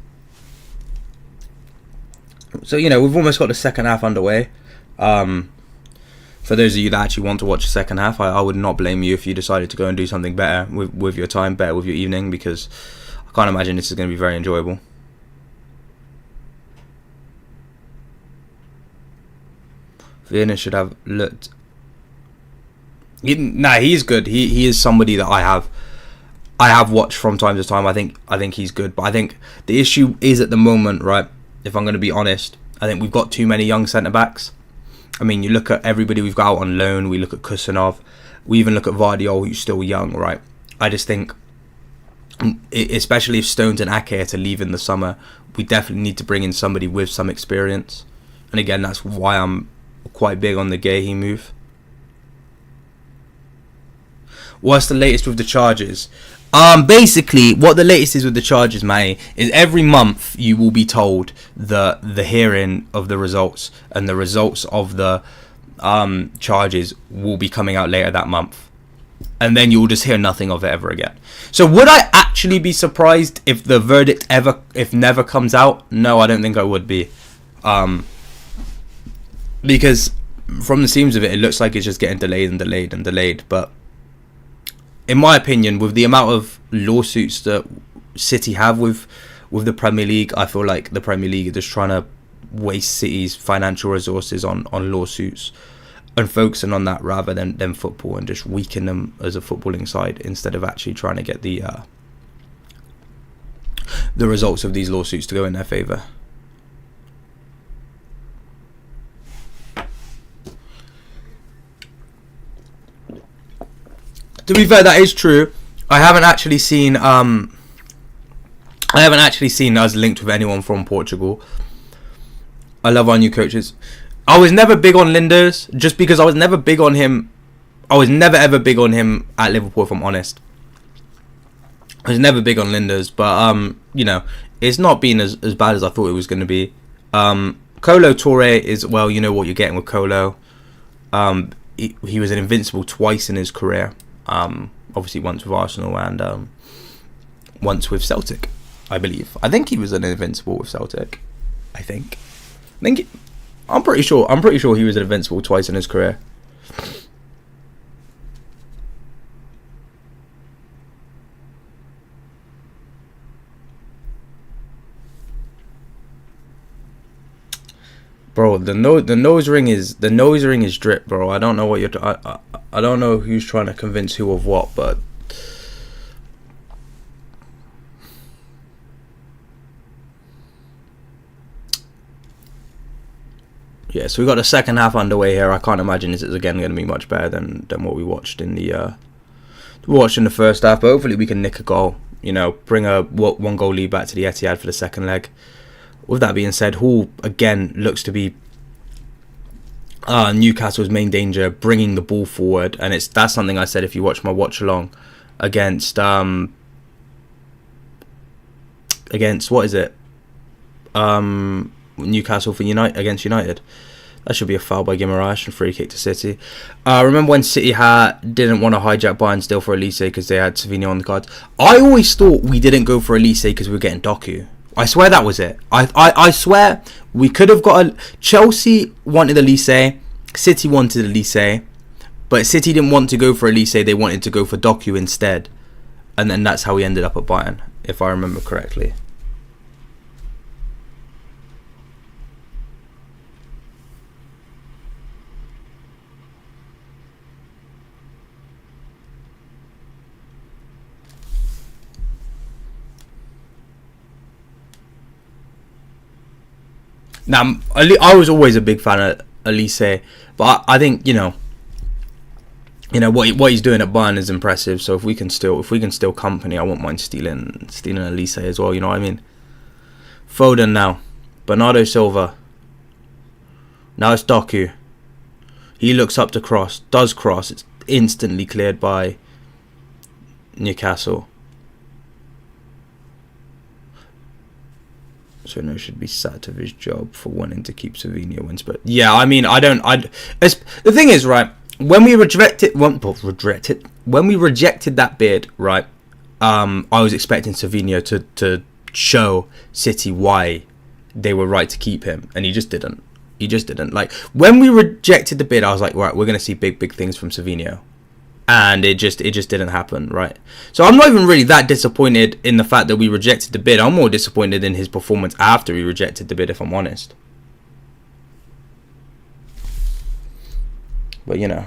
So, you know, we've almost got the second half underway. For those of you that actually want to watch the second half, I would not blame you if you decided to go and do something better with your time, better with your evening, because I can't imagine this is going to be very enjoyable. Vienna should have looked... he's good. He is somebody that I have watched from time to time. I think he's good, but I think the issue is at the moment, right? If I'm going to be honest, I think we've got too many young centre backs. I mean, you look at everybody we've got out on loan. We look at Kusanov. We even look at Vardiol, who's still young, right? I just think, especially if Stones and Ake are to leave in the summer, we definitely need to bring in somebody with some experience. And again, that's why I'm quite big on the Gahey move. What's the latest with the charges? Basically, what the latest is with the charges, Manny, is every month you will be told the hearing of the results, and the results of the charges will be coming out later that month, and then you will just hear nothing of it ever again. So would I actually be surprised if the verdict never comes out? No, I don't think I would be, because from the seams of it, it looks like it's just getting delayed. But in my opinion, with the amount of lawsuits that City have with the Premier League, I feel like the Premier League is just trying to waste City's financial resources on lawsuits and focusing on that rather than football, and just weaken them as a footballing side instead of actually trying to get the results of these lawsuits to go in their favour. To be fair, that is true. I haven't actually seen us linked with anyone from Portugal. I love our new coaches. I was never big on Linders, just because I was never big on him. I was never ever big on him at Liverpool, if I'm honest. I was never big on Linders, but you know, it's not been as bad as I thought it was going to be. Kolo Touré is, well, you know what you're getting with Kolo. He was an invincible twice in his career. Obviously once with Arsenal and once with Celtic, I believe. I think he was an invincible with Celtic. I'm pretty sure he was an invincible twice in his career. Bro, the nose ring is drip, bro. I don't know what I don't know who's trying to convince who of what, but yeah. So we got the second half underway here. I can't imagine this is again going to be much better than what we watched in the first half. But hopefully we can nick a goal. You know, bring a 1-goal lead back to the Etihad for the second leg. With that being said, Hall again looks to be Newcastle's main danger, bringing the ball forward, and that's something I said if you watch my watch along against what is it? Newcastle against United. That should be a foul by Guimaraes and free kick to City. Remember when City didn't want to hijack Bayern still for Elise because they had Savinho on the cards? I always thought we didn't go for Elise because we were getting Doku. I swear that was it. I swear we could have got Chelsea wanted Elise, City wanted Elise, but City didn't want to go for Elise. They wanted to go for Doku instead, and then that's how we ended up at Bayern, if I remember correctly. Now, I was always a big fan of Elise, but I think you know what he's doing at Bayern is impressive. So if we can steal company, I won't mind stealing Elise as well. You know what I mean? Foden now, Bernardo Silva. Now it's Doku. He looks up to cross, does cross. It's instantly cleared by Newcastle. So no, should be sacked of his job for wanting to keep Savinho wins. But yeah, I mean, the thing is, right, when we rejected that bid, right, I was expecting Savinho to show City why they were right to keep him, and he just didn't. Like, when we rejected the bid, I was like, right, we're going to see big things from Savinho. And it just didn't happen, right? So I'm not even really that disappointed in the fact that we rejected the bid. I'm more disappointed in his performance after we rejected the bid, if I'm honest. But, you know.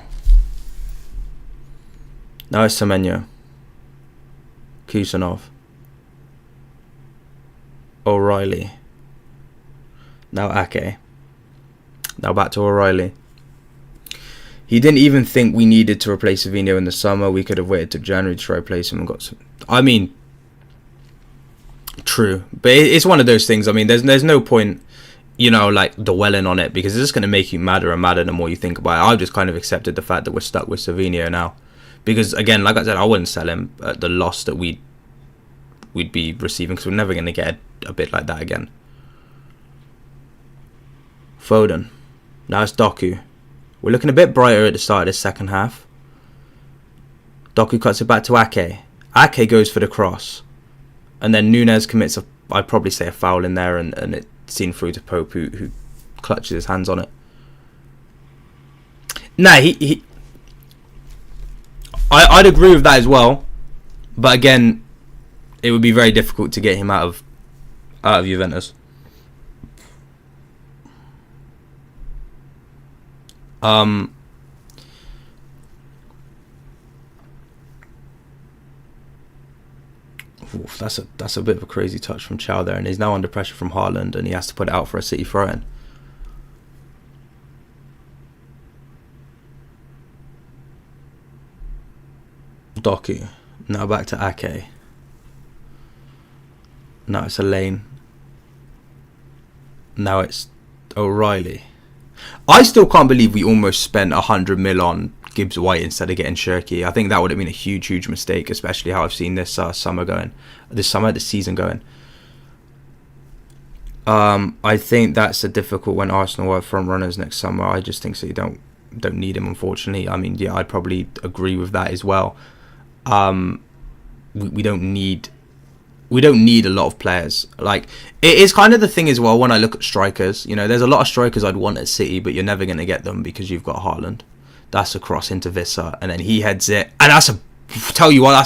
Now it's Semenyo. Kusanov. O'Reilly. Now Ake. Now back to O'Reilly. He didn't even think we needed to replace Savinho in the summer. We could have waited till January to try to replace him and got some. I mean, true, but it's one of those things. I mean, there's no point, you know, like dwelling on it, because it's just going to make you madder and madder the more you think about it. I've just kind of accepted the fact that we're stuck with Savinho now, because again, like I said, I wouldn't sell him at the loss that we'd be receiving, because we're never going to get a bit like that again. Foden. Now it's Doku. We're looking a bit brighter at the start of this second half. Doku cuts it back to Ake. Ake goes for the cross. And then Nunez commits, I'd probably say a foul in there, and it's seen through to Pope, who clutches his hands on it. Nah, I'd agree with that as well. But again, it would be very difficult to get him out of Juventus. Oof, that's a bit of a crazy touch from Chow there, and he's now under pressure from Haaland, and he has to put it out for a City throw-in. Doku. Now back to Ake. Now it's Elaine. Now it's O'Reilly. I still can't believe we almost spent 100 mil on Gibbs White instead of getting Shirky. I think that would have been a huge mistake, especially how I've seen this season going. I think that's a difficult when Arsenal are front runners next summer. I just think so. You don't need him, unfortunately. I mean, yeah, I'd probably agree with that as well. We don't need a lot of players. Like, it is kind of the thing as well when I look at strikers. You know, there's a lot of strikers I'd want at City, but you're never going to get them because you've got Haaland. That's a cross into Visser, and then he heads it, and that's a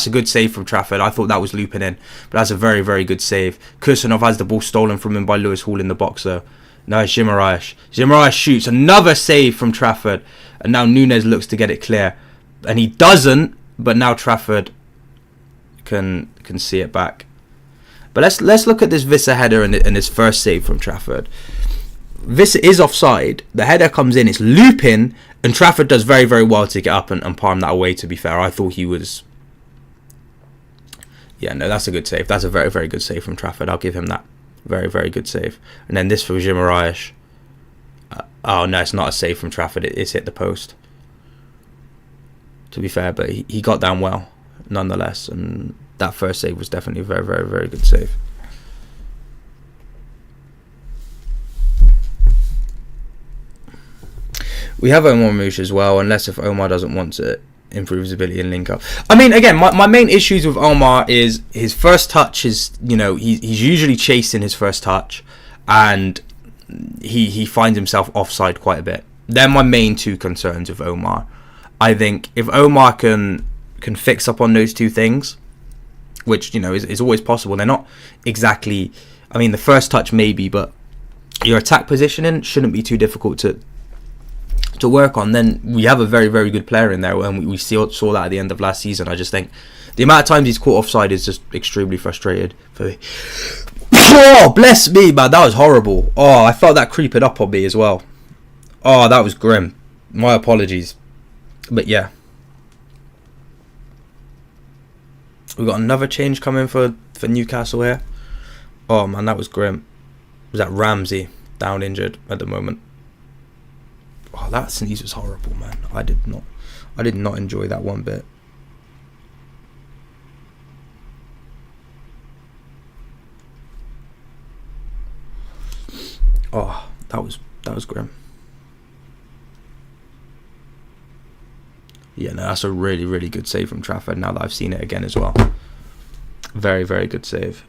good save from Trafford. I thought that was looping in, but that's a very good save. Kursanov has the ball stolen from him by Lewis Hall in the box though. Now it's Guimaraes. Guimaraes shoots, another save from Trafford, and now Nunez looks to get it clear, and he doesn't, but now Trafford can see it back. But let's look at this Visser header and his first save from Trafford. Visser is offside. The header comes in, it's looping, and Trafford does very well to get up and palm that away, to be fair. I thought he was... Yeah, no, that's a good save. That's a very good save from Trafford. I'll give him that. Very good save. And then this for Guimaraes. Oh, no, it's not a save from Trafford. It's hit the post. To be fair, but he got down well, nonetheless. And that first save was definitely a very good save. We have Omar Mouche as well, unless if Omar doesn't want to improve his ability and link up. I mean, again, my main issues with Omar is his first touch is, you know, he's usually chasing his first touch, and he finds himself offside quite a bit. They're my main two concerns with Omar. I think if Omar can fix up on those two things, which, you know, is always possible. They're not exactly... I mean, the first touch maybe, but your attack positioning shouldn't be too difficult to work on. Then we have a very good player in there, and we saw that at the end of last season. I just think the amount of times he's caught offside is just extremely frustrated for me. Oh, bless me, man, that was horrible. Oh, I felt that creeping up on me as well. Oh, that was grim. My apologies. But yeah, we got another change coming for Newcastle here. Oh man, that was grim. Was that Ramsey down injured at the moment? Oh, that sneeze was horrible, man. I did not enjoy that one bit. Oh, that was grim. Yeah, no, that's a really good save from Trafford now that I've seen it again as well. Very good save.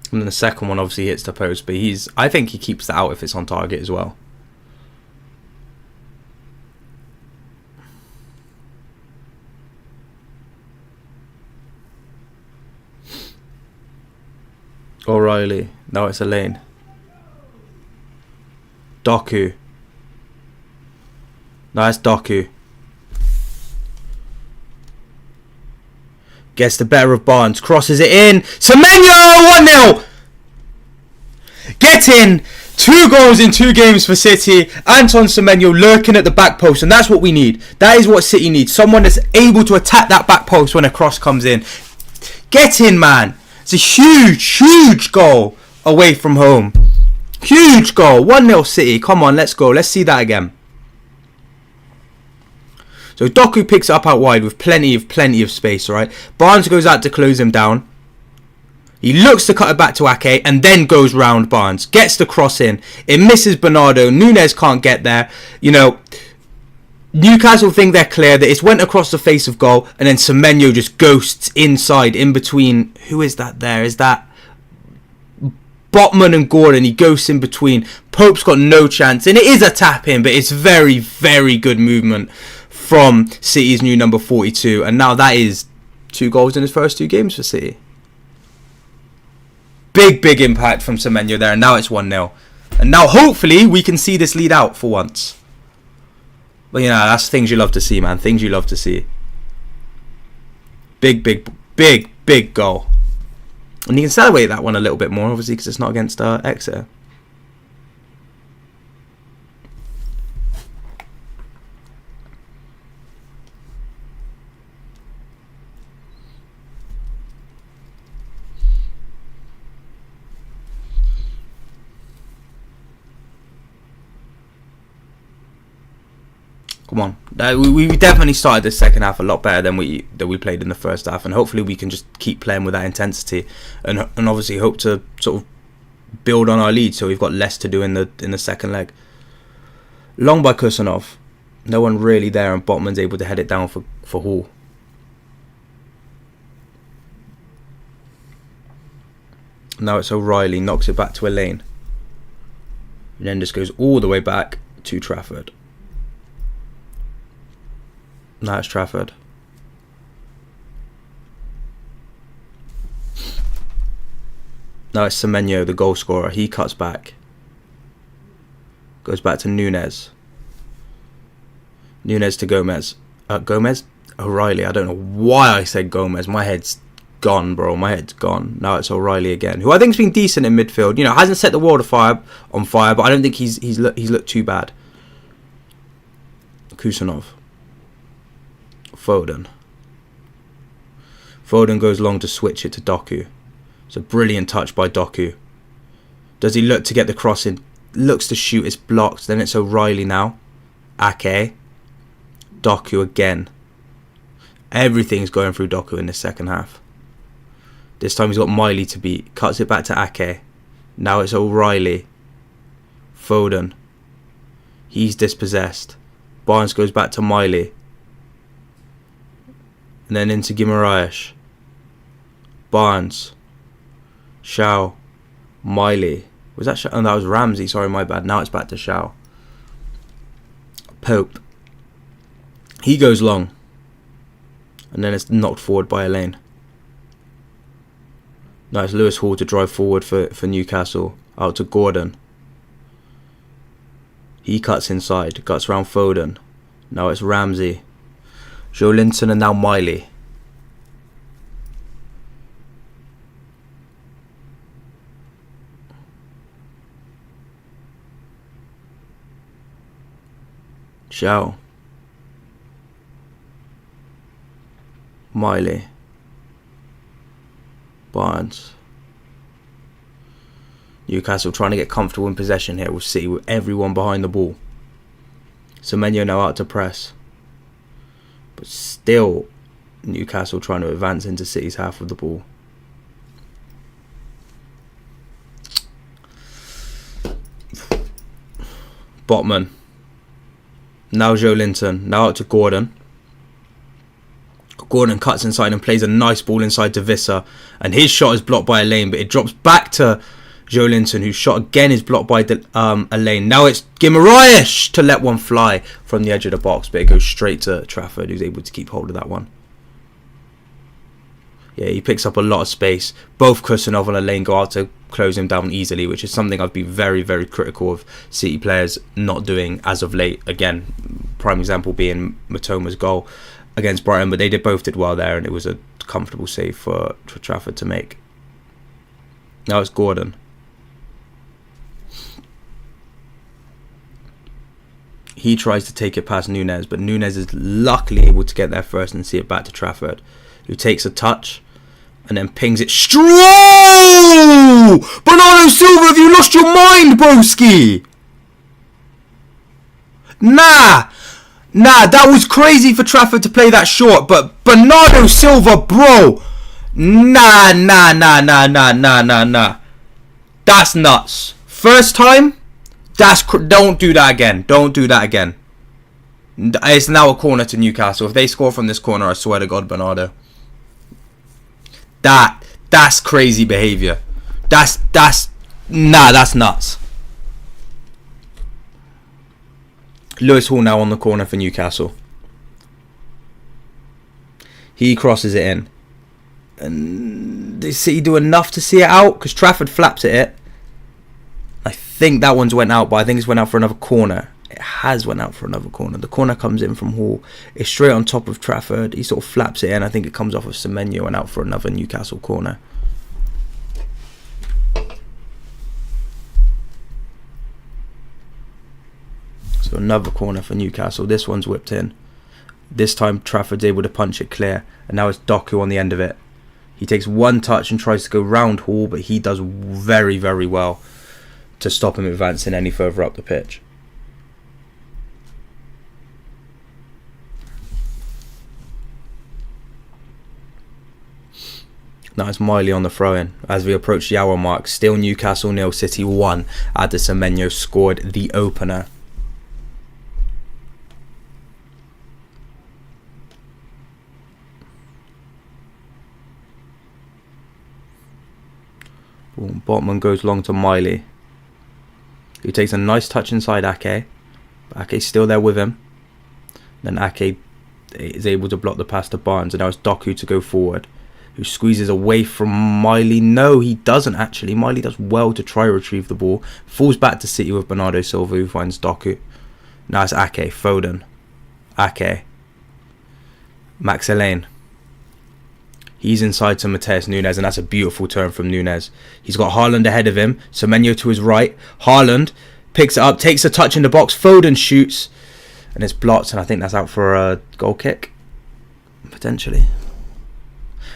And then the second one obviously hits the post, but I think he keeps that out if it's on target as well. O'Reilly. Now it's Elaine. Doku. Nice Doku. Gets the better of Barnes. Crosses it in. Semenyo! 1-0! Get in! 2 goals in 2 games for City. Anton Semenyo lurking at the back post. And that's what we need. That is what City needs. Someone that's able to attack that back post when a cross comes in. Get in, man. It's a huge goal away from home. Huge goal. 1-0 City. Come on, let's go. Let's see that again. So Doku picks it up out wide with plenty of space, right? Barnes goes out to close him down. He looks to cut it back to Ake and then goes round Barnes. Gets the cross in. It misses Bernardo. Nunez can't get there. You know, Newcastle think they're clear. That it's went across the face of goal, and then Semenyo just ghosts inside in between. Who is that there? Is that Botman and Gordon? He ghosts in between. Pope's got no chance, and it is a tap in, but it's very good movement from City's new number 42, and now that is 2 goals in his first 2 games for City. Big impact from Semenyo there, and now it's 1-0. And now hopefully we can see this lead out for once. But you know, that's things you love to see, man. Things you love to see. Big goal. And you can celebrate that one a little bit more, obviously, because it's not against Exeter. Come on, we definitely started the second half a lot better than we played in the first half, and hopefully we can just keep playing with that intensity, and obviously hope to sort of build on our lead, so we've got less to do in the second leg. Long by Kusanov, no one really there, and Botman's able to head it down for Hall. Now it's O'Reilly, knocks it back to Elaine, and then just goes all the way back to Trafford. Now it's Trafford. Now it's Semenyo, the goal scorer. He cuts back. Goes back to Nunez. Nunez to Gomez. Gomez? O'Reilly. I don't know why I said Gomez. My head's gone, bro. My head's gone. Now it's O'Reilly again, who I think's been decent in midfield. You know, hasn't set the world on fire, but I don't think he's looked too bad. Kusanov. Foden goes long to switch it to Doku. It's a brilliant touch by Doku. Does he look to get the cross in? Looks to shoot, it's blocked. Then it's O'Reilly now. Ake. Doku again. Everything's going through Doku in the second half. This time he's got Miley to beat. Cuts it back to Ake. Now it's O'Reilly. Foden. He's dispossessed. Barnes goes back to Miley. And then into Guimaraes. Barnes. Shaw. Miley. Was that Shaw? Oh, that was Ramsey. Sorry, my bad. Now it's back to Shaw. Pope. He goes long. And then it's knocked forward by Elaine. Now it's Lewis Hall to drive forward for Newcastle. Out to Gordon. He cuts inside. Cuts around Foden. Now it's Ramsey. Joe Linton and now Miley. Shaw. Miley. Barnes. Newcastle trying to get comfortable in possession here. We'll see with everyone behind the ball. Semenyo now out to press. But still, Newcastle trying to advance into City's half of the ball. Botman. Now Joe Linton. Now out to Gordon. Gordon cuts inside and plays a nice ball inside to Visser. And his shot is blocked by Elaine, but it drops back to Joe Linton, whose shot again is blocked by Elaine. Now it's Guimaraes to let one fly from the edge of the box, but it goes straight to Trafford, who's able to keep hold of that one. Yeah, he picks up a lot of space. Both Kusanov and Elaine go out to close him down easily, which is something I've been very critical of City players not doing as of late. Again, prime example being Matoma's goal against Brighton, but they both did well there, and it was a comfortable save for Trafford to make. Now it's Gordon. He tries to take it past Nunez, but Nunez is luckily able to get there first and see it back to Trafford, who takes a touch and then pings it straight. Bernardo Silva, have you lost your mind, broski? Nah, that was crazy for Trafford to play that short, but Bernardo Silva, bro, nah. That's nuts. First time. Don't do that again. Don't do that again. It's now a corner to Newcastle. If they score from this corner, I swear to God, Bernardo. That's crazy behaviour. That's nuts. Lewis Hall now on the corner for Newcastle. He crosses it in. And did City do enough to see it out? Because Trafford flaps at it. I think that one's went out, but I think it's went out for another corner. It has went out for another corner. The corner comes in from Hall. It's straight on top of Trafford. He sort of flaps it in. I think it comes off of Semenyo and out for another Newcastle corner. So another corner for Newcastle. This one's whipped in. This time Trafford's able to punch it clear. And now it's Doku on the end of it. He takes one touch and tries to go round Hall, but he does very, very well to stop him advancing any further up the pitch. Now it's Miley on the throw-in as we approach the hour mark. Still Newcastle 0, City 1. Adder Semenyo scored the opener. Boom. Botman goes long to Miley, who takes a nice touch inside Ake. But Ake's still there with him. Then Ake is able to block the pass to Barnes, and now it's Doku to go forward, who squeezes away from Miley. No, he doesn't actually. Miley does well to try to retrieve the ball. Falls back to City with Bernardo Silva, who finds Doku. Now it's Ake, Foden, Ake, Max Elaine. He's inside to Mateus Nunes, and that's a beautiful turn from Nunes. He's got Haaland ahead of him. Semenyo to his right. Haaland picks it up, takes a touch in the box. Foden shoots, and it's blocked, and I think that's out for a goal kick, potentially.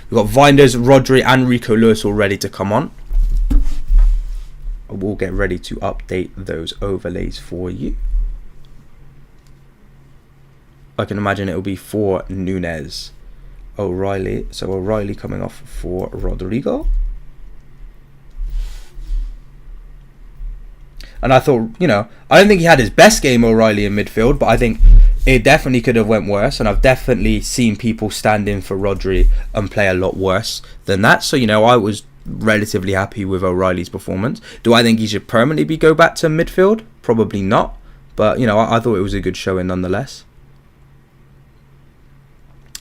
We've got Vinders, Rodri and Rico Lewis all ready to come on. We'll get ready to update those overlays for you. I can imagine it'll be for Nunes. O'Reilly. So O'Reilly coming off for Rodrigo. And I thought, I don't think he had his best game, O'Reilly, in midfield, but I think it definitely could have went worse, and I've definitely seen people stand in for Rodri and play a lot worse than that. So, I was relatively happy with O'Reilly's performance. Do I think he should permanently go back to midfield? Probably not. But, I thought it was a good showing nonetheless.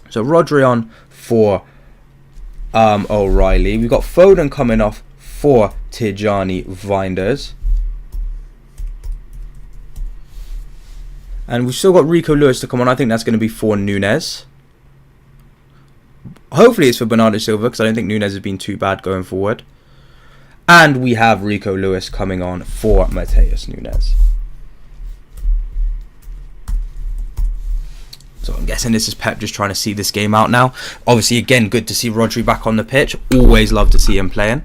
So, Rodri on for O'Reilly. We've got Foden coming off for Tijani Vinders. And we've still got Rico Lewis to come on. I think that's going to be for Nunes. Hopefully it's for Bernardo Silva, because I don't think Nunes has been too bad going forward. And we have Rico Lewis coming on for Mateus Nunes. So I'm guessing this is Pep just trying to see this game out now. Obviously, again, good to see Rodri back on the pitch. Always love to see him playing.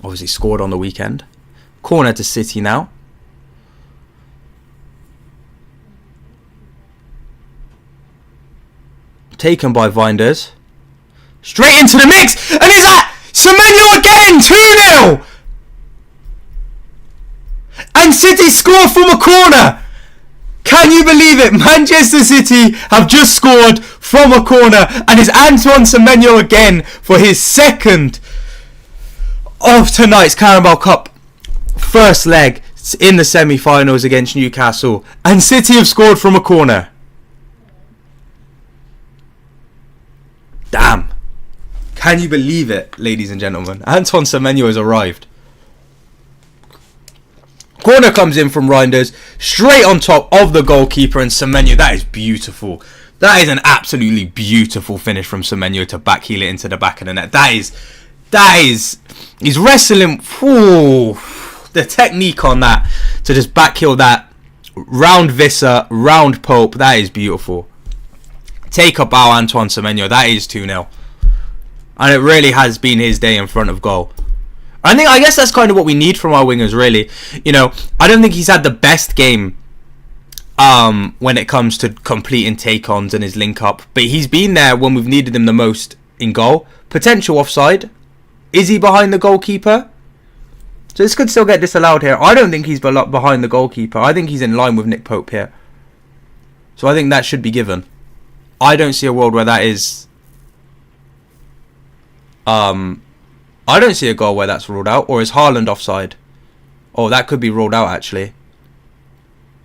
Obviously scored on the weekend. Corner to City now. Taken by Vinders. Straight into the mix. And is that Semenyo again? 2-0. And City score from a corner. Can you believe it? Manchester City have just scored from a corner, and it's Antoine Semenyo again for his second of tonight's Carabao Cup first leg in the semi-finals against Newcastle, and City have scored from a corner. Damn. Can you believe it, ladies and gentlemen? Antoine Semenyo has arrived. Corner comes in from Reinders, straight on top of the goalkeeper, and Semenyo, that is beautiful. That is an absolutely beautiful finish from Semenyo to backheel it into the back of the net. That is, he's wrestling, the technique on that, to just backheel that, round Visser, round Pope, that is beautiful. Take a bow, Antoine Semenyo, that is 2-0. And it really has been his day in front of goal. I guess that's kind of what we need from our wingers, really. I don't think he's had the best game when it comes to completing take-ons and his link-up. But he's been there when we've needed him the most in goal. Potential offside. Is he behind the goalkeeper? So this could still get disallowed here. I don't think he's behind the goalkeeper. I think he's in line with Nick Pope here. So I think that should be given. I don't see a world where that is... I don't see a goal where that's ruled out. Or is Haaland offside? Oh, that could be ruled out, actually.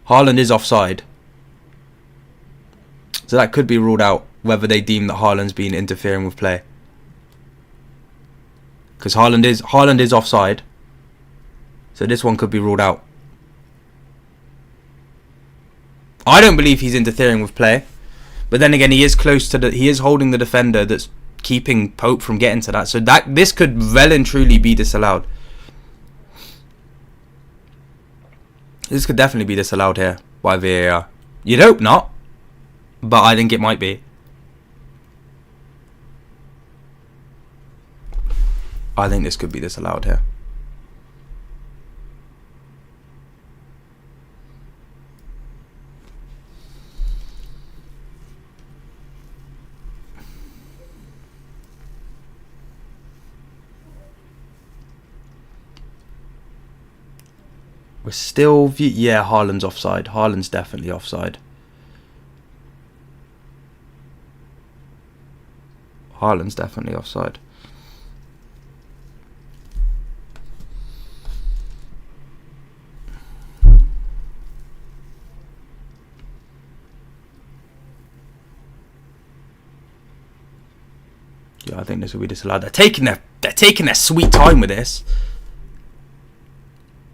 Haaland is offside. So that could be ruled out, whether they deem that Haaland's been interfering with play. Because Haaland is offside. So this one could be ruled out. I don't believe he's interfering with play. But then again, he is close to he is holding the defender that's keeping Pope from getting to that. So this could well and truly be disallowed. This could definitely be disallowed here by VAR. You'd hope not, but I think it might be. I think this could be disallowed here. We're still... Yeah, Haaland's offside. Haaland's definitely offside. Haaland's definitely offside. Yeah, I think this will be disallowed. They're taking their sweet time with this.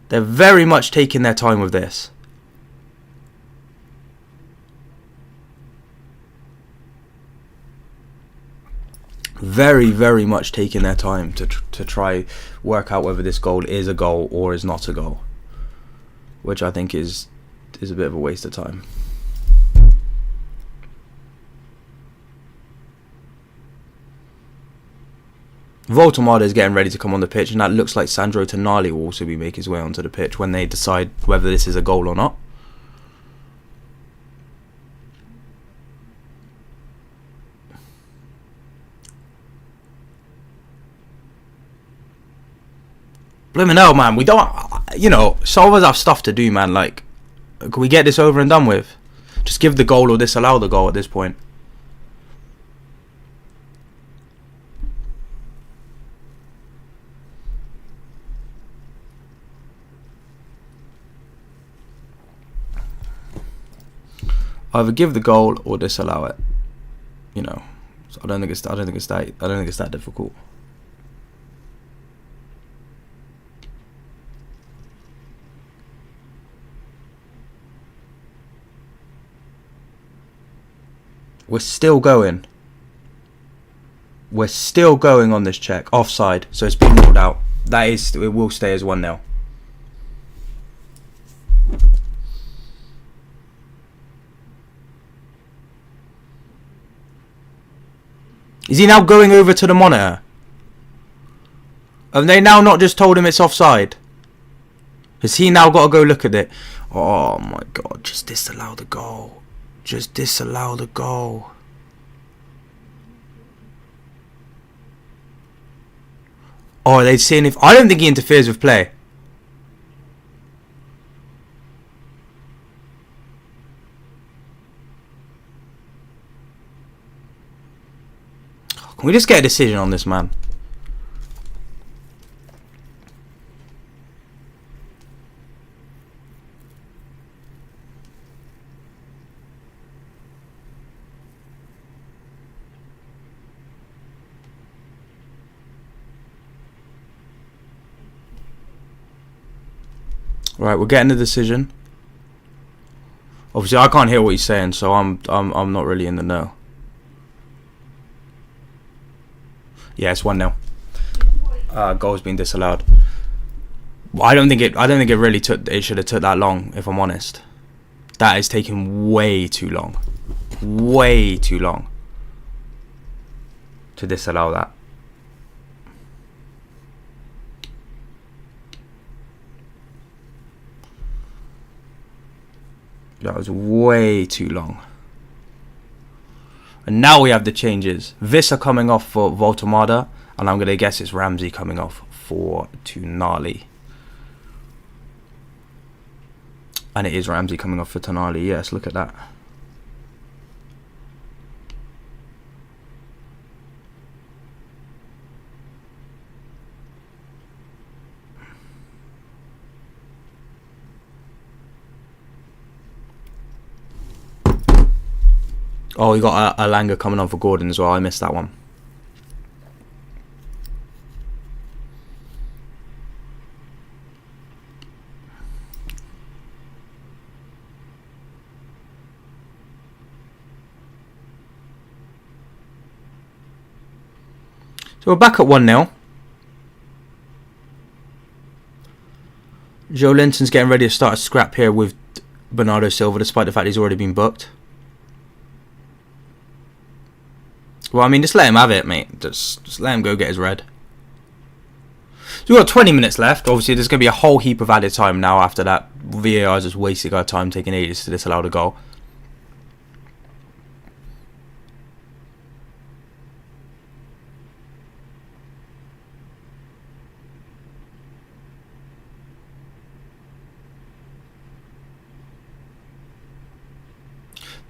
They're very much taking their time with this. Very, very much taking their time to try work out whether this goal is a goal or is not a goal, which I think is a bit of a waste of time. Voltemada is getting ready to come on the pitch, and that looks like Sandro Tonali will also be making his way onto the pitch when they decide whether this is a goal or not. Blimmin' hell, man. We don't... You know, some of us have stuff to do, man. Like, can we get this over and done with? Just give the goal or disallow the goal at this point. Either give the goal or disallow it. You know, so I don't think it's that difficult. We're still going. We're still going on this check. Offside. So it's been ruled out. It will stay as 1-0. Is he now going over to the monitor? Have they now not just told him it's offside? Has he now got to go look at it? Oh my god, just disallow the goal. Just disallow the goal. Oh, are they saying if... I don't think he interferes with play. Can we just get a decision on this, man? Right, we're getting a decision. Obviously, I can't hear what he's saying, so I'm not really in the know. Yeah, it's 1-0. Goal's been disallowed. I don't think it really took. It should have took that long, if I'm honest. That is taking way too long. Way too long to disallow that. That was way too long. And now we have the changes. Vissa coming off for Voltemada, and I'm going to guess it's Ramsey coming off for Tonali. And it is Ramsey coming off for Tonali. Yes, look at that. Oh, we got Alanga coming on for Gordon as well. I missed that one. So we're back at 1-0. Joe Linton's getting ready to start a scrap here with Bernardo Silva, despite the fact he's already been booked. Well, I mean, just let him have it, mate. Just let him go get his red. So we've got 20 minutes left. Obviously, there's going to be a whole heap of added time now after that. VAR just wasted our time taking ages to disallow the goal.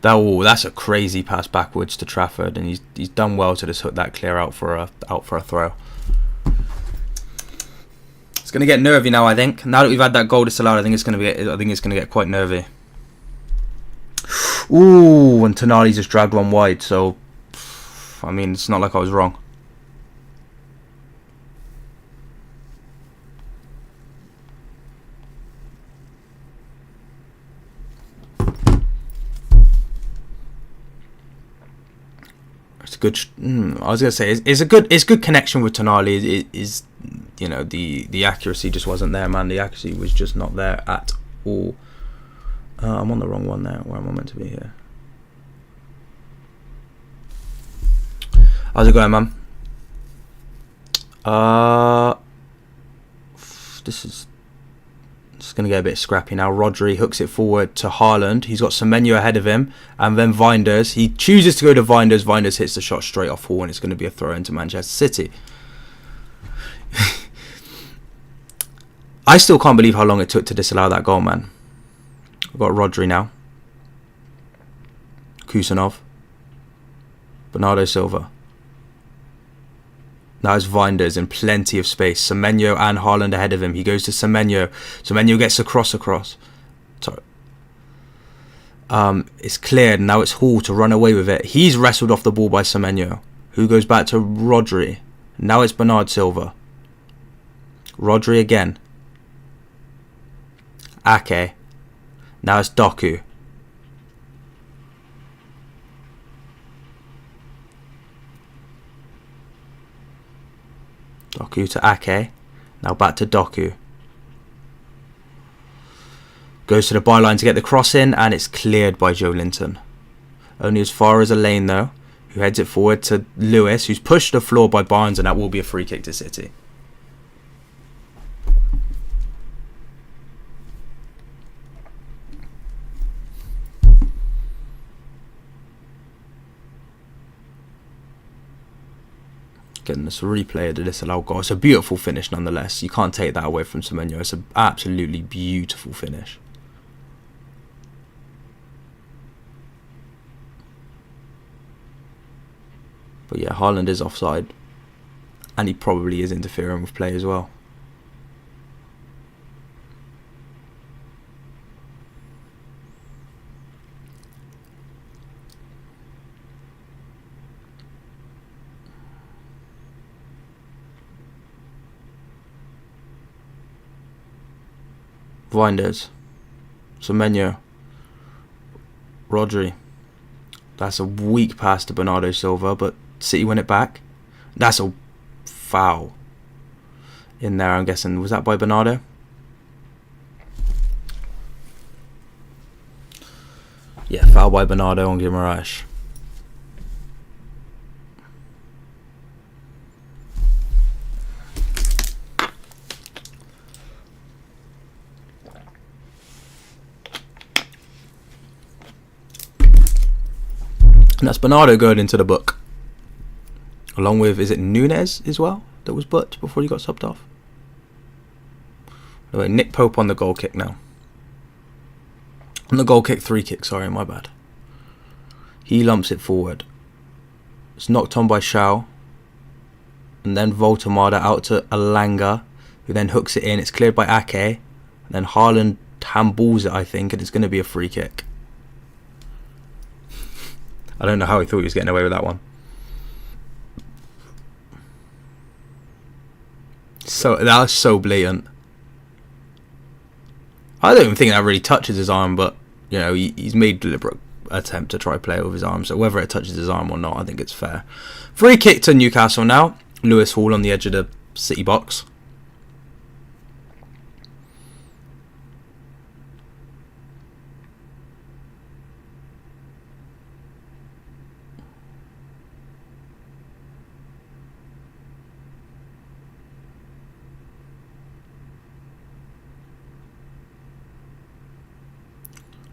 That's a crazy pass backwards to Trafford, and he's done well to just hook that clear out for a throw. It's gonna get nervy now. I think now that we've had that goal disallowed, I think it's gonna get quite nervy. Ooh, and Tonali just dragged one wide. So, I mean, it's not like I was wrong. Good. I was gonna say it's good connection with Tonali. It is, you know, the accuracy just wasn't there, man. The accuracy was just not there at all. I'm on the wrong one there. Where am I meant to be here? How's it going, man? This is going to get a bit scrappy now. Rodri hooks it forward to Haaland. He's got Semenyo ahead of him. And then Vinders. He chooses to go to Vinders. Vinders hits the shot straight off Hall, and it's going to be a throw into Manchester City. I still can't believe how long it took to disallow that goal, man. We've got Rodri now. Kusanov. Bernardo Silva. Now it's Vinders in plenty of space. Semenyo and Haaland ahead of him. He goes to Semenyo. Semenyo gets across. Sorry. It's cleared. Now it's Hall to run away with it. He's wrestled off the ball by Semenyo, who goes back to Rodri. Now it's Bernard Silva. Rodri again. Ake. Now it's Doku. Doku to Ake. Now back to Doku. Goes to the byline to get the cross in, and it's cleared by Joe Linton. Only as far as a lane though, who heads it forward to Lewis, who's pushed to the floor by Barnes, and that will be a free kick to City. Getting this replay of the disallowed goal. It's a beautiful finish nonetheless. You can't take that away from Semenyo. It's an absolutely beautiful finish. But yeah, Haaland is offside. And he probably is interfering with play as well. Vinders, Semenyo, Rodri. That's a weak pass to Bernardo Silva, but City win it back. That's a foul in there, I'm guessing. Was that by Bernardo? Yeah, foul by Bernardo on Guimaraes. And that's Bernardo going into the book. Along with, is it Nunez as well that was booked before he got subbed off? Anyway, Nick Pope on the goal kick now. On the goal kick, free kick, sorry, my bad. He lumps it forward. It's knocked on by Shaw. And then Voltemada out to Alanga, who then hooks it in. It's cleared by Ake. And then Haaland handballs it, I think, and it's going to be a free kick. I don't know how he thought he was getting away with that one. So that was so blatant. I don't even think that really touches his arm, but you know, he's made deliberate attempt to try play with his arm, so whether it touches his arm or not, I think it's fair. Free kick to Newcastle now. Lewis Hall on the edge of the City box.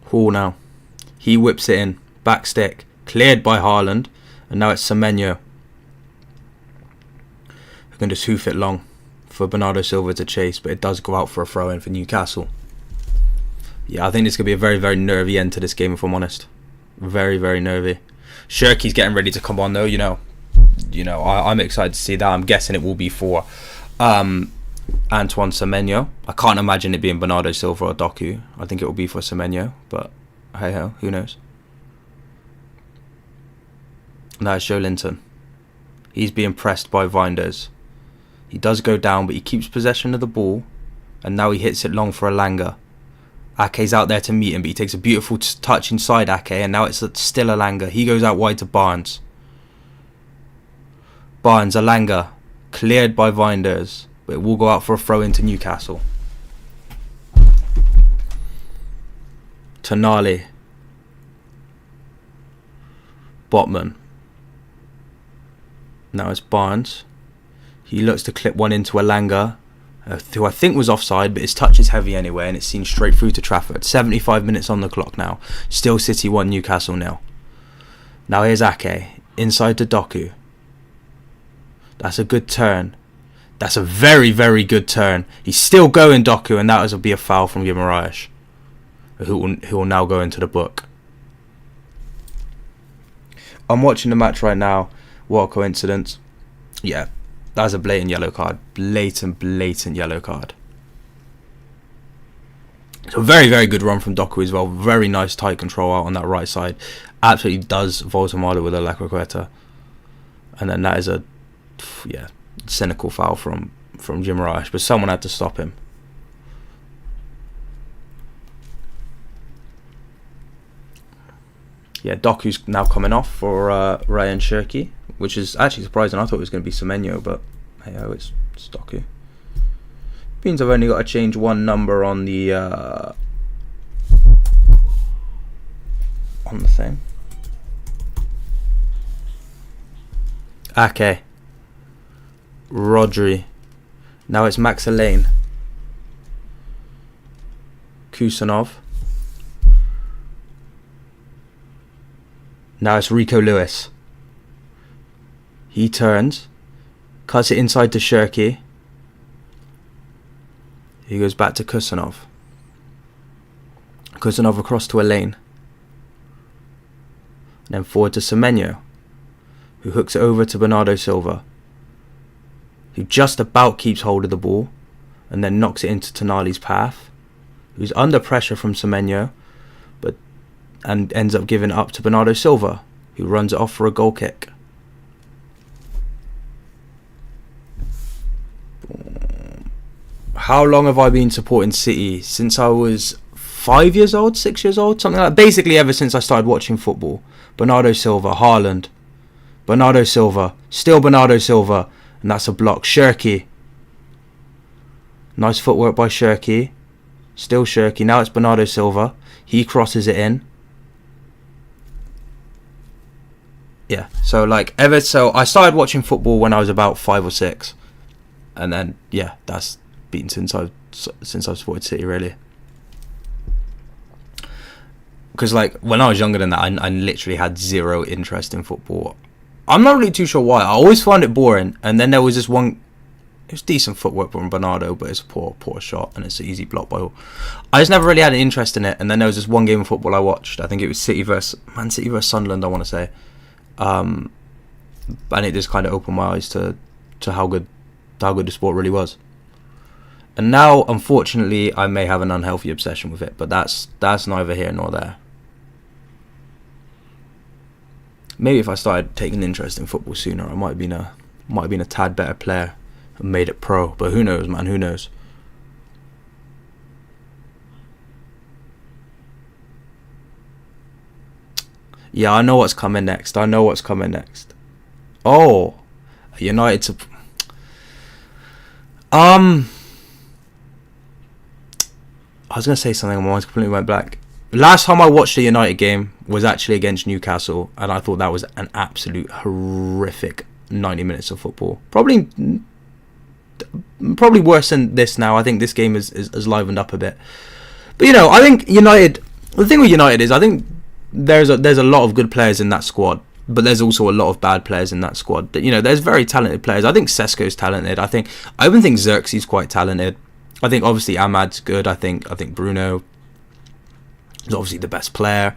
Hall now. He whips it in. Back stick. Cleared by Haaland. And now it's Semenyo. Who can just hoof it long for Bernardo Silva to chase. But it does go out for a throw in for Newcastle. Yeah, I think this could be a very, very nervy end to this game, if I'm honest. Very, very nervy. Shirky's getting ready to come on though, you know. I'm excited to see that. I'm guessing it will be for Antoine Semenyo. I can't imagine it being Bernardo Silva or Doku. I think it will be for Semenyo, but hey ho, who knows? Now it's Joe Linton. He's being pressed by Vinders. He does go down, but he keeps possession of the ball, and now he hits it long for Alanga. Ake's out there to meet him, but he takes a beautiful touch inside Ake, and now it's still Alanga. He goes out wide to Barnes. Alanga, cleared by Vinders. But it will go out for a throw into Newcastle. Tonali. Botman. Now it's Barnes. He looks to clip one into Alanga, who I think was offside, but his touch is heavy anyway, and it's seen straight through to Trafford. 75 minutes on the clock now. Still City 1, Newcastle 0. Now here's Ake. Inside to Doku. That's a good turn. That's a very, very good turn. He's still going, Doku, and that will be a foul from Guimaraes, who will now go into the book. I'm watching the match right now. What a coincidence. Yeah, that's a blatant yellow card. Blatant yellow card. So very, very good run from Doku as well. Very nice tight control out on that right side. Absolutely does Voltamala with a La Croqueta. And then that is a, yeah, cynical foul from Guimaraes, but someone had to stop him. Yeah, Doku's now coming off for Ryan Shirky, which is actually surprising. I thought it was going to be Semenyo, but hey, it's Doku. Means I've only got to change one number on the thing. Ake. Rodri. Now it's Max Elaine. Kusanov. Now it's Rico Lewis. He turns. Cuts it inside to Shirky. He goes back to Kusanov. Kusanov across to Elaine. Then forward to Semenyo, who hooks it over to Bernardo Silva, who just about keeps hold of the ball and then knocks it into Tonali's path, who's under pressure from Semenyo, and ends up giving it up to Bernardo Silva, who runs it off for a goal kick. How long have I been supporting City? Since I was 5 years old, 6 years old, something like that. Basically ever since I started watching football. Bernardo Silva, Haaland, Bernardo Silva, still Bernardo Silva, and that's a block. Shirky. Nice footwork by Shirky. Still Shirky. Now it's Bernardo Silva. He crosses it in. Yeah, so I started watching football when I was about 5 or 6, and then yeah, that's been since I've supported City really. Because when I was younger than that, I literally had zero interest in football. I'm not really too sure why. I always found it boring, and then there was this one. It was decent footwork from Bernardo, but it's a poor shot, and it's an easy block by all. I just never really had an interest in it, and then there was this one game of football I watched. I think it was Man City versus Sunderland, I want to say. And it just kind of opened my eyes to how good the sport really was. And now, unfortunately, I may have an unhealthy obsession with it, but that's neither here nor there. Maybe if I started taking interest in football sooner, I might have been a tad better player and made it pro. But who knows, man? Who knows? Yeah, I know what's coming next. Oh, United. I was gonna say something, my mind completely went blank. Last time I watched a United game was actually against Newcastle, and I thought that was an absolute horrific 90 minutes of football. Probably worse than this now. I think this game is livened up a bit. But I think United. The thing with United is I think there's a lot of good players in that squad, but there's also a lot of bad players in that squad. There's very talented players. I think Sesko's talented. I even think Xerxes quite talented. I think obviously Ahmad's good. I think Bruno is obviously the best player.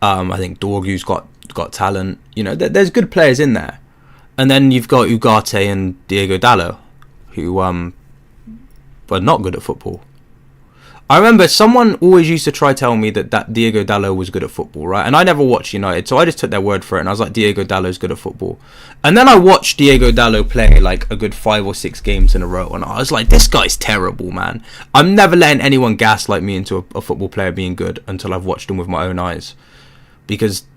I think Dorgu's got talent. There's good players in there. And then you've got Ugarte and Diego Dallo, who are not good at football. I remember someone always used to try tell me that Diego Dallo was good at football, right? And I never watched United, so I just took their word for it, and I was like, Diego Dallo's good at football. And then I watched Diego Dallo play like a good 5 or 6 games in a row, and I was like, this guy's terrible, man. I'm never letting anyone gaslight me into a football player being good until I've watched him with my own eyes. Because,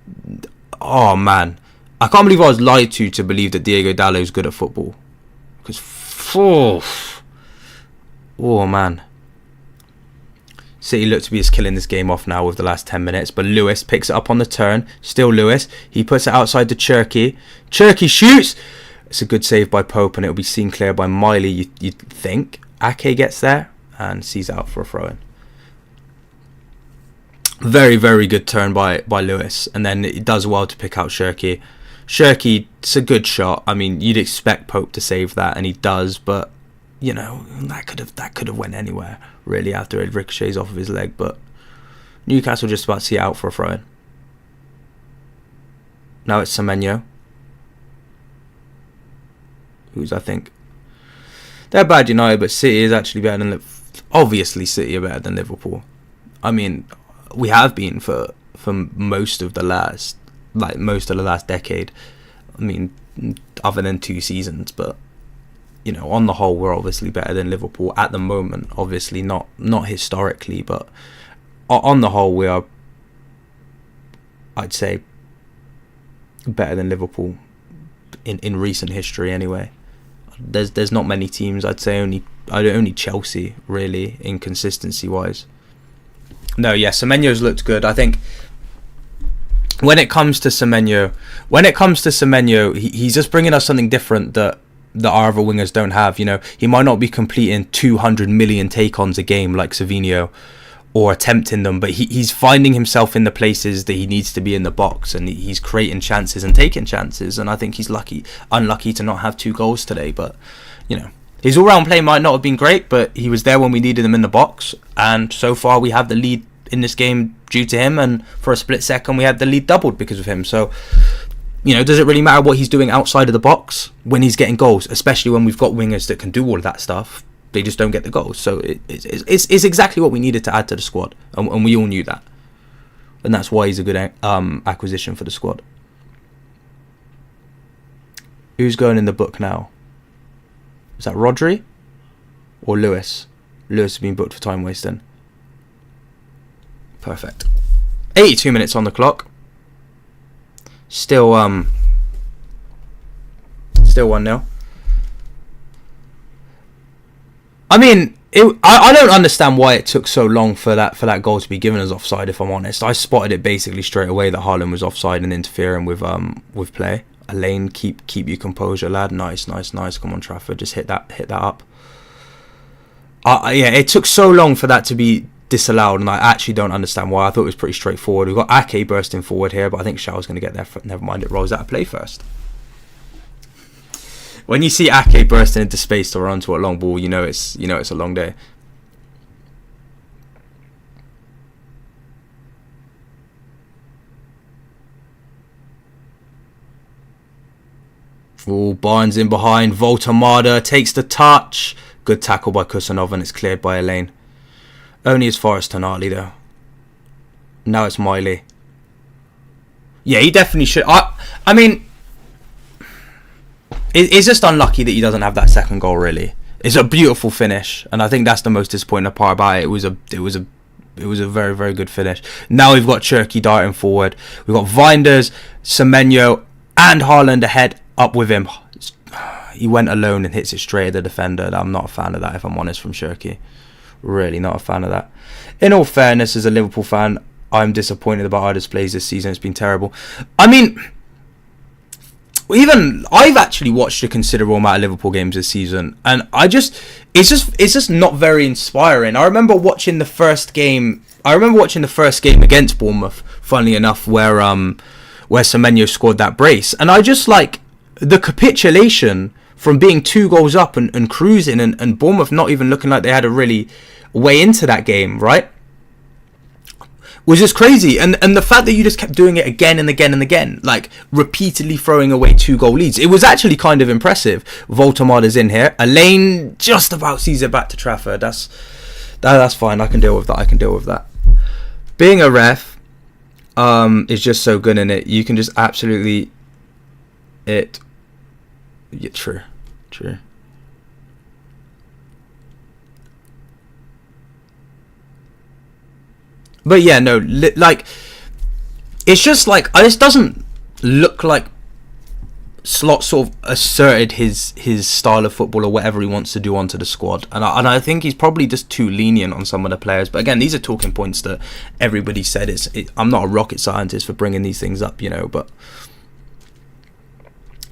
oh man, I can't believe I was lied to believe that Diego Dallo's good at football. Because, oh man. City look to be just killing this game off now with the last 10 minutes. But Lewis picks it up on the turn. Still Lewis. He puts it outside to Cherky. Cherky shoots. It's a good save by Pope, and it'll be seen clear by Miley, you'd think. Ake gets there and sees out for a throw-in. Very, very good turn by Lewis. And then it does well to pick out Cherky. Cherky, it's a good shot. I mean, you'd expect Pope to save that, and he does. But, that could have went anywhere, really, after it ricochets off of his leg. But Newcastle just about to see it out for a throw-in. Now it's Semenyo, who's, I think, they're bad United, but City is actually better than obviously City are better than Liverpool. I mean, we have been for most of the last decade. I mean, other than 2 seasons, but on the whole, we're obviously better than Liverpool at the moment. Obviously not historically, but on the whole, we are, I'd say, better than Liverpool in recent history anyway. There's not many teams. I'd say only Chelsea really, inconsistency wise. No, yeah, Semenyo's looked good. I think when it comes to Semenyo, he's just bringing us something different that our other wingers don't have. He might not be completing 200 million take-ons a game like Savinho or attempting them, but he's finding himself in the places that he needs to be in the box, and he's creating chances and taking chances. And I think he's unlucky to not have 2 goals today. But his all-round play might not have been great, but he was there when we needed him in the box. And so far, we have the lead in this game due to him, and for a split second, we had the lead doubled because of him. So, does it really matter what he's doing outside of the box when he's getting goals, especially when we've got wingers that can do all of that stuff? They just don't get the goals. So it's exactly what we needed to add to the squad, and we all knew that. And that's why he's a good acquisition for the squad. Who's going in the book now? Is that Rodri or Lewis? Lewis has been booked for time wasting. Perfect. 82 minutes on the clock. Still 1-0. I mean, I don't understand why it took so long for that goal to be given as offside, if I'm honest. I spotted it basically straight away that Haaland was offside and interfering with play. Elaine, keep your composure, lad. Nice. Come on, Trafford, just hit that up. Yeah, it took so long for that to be disallowed, and I actually don't understand why. I thought it was pretty straightforward. We've got Ake bursting forward here, but I think Shao's going to get there. Never mind, it rolls out of play first. When you see Ake bursting into space to run to a long ball, it's a long day. Oh, Barnes in behind. Voltamada takes the touch. Good tackle by Kusanov, and it's cleared by Elaine. Only as far as Tonali though. Now it's Miley. Yeah, he definitely should. I mean, it's just unlucky that he doesn't have that second goal. Really, it's a beautiful finish, and I think that's the most disappointing part about it. It was a very, very good finish. Now we've got Cherki darting forward. We've got Vinders, Semenyo, and Haaland ahead up with him. He went alone and hits it straight at the defender. I'm not a fan of that, if I'm honest, from Cherki. Really not a fan of that. In all fairness, as a Liverpool fan, I'm disappointed about our displays this season. It's been terrible. I mean, even I've actually watched a considerable amount of Liverpool games this season, and it's just not very inspiring. I remember watching the first game against Bournemouth, funnily enough, where Semenyo scored that brace, and I just like the capitulation from being 2 goals up and cruising, and Bournemouth not even looking like they had a really way into that game, right? Was just crazy, and the fact that you just kept doing it again and again and again, like repeatedly throwing away 2-goal leads, it was actually kind of impressive. Voltemada's in here. Elaine just about sees it back to Trafford. That's fine. I can deal with that. Being a ref is just so good in it. You can just absolutely true. But yeah, no, like, it's just like, this doesn't look like Slot sort of asserted his style of football or whatever he wants to do onto the squad, and I think he's probably just too lenient on some of the players. But again, these are talking points that everybody said. I'm not a rocket scientist for bringing these things up, but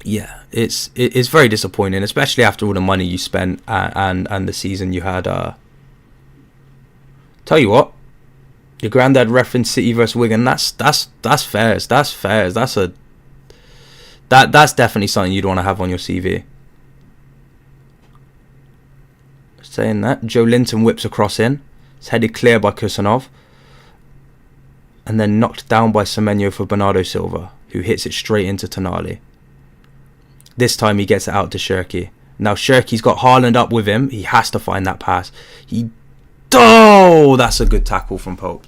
yeah, it's very disappointing, especially after all the money you spent and the season you had. Tell you what. Your granddad referenced City versus Wigan. That's fair. That's definitely something you'd want to have on your CV. Saying that, Joe Linton whips across in. It's headed clear by Kusanov, and then knocked down by Semenyo for Bernardo Silva, who hits it straight into Tonali. This time he gets it out to Cherki. Now Cherki's got Haaland up with him. He has to find that pass. Oh, that's a good tackle from Pope.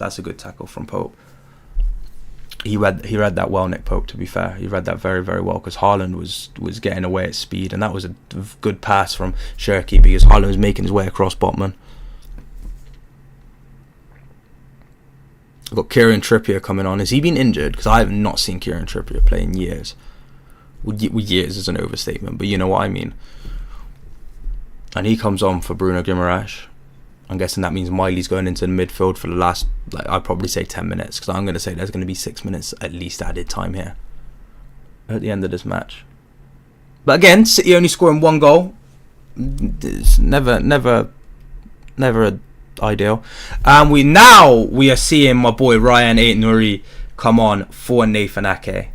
He read that well, Nick Pope, to be fair. He read that very, very well, because Haaland was getting away at speed, and that was a good pass from Cherki, because Haaland was making his way across Botman. I've got Kieran Trippier coming on. Has he been injured? Because I have not seen Kieran Trippier play in years. Well, years is an overstatement, but you know what I mean. And he comes on for Bruno Guimaraes. I'm guessing that means Miley's going into the midfield for the last, I'd probably say 10 minutes, because I'm going to say there's going to be 6 minutes at least added time here at the end of this match. But again, City only scoring 1 goal. It's never ideal. And we are seeing my boy Ryan Aït-Nouri come on for Nathan Ake,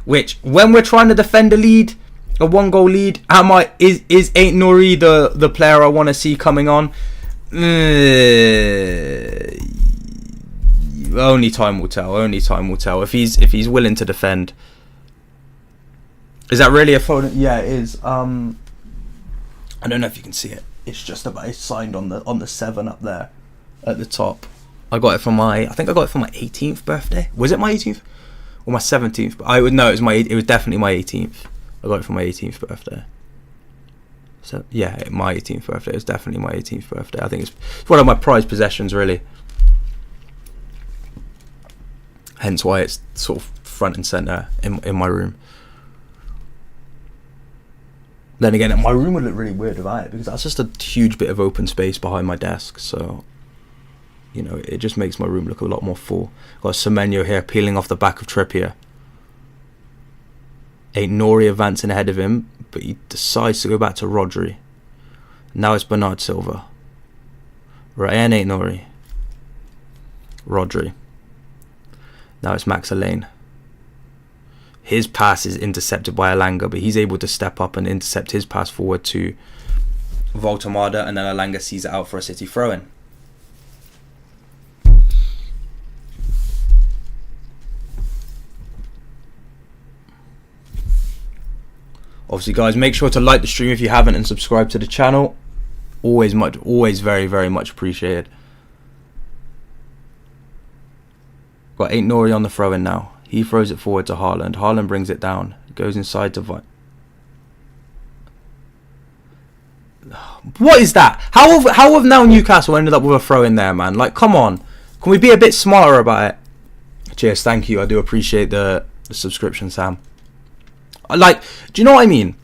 which, when we're trying to defend a 1-goal lead, is Aït-Nouri the player I want to see coming on? Only time will tell. If he's willing to defend. Is that really a photo? Yeah, it is. I don't know if you can see it. It's just about, it's signed on the 7 up there at the top. I think I got it for my 18th birthday. Was it my 18th or my 17th? It was definitely my 18th. I got it for my 18th birthday. So yeah, my 18th birthday. It was definitely my 18th birthday. I think it's one of my prized possessions, really. Hence why it's sort of front and centre in my room. Then again, my room would look really weird without it, because that's just a huge bit of open space behind my desk. So, it just makes my room look a lot more full. Got Semenyo here peeling off the back of Trippier. Aït-Nouri advancing ahead of him, but he decides to go back to Rodri. Now it's Bernard Silva. Ryan Aït-Nouri. Rodri. Now it's Max Elaine. His pass is intercepted by Alanga, but he's able to step up and intercept his pass forward to Voltemada, and then Alanga sees it out for a City throw-in. Obviously, guys, make sure to like the stream if you haven't, and subscribe to the channel. Always very, very much appreciated. Got Aït-Nouri on the throw-in now. He throws it forward to Haaland. Haaland brings it down. Goes inside to What is that? How have now Newcastle ended up with a throw in there, man? Like, come on. Can we be a bit smarter about it? Cheers, thank you. I do appreciate the subscription, Sam. Like, do you know what I mean?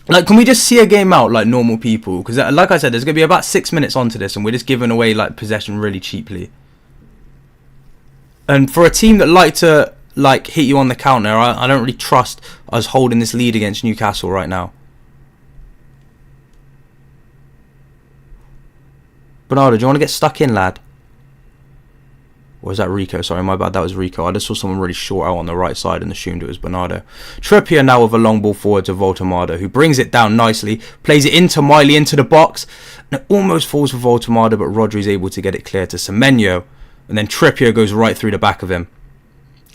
Like, can we just see a game out like normal people? Because, like I said, there's going to be about 6 minutes onto this, and we're just giving away, like, possession really cheaply. And for a team that like to, like, hit you on the counter, I don't really trust us holding this lead against Newcastle right now. Bernardo, do you want to get stuck in, lad? Or is that Rico? Sorry, my bad. That was Rico. I just saw someone really short out on the right side and assumed it was Bernardo. Trippier now with a long ball forward to Voltemada, who brings it down nicely, plays it into Miley into the box, and it almost falls for Voltemada, but Rodri's able to get it clear to Semenyo, and then Trippier goes right through the back of him.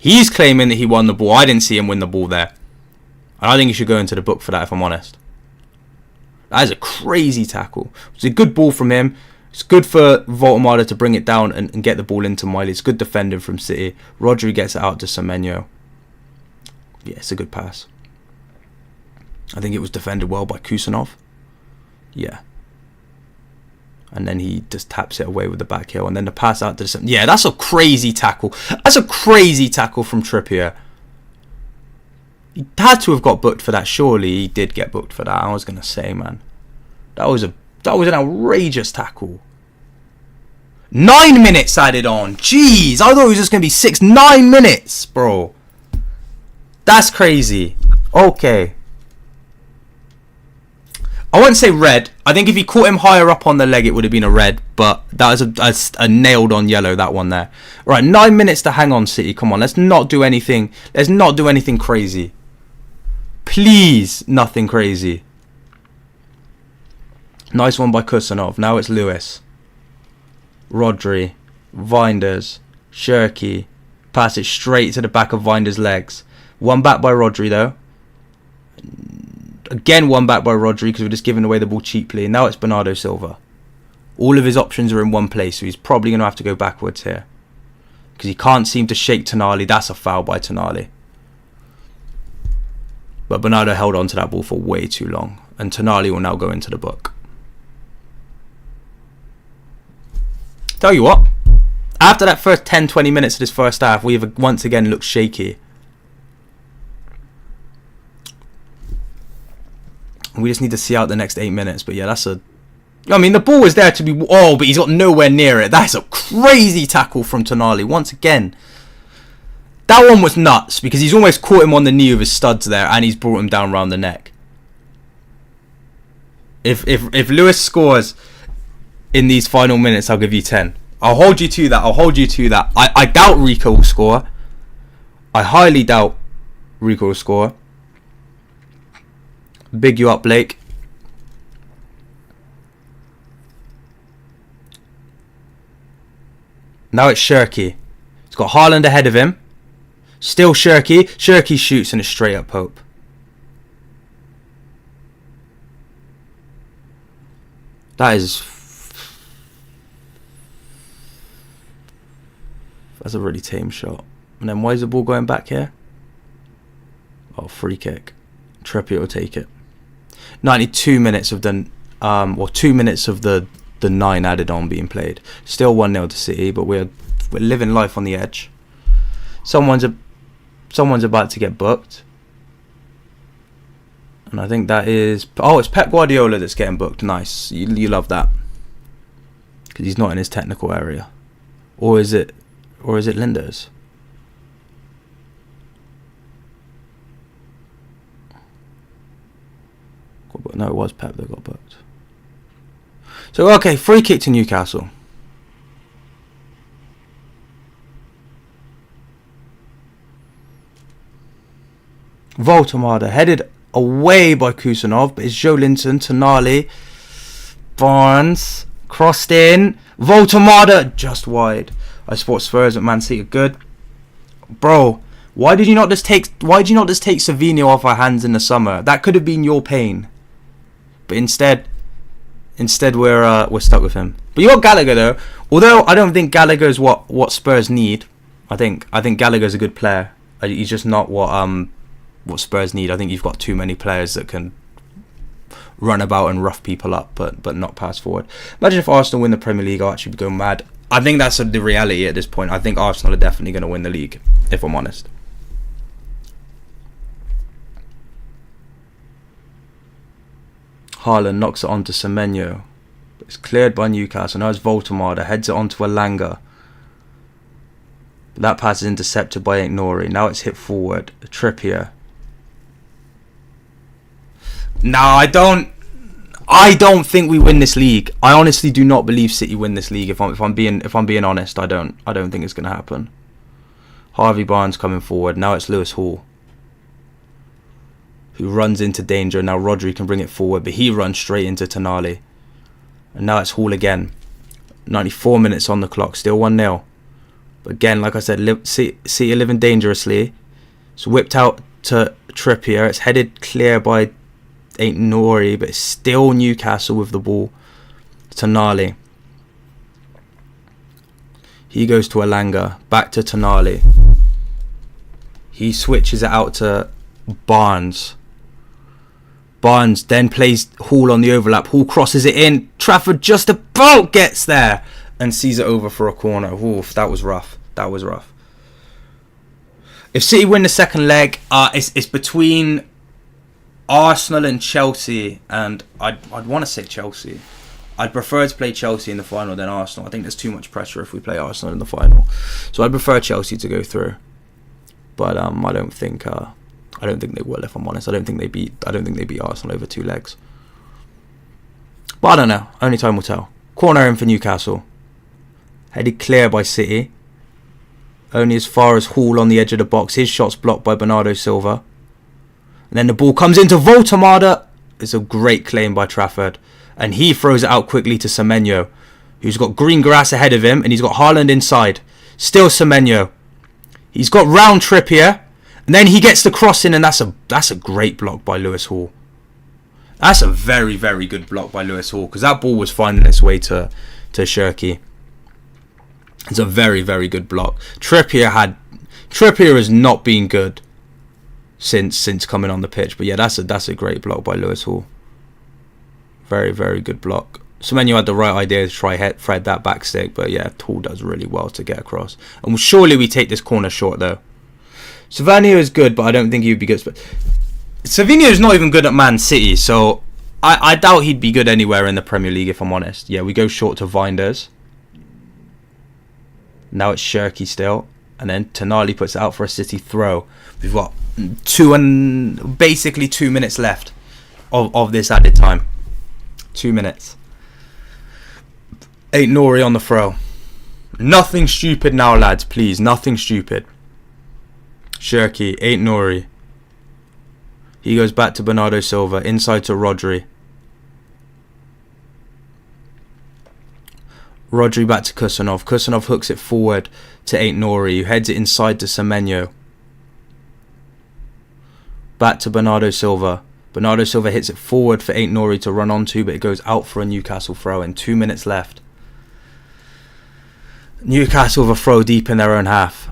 He's claiming that he won the ball. I didn't see him win the ball there. And I think he should go into the book for that, if I'm honest. That is a crazy tackle. It's a good ball from him. It's good for Voltemada to bring it down and get the ball into Miley. It's good defending from City. Rodri gets it out to Semenyo. Yeah, it's a good pass. I think it was defended well by Kusanov. Yeah. And then he just taps it away with the back heel. And then the pass out to the... Yeah, that's a crazy tackle. That's a crazy tackle from Trippier. He had to have got booked for that. Surely he did get booked for that. I was going to say, man. That was an outrageous tackle. 9 minutes added on. Jeez, I thought it was just going to be 6. 9 minutes, bro. That's crazy. Okay. I wouldn't say red. I think if he caught him higher up on the leg, it would have been a red. But that was a nailed on yellow, that one there. Right, 9 minutes to hang on, City. Come on, let's not do anything. Let's not do anything crazy. Please, nothing crazy. Nice one by Kusanov. Now it's Lewis. Rodri. Vinders. Shirky. Pass it straight to the back of Vinders' legs. One back by Rodri, though. Again, one back by Rodri because we're just giving away the ball cheaply. And now it's Bernardo Silva. All of his options are in one place, so he's probably going to have to go backwards here. Because he can't seem to shake Tonali. That's a foul by Tonali. But Bernardo held on to that ball for way too long. And Tonali will now go into the book. Tell you what. After that first 10-20 minutes of this first half, we've once again looked shaky. We just need to see out the next 8 minutes. But yeah, that's a... I mean, the ball was there to be... Oh, but he's got nowhere near it. That's a crazy tackle from Tonali. Once again. That one was nuts. Because he's almost caught him on the knee with his studs there. And he's brought him down round the neck. If Lewis scores in these final minutes, I'll give you 10. I'll hold you to that. I'll hold you to that. I doubt Rico will score. I highly doubt Rico will score. Big you up, Blake. Now it's Shirky. He's got Haaland ahead of him. Still Shirky. Shirky shoots and it's straight up Pope. That is... That's a really tame shot. And then why is the ball going back here? Oh, free kick. Trippier will take it. 92 minutes of the... or 2 minutes of the 9 added on being played. Still 1-0 to City, but we're living life on the edge. Someone's about to get booked. And I think that is... Oh, it's Pep Guardiola that's getting booked. Nice. You love that. Because he's not in his technical area. Or is it Linders? No, it was Pep that got booked. So, okay, free kick to Newcastle. Voltemada headed away by Kusanov, but it's Joelinton, Tonali, Barnes, crossed in, Voltemada just wide. I support Spurs at Man City are good. Bro, why did you not just take Savinho off our hands in the summer? That could have been your pain. But instead we're stuck with him. But you got Gallagher though. Although I don't think Gallagher is what Spurs need. I think Gallagher's a good player. He's just not what Spurs need. I think you've got too many players that can run about and rough people up, but not pass forward. Imagine if Arsenal win the Premier League, I'll actually go mad. I think that's the reality at this point. I think Arsenal are definitely going to win the league, if I'm honest. Haaland knocks it onto Semenyo. It's cleared by Newcastle. Now it's Voltemade. Heads it onto Elanga. That pass is intercepted by Ignori. Now it's hit forward. Trippier. No, I don't think we win this league. I honestly do not believe City win this league. If I'm being honest, I don't think it's going to happen. Harvey Barnes coming forward. Now it's Lewis Hall, who runs into danger. Now Rodri can bring it forward, but he runs straight into Tonali. And now it's Hall again. 94 minutes on the clock, still 1-0. But again, like I said, City are living dangerously. It's whipped out to Trippier. It's headed clear by Nori, but it's still Newcastle with the ball. Tonali. He goes to Elanga. Back to Tonali. He switches it out to Barnes. Barnes then plays Hall on the overlap. Hall crosses it in. Trafford just about gets there and sees it over for a corner. Oof, that was rough. That was rough. If City win the second leg, it's between Arsenal and Chelsea, and I'd want to say Chelsea. I'd prefer to play Chelsea in the final than Arsenal. I think there's too much pressure if we play Arsenal in the final. So I'd prefer Chelsea to go through. But I don't think they will, if I'm honest. I don't think they beat Arsenal over 2 legs. But I don't know. Only time will tell. Corner in for Newcastle. Headed clear by City. Only as far as Hall on the edge of the box. His shot's blocked by Bernardo Silva. And then the ball comes into Voltemade. It's a great claim by Trafford. And he throws it out quickly to Semenyo, who's got green grass ahead of him. And he's got Haaland inside. Still Semenyo. He's got round Trippier. And then he gets the cross in, and that's a great block by Lewis Hall. That's a very, very good block by Lewis Hall, because that ball was finding its way to Shirky. It's a very, very good block. Trippier has not been good since coming on the pitch, but yeah, that's a great block by Lewis Hall. Very, very good block. Semenyo had the right idea to try thread that back stick, but yeah, Hall does really well to get across. And surely we take this corner short though. Savinio is good, but I don't think he would be good. Savinio is not even good at Man City, so I doubt he'd be good anywhere in the Premier League, if I'm honest. Yeah, we go short to Vinders. Now it's Shirky still. And then Tonali puts it out for a City throw. We've got basically 2 minutes left of this added time. 2 minutes. Nori on the throw. Nothing stupid now, lads, please. Nothing stupid. Shirky, Nori. He goes back to Bernardo Silva. Inside to Rodri. Rodri back to Kusanov. Kusanov hooks it forward to Nori, who heads it inside to Semenyo. Back to Bernardo Silva. Bernardo Silva hits it forward for Nori to run onto, but it goes out for a Newcastle throw in. 2 minutes left. Newcastle with a throw deep in their own half.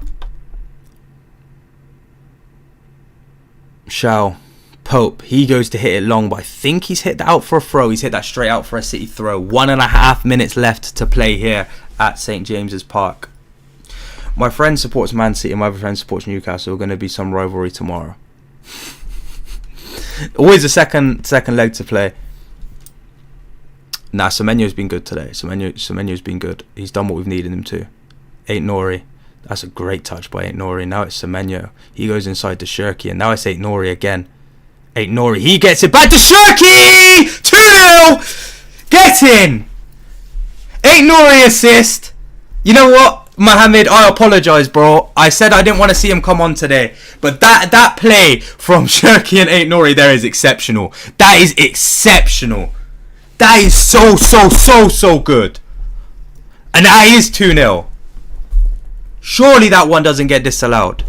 Pope, he goes to hit it long, but I think he's hit that out for a throw. He's hit that straight out for a City throw. 1.5 minutes left to play here at St James's Park. My friend supports Man City and my other friend supports Newcastle. Going to be some rivalry tomorrow. Always a second leg to play. Nah, Semenyo's been good today. Semenyo's been good. He's done what we've needed him to. Nori. That's a great touch by Nori. Now it's Semenyo. He goes inside to Shirky, and now it's Nori again. Nori. He gets it back to Shirky! 2-0! Get in! Nori assist. You know what, Mohammed? I apologise, bro. I said I didn't want to see him come on today. But that play from Shirky and Nori there is exceptional. That is exceptional. That is so good. And that is 2-0. Surely that one doesn't get disallowed.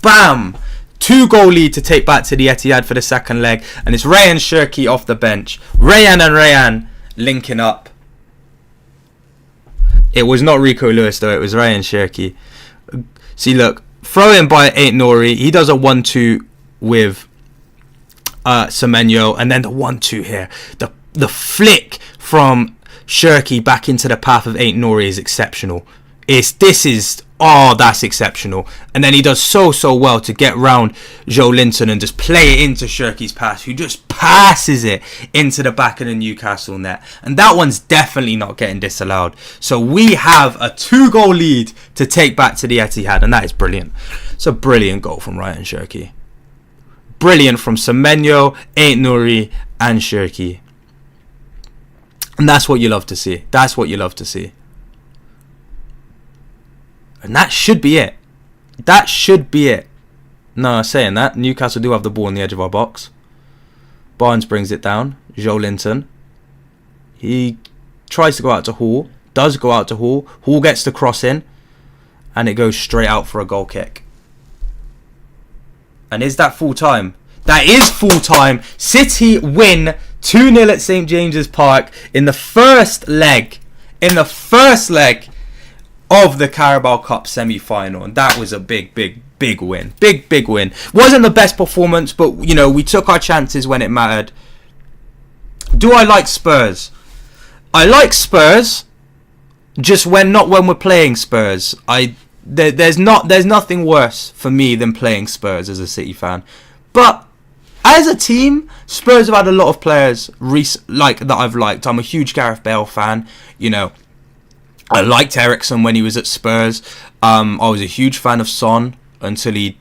Bam! 2-goal lead to take back to the Etihad for the second leg. And it's Rayan Shirky off the bench. Rayan linking up. It was not Rico Lewis though, it was Rayan Shirky. See, look, throw in by Ain't Nori. He does a 1-2 with Semenyo, and then the 1-2 here. The flick from Shirky back into the path of Ain't Nori is exceptional. That's exceptional. And then he does so well to get round Joe Linton and just play it into Shirky's pass, who just passes it into the back of the Newcastle net. And that one's definitely not getting disallowed. So we have a 2-goal lead to take back to the Etihad, and that is brilliant. It's a brilliant goal from Ryan Shirky. Brilliant from Semenyo, Ain't Nuri, and Shirky. And that's what you love to see. That's what you love to see. And that should be it. That should be it. No, saying that, Newcastle do have the ball on the edge of our box. Barnes brings it down. Joe Linton. He tries to go out to Hall. Does go out to Hall. Hall gets the cross in. And it goes straight out for a goal kick. And is that full time? That is full time. City win 2-0 at St James's Park in the first leg. In the first leg of the Carabao Cup semi-final, and that was a big win. Big win. Wasn't the best performance, but you know, we took our chances when it mattered. Do I like Spurs? I like Spurs, just not when we're playing Spurs. There's nothing worse for me than playing Spurs as a City fan. But as a team, Spurs have had a lot of players that I've liked. I'm a huge Gareth Bale fan, you know. I liked Eriksen when he was at Spurs. I was a huge fan of Son until he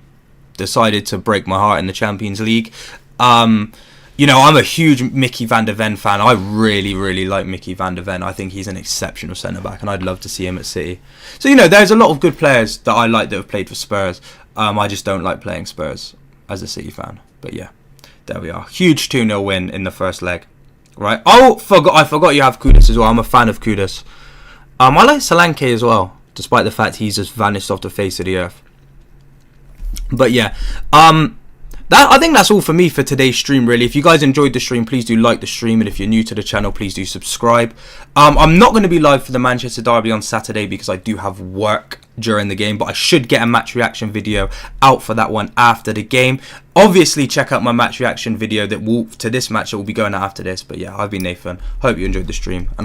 decided to break my heart in the Champions League. You know, I'm a huge Mickey van der Ven fan. I really like Mickey van der Ven. I think he's an exceptional centre-back, and I'd love to see him at City. So, you know, there's a lot of good players that I like that have played for Spurs. I just don't like playing Spurs as a City fan. But yeah, there we are. Huge 2-0 win in the first leg. Right. I forgot you have Kudus as well. I'm a fan of Kudus. I like Solanke as well, despite the fact he's just vanished off the face of the earth. But yeah, I think that's all for me for today's stream, really. If you guys enjoyed the stream, please do like the stream, and if you're new to the channel, please do subscribe. I'm not going to be live for the Manchester Derby on Saturday because I do have work during the game, but I should get a match reaction video out for that one after the game. Obviously, check out my match reaction video to this match that will be going out after this. But yeah, I've been Nathan. Hope you enjoyed the stream. And